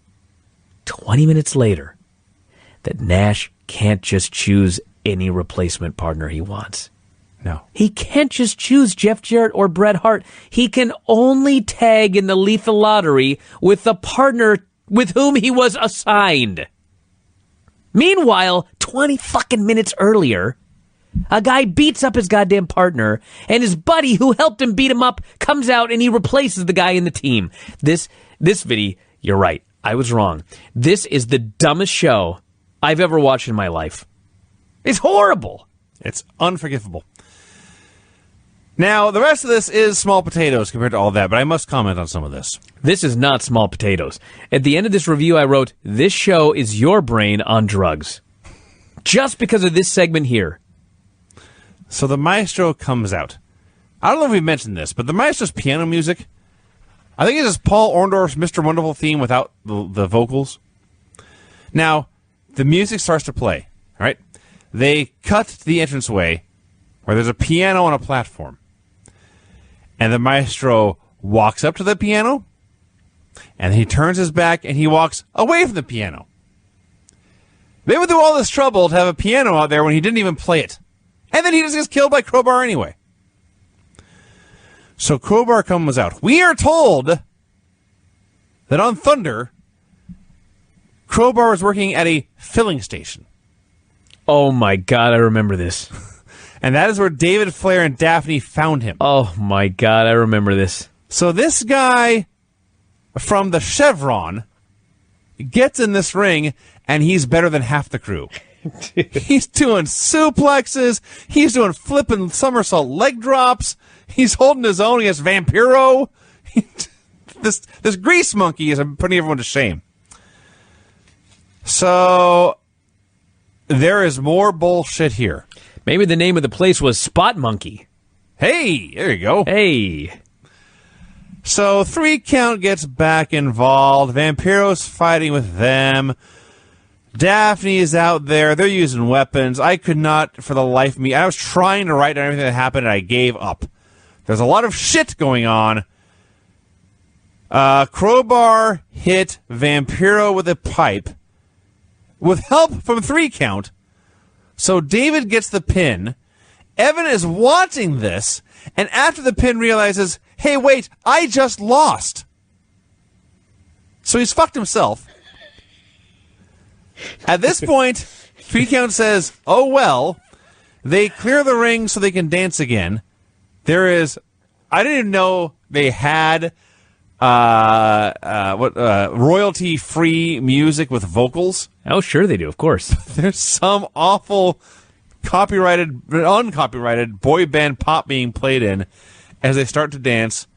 20 minutes later that Nash can't just choose any replacement partner he wants. No. He can't just choose Jeff Jarrett or Bret Hart. He can only tag in the lethal lottery with the partner with whom he was assigned. Meanwhile, 20 fucking minutes earlier, a guy beats up his goddamn partner, and his buddy who helped him beat him up comes out and he replaces the guy in the team. This Vinny, you're right. I was wrong. This is the dumbest show I've ever watched in my life. It's horrible. It's unforgivable. Now, the rest of this is small potatoes compared to all that, but I must comment on some of this. This is not small potatoes. At the end of this review, I wrote, this show is your brain on drugs. Just because of this segment here. So the Maestro comes out. I don't know if we mentioned this, but the Maestro's piano music, I think it's just Paul Orndorff's Mr. Wonderful theme without the vocals. Now, the music starts to play, all right? They cut to the entranceway where there's a piano on a platform. And the Maestro walks up to the piano, and he turns his back, and he walks away from the piano. They went through all this trouble to have a piano out there when he didn't even play it. And then he just gets killed by Crowbar anyway. So Crowbar comes out. We are told that on Thunder, Crowbar was working at a filling station. Oh my God, I remember this. And that is where David Flair and Daphne found him. Oh my God, I remember this. So this guy from the Chevron gets in this ring, and he's better than half the crew. He's doing suplexes. He's doing flipping somersault leg drops. He's holding his own against Vampiro. This grease monkey is putting everyone to shame. So there is more bullshit here. Maybe the name of the place was Spot Monkey. Hey, there you go. Hey. So 3 Count gets back involved. Vampiro's fighting with them. Daphne is out there. They're using weapons. I could not, for the life of me, I was trying to write down everything that happened, and I gave up. There's a lot of shit going on. Crowbar hit Vampiro with a pipe with help from 3 Count. So David gets the pin. Evan is watching this, and after the pin realizes, hey, wait, I just lost. So he's fucked himself. At this point, 3 Count says, oh, well. They clear the ring so they can dance again. There is, I didn't even know they had royalty-free music with vocals. Oh, sure they do, of course. There's some awful uncopyrighted boy band pop being played in as they start to dance.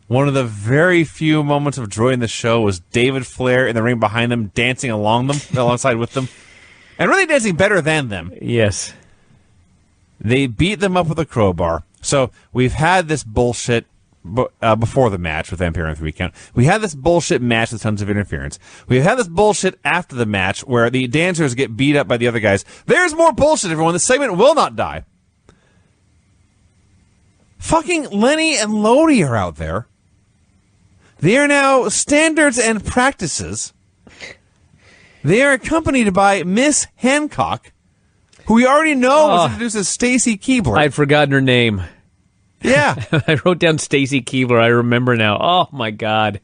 One of the very few moments of joy in the show was David Flair in the ring behind them, dancing alongside with them, and really dancing better than them. Yes. They beat them up with a crowbar. So we've had this bullshit before the match with Vampiro and 3 count. We had this bullshit match with tons of interference. We've had this bullshit after the match where the dancers get beat up by the other guys. There's more bullshit, everyone. The segment will not die. Fucking Lenny and Lodi are out there. They are now standards and practices. They are accompanied by Miss Hancock, who we already know was introduced as Stacy Keibler. I'd forgotten her name. Yeah. I wrote down Stacy Keibler. I remember now. Oh, my God.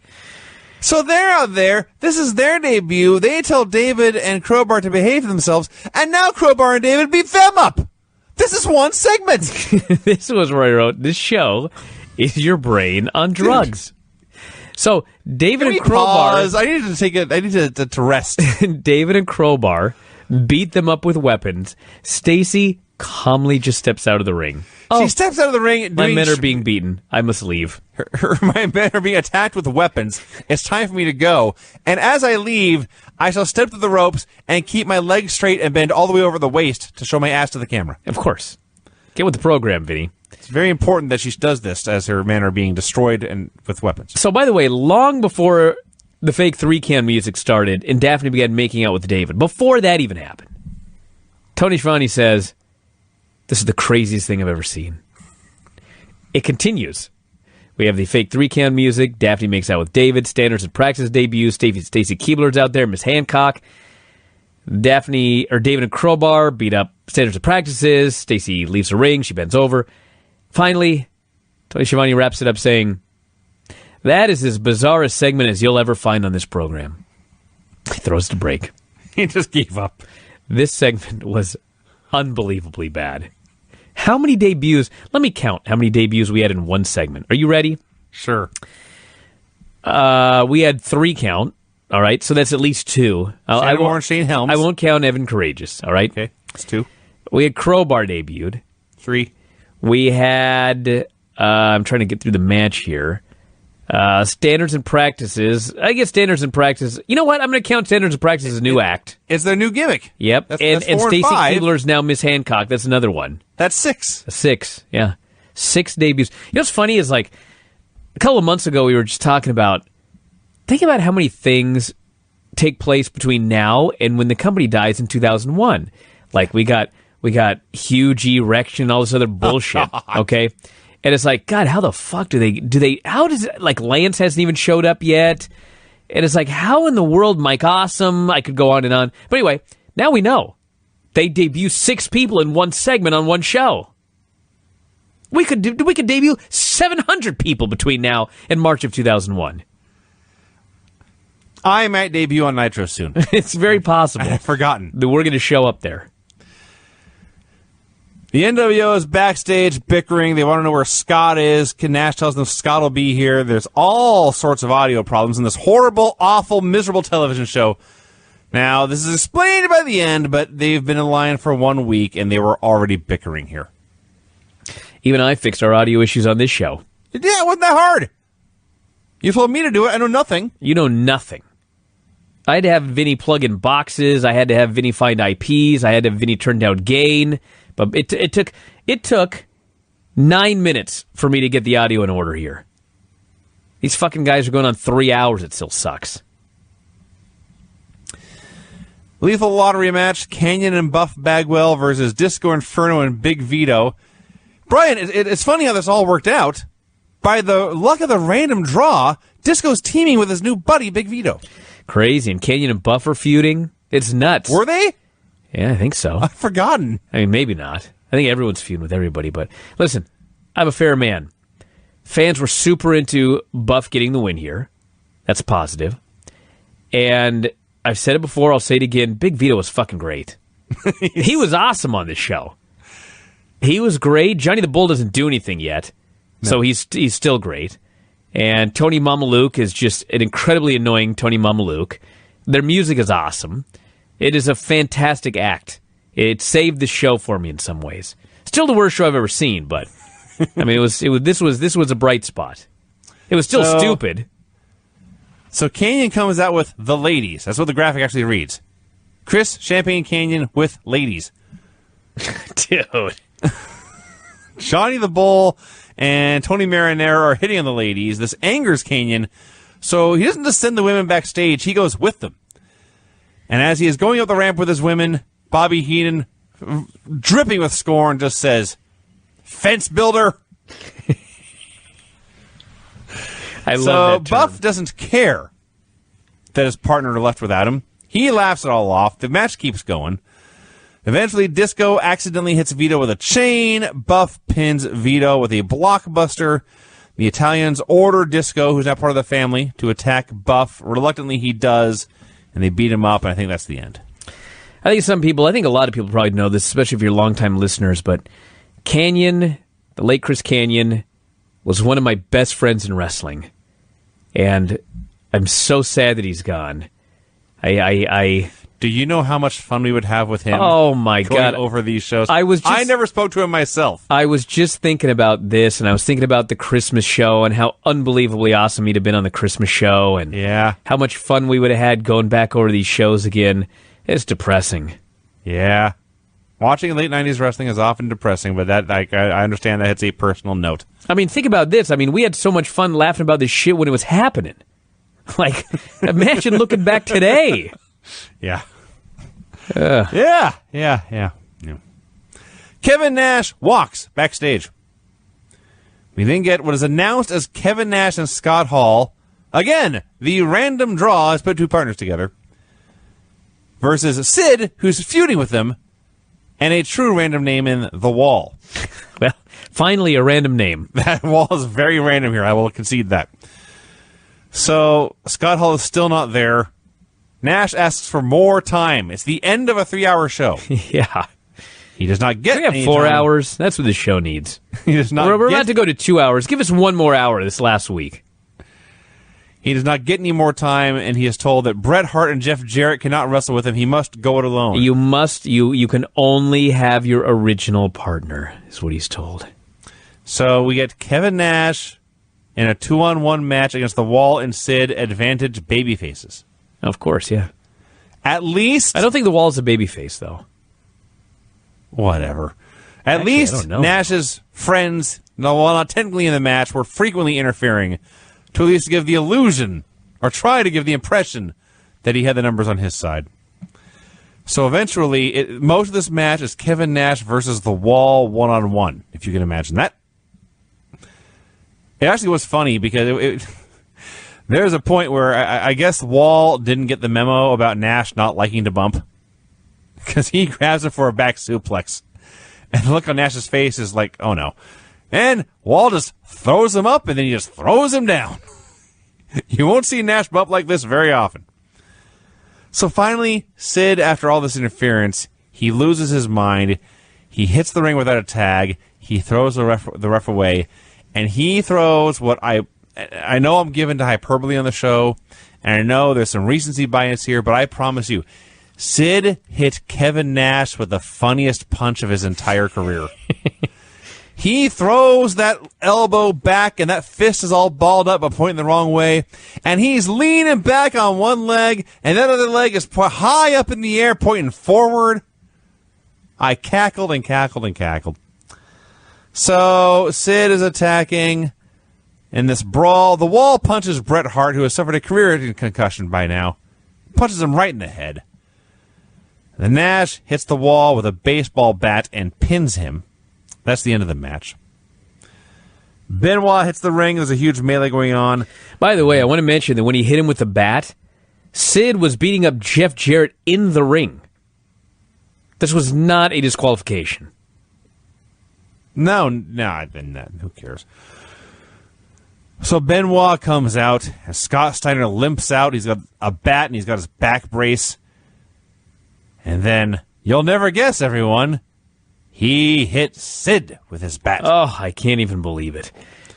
So they're out there. This is their debut. They tell David and Crowbar to behave themselves, and now Crowbar and David beat them up. This is one segment. This was where I wrote, this show is your brain on drugs. So David and Crowbar... Pause. I need to take it. I need to rest. David and Crowbar beat them up with weapons. Stacy calmly just steps out of the ring. She steps out of the ring. My men are being beaten. I must leave. My men are being attacked with weapons. It's time for me to go. And as I leave, I shall step to the ropes and keep my legs straight and bend all the way over the waist to show my ass to the camera. Of course. Get with the program, Vinny. It's very important that she does this as her men are being destroyed and with weapons. So, by the way, long before the fake 3-can music started and Daphne began making out with David, before that even happened, Tony Schiavone says, "This is the craziest thing I've ever seen." It continues. We have the fake 3-can music. Daphne makes out with David. Standards and practice debuts. Stacy Keibler's out there. Miss Hancock. David and Crowbar beat up Standards and practices. Stacy leaves the ring. She bends over. Finally, Tony Schiavone wraps it up saying, "That is as bizarre a segment as you'll ever find on this program." He throws the break. He just gave up. This segment was unbelievably bad. How many debuts? Let me count how many debuts we had in one segment. Are you ready? Sure. We had 3 count. All right, so that's at least 2. I won't Shane Helms. I won't count Evan Courageous. All right. Okay, that's 2. We had Crowbar debuted. 3. We had. I'm trying to get through the match here. Standards and practices. I guess standards and practices. You know what? I'm going to count standards and practices as a new act. It's their new gimmick. Yep. That's and 4 and Stacy 5. Keibler's now Miss Hancock. That's another one. That's 6. 6. Yeah. 6 debuts. You know what's funny is like a couple of months ago we were just talking about. Think about how many things take place between now and when the company dies in 2001. Like we got huge erection, all this other bullshit. Okay. And it's like, God, how the fuck how does it, like, Lance hasn't even showed up yet? And it's like, how in the world Mike Awesome? I could go on and on. But anyway, now we know. They debut 6 people in one segment on one show. We could debut 700 people between now and March of 2001. I might debut on Nitro soon. It's very possible. I've forgotten. That we're going to show up there. The NWO is backstage bickering. They want to know where Scott is. Nash tells them Scott will be here. There's all sorts of audio problems in this horrible, awful, miserable television show. Now, this is explained by the end, but they've been in line for 1 week, and they were already bickering here. Even I fixed our audio issues on this show. Yeah, it wasn't that hard. You told me to do it. I know nothing. You know nothing. I had to have Vinny plug in boxes. I had to have Vinny find IPs. I had to have Vinny turn down gain. But it took 9 minutes for me to get the audio in order here. These fucking guys are going on 3 hours. It still sucks. Lethal Lottery match, Canyon and Buff Bagwell versus Disco Inferno and Big Vito. Brian, it's funny how this all worked out. By the luck of the random draw, Disco's teaming with his new buddy, Big Vito. Crazy. And Canyon and Buff are feuding. It's nuts. Were they? Yeah, I think so. I've forgotten. I mean, maybe not. I think everyone's feuding with everybody. But listen, I'm a fair man. Fans were super into Buff getting the win here. That's positive. And I've said it before, I'll say it again. Big Vito was fucking great. He was awesome on this show. He was great. Johnny the Bull doesn't do anything yet, so he's still great. And Tony Mamaluke is just an incredibly annoying Tony Mamaluke. Their music is awesome. It is a fantastic act. It saved the show for me in some ways. Still the worst show I've ever seen, but I mean, this was a bright spot. It was still stupid. So Canyon comes out with the ladies. That's what the graphic actually reads. Chris Champagne Canyon with ladies. Dude. Johnny the Bull and Tony Marinero are hitting on the ladies. This angers Canyon, so he doesn't just send the women backstage, he goes with them. And as he is going up the ramp with his women, Bobby Heenan, dripping with scorn, just says, "Fence builder." I love that So term. Buff doesn't care that his partner are left without him. He laughs it all off. The match keeps going. Eventually, Disco accidentally hits Vito with a chain. Buff pins Vito with a blockbuster. The Italians order Disco, who's now part of the family, to attack Buff. Reluctantly, he does, and they beat him up, and I think that's the end. I think a lot of people probably know this, especially if you're longtime listeners, but Canyon, the late Chris Canyon, was one of my best friends in wrestling. And I'm so sad that he's gone. Do you know how much fun we would have with him? Oh my going God. over these shows. I never spoke to him myself. I was just thinking about this, and I was thinking about the Christmas show and how unbelievably awesome he'd have been on the Christmas show, and how much fun we would have had going back over these shows again. It's depressing. Yeah. Watching late 90s wrestling is often depressing, but that I understand that it's a personal note. I mean, think about this. I mean, we had so much fun laughing about this shit when it was happening. Like, imagine looking back today. Yeah. Yeah. Kevin Nash walks backstage. We then get what is announced as Kevin Nash and Scott Hall. Again, the random draw has put two partners together. Versus Sid, who's feuding with them, and a true random name in The Wall. Well, finally a random name. That Wall is very random here. I will concede that. So, Scott Hall is still not there. Nash asks for more time. It's the end of a 3-hour show. Yeah. He does not get We have any 4 time. hours. That's what the show needs. He does not We're get- about to go to 2 hours. Give us one more hour this last week. He does not get any more time, and he is told that Bret Hart and Jeff Jarrett cannot wrestle with him. He must go it alone. You can only have your original partner, is what he's told. So we get Kevin Nash in a 2-on-1 match against The Wall and Sid, advantage babyfaces. Of course, yeah. At least... I don't think the Wall's a babyface, though. Whatever. At Actually, I least don't know. Nash's friends, while not technically in the match, were frequently interfering to at least give the illusion, or try to give the impression, that he had the numbers on his side. So eventually, most of this match is Kevin Nash versus The Wall 1-on-1, if you can imagine that. It actually was funny because there's a point where I guess Wall didn't get the memo about Nash not liking to bump, because he grabs him for a back suplex. And the look on Nash's face is like, oh no. And Wall just throws him up, and then he just throws him down. You won't see Nash bump like this very often. So finally, Sid, after all this interference, he loses his mind. He hits the ring without a tag. He throws the ref away. And he throws what I know I'm given to hyperbole on the show, and I know there's some recency bias here, but I promise you, Sid hit Kevin Nash with the funniest punch of his entire career. He throws that elbow back, and that fist is all balled up but pointing the wrong way, and he's leaning back on one leg, and that other leg is high up in the air pointing forward. I cackled and cackled and cackled. So, Sid is attacking in this brawl. The Wall punches Bret Hart, who has suffered a career concussion by now. Punches him right in the head. The Nash hits the Wall with a baseball bat and pins him. That's the end of the match. Benoit hits the ring. There's a huge melee going on. By the way, I want to mention that when he hit him with the bat, Sid was beating up Jeff Jarrett in the ring. This was not a disqualification. No, who cares? So Benoit comes out, and Scott Steiner limps out. He's got a bat, and he's got his back brace. And then, you'll never guess, everyone, he hit Sid with his bat. Oh, I can't even believe it.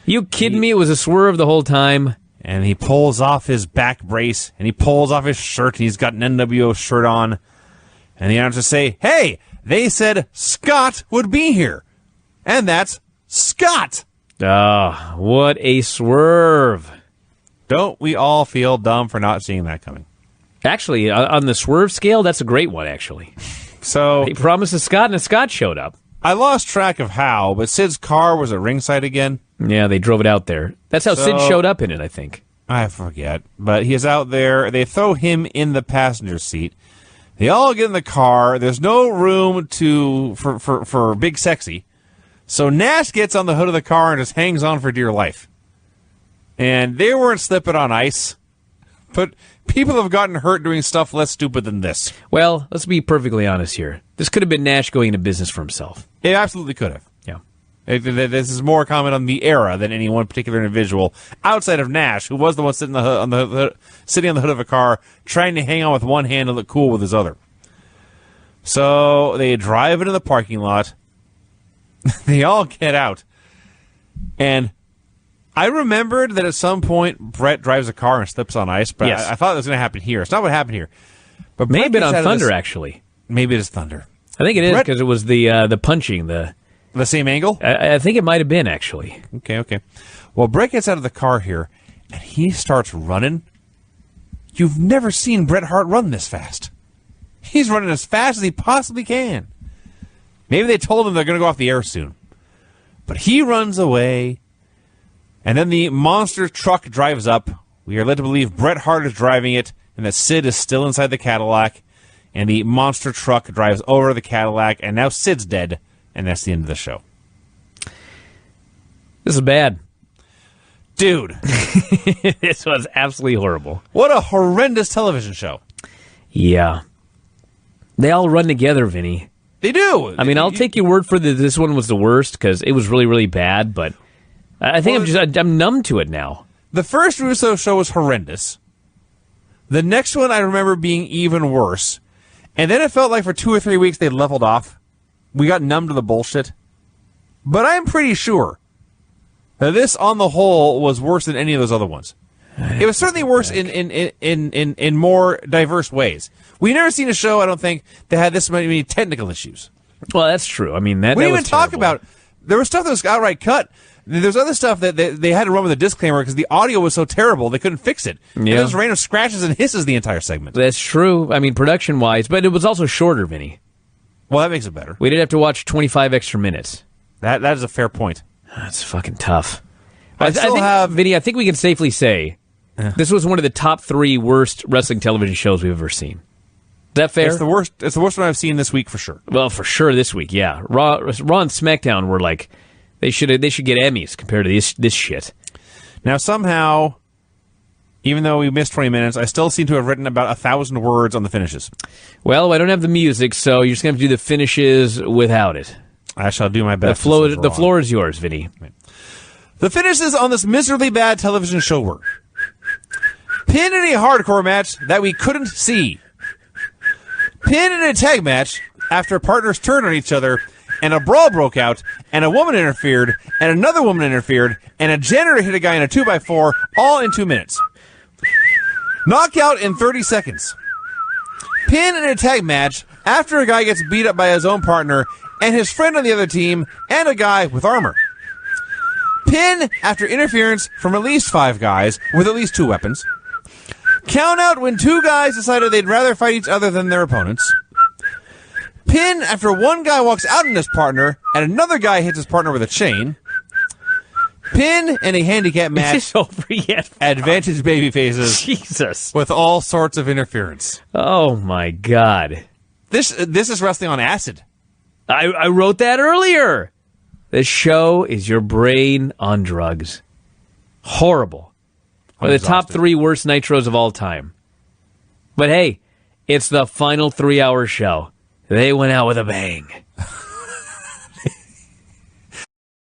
You kidding me? It was a swerve the whole time. And he pulls off his back brace, and he pulls off his shirt, and he's got an NWO shirt on. And the announcers say, hey, they said Scott would be here. And that's Scott. Ah, what a swerve. Don't we all feel dumb for not seeing that coming? Actually, on the swerve scale, that's a great one, actually. So He promised a Scott, and a Scott showed up. I lost track of how, but Sid's car was at ringside again. Yeah, they drove it out there. That's how Sid showed up in it, I think. I forget. But he's out there. They throw him in the passenger seat. They all get in the car. There's no room for Big Sexy. So Nash gets on the hood of the car and just hangs on for dear life. And they weren't slipping on ice. But people have gotten hurt doing stuff less stupid than this. Well, let's be perfectly honest here. This could have been Nash going into business for himself. It absolutely could have. Yeah. This is more comment on the era than any one particular individual outside of Nash, who was the one sitting on the hood of a car, trying to hang on with one hand and look cool with his other. So they drive into the parking lot. They all get out. And I remembered that at some point Brett drives a car and slips on ice, but yes. I thought it was going to happen here. It's not what happened here. But May have been on Thunder, this, actually. Maybe it is Thunder. I think it is because it was the punching. The same angle? I think it might have been, actually. Okay. Well, Brett gets out of the car here, and he starts running. You've never seen Bret Hart run this fast. He's running as fast as he possibly can. Maybe they told him they're going to go off the air soon. But he runs away, and then the monster truck drives up. We are led to believe Bret Hart is driving it, and that Sid is still inside the Cadillac, and the monster truck drives over the Cadillac, and now Sid's dead, and that's the end of the show. This is bad. Dude. This was absolutely horrible. What a horrendous television show. Yeah. They all run together, Vinny. They do. I mean, I'll take your word for this one was the worst because it was really, really bad, but I think I'm numb to it now. The first Russo show was horrendous. The next one I remember being even worse. And then it felt like for 2 or 3 weeks they leveled off. We got numb to the bullshit. But I'm pretty sure that this, on the whole, was worse than any of those other ones. It was certainly worse in more diverse ways. We've never seen a show, I don't think, that had this many technical issues. Well, that's true. I mean, that we didn't was even talk terrible. about. There was stuff that was outright cut. There's other stuff that they had to run with a disclaimer because the audio was so terrible they couldn't fix it. Yeah. And there was random scratches and hisses the entire segment. That's true. I mean, production-wise, but it was also shorter, Vinny. Well, that makes it better. We didn't have to watch 25 extra minutes. That is a fair point. That's fucking tough. I think, Vinny, I think we can safely say this was one of the top 3 worst wrestling television shows we've ever seen. Is that fair? It's the worst. It's the worst one I've seen this week for sure. Well, for sure this week, yeah. Raw and SmackDown were like they should get Emmys compared to this shit. Now somehow, even though we missed 20 minutes, I still seem to have written about 1,000 words on the finishes. Well, I don't have the music, so you're just gonna have to do the finishes without it. I shall do my best. The floor is yours, Vinny. Right. The finishes on this miserably bad television show were: pin in a hardcore match that we couldn't see. Pin in a tag match after partners turned on each other, and a brawl broke out, and a woman interfered, and another woman interfered, and a janitor hit a guy in a 2x4, all in 2 minutes. Knockout in 30 seconds. Pin in a tag match after a guy gets beat up by his own partner, and his friend on the other team, and a guy with armor. Pin after interference from at least 5 guys with at least 2 weapons. Count out when 2 guys decided they'd rather fight each other than their opponents. Pin after one guy walks out on his partner and another guy hits his partner with a chain. Pin in a handicap match. Is this over yet? Advantage baby faces. Jesus. With all sorts of interference. Oh my God. This is wrestling on acid. I wrote that earlier. This show is your brain on drugs. Horrible. One of the top 3 worst Nitros of all time. But hey, it's the final 3-hour show. They went out with a bang.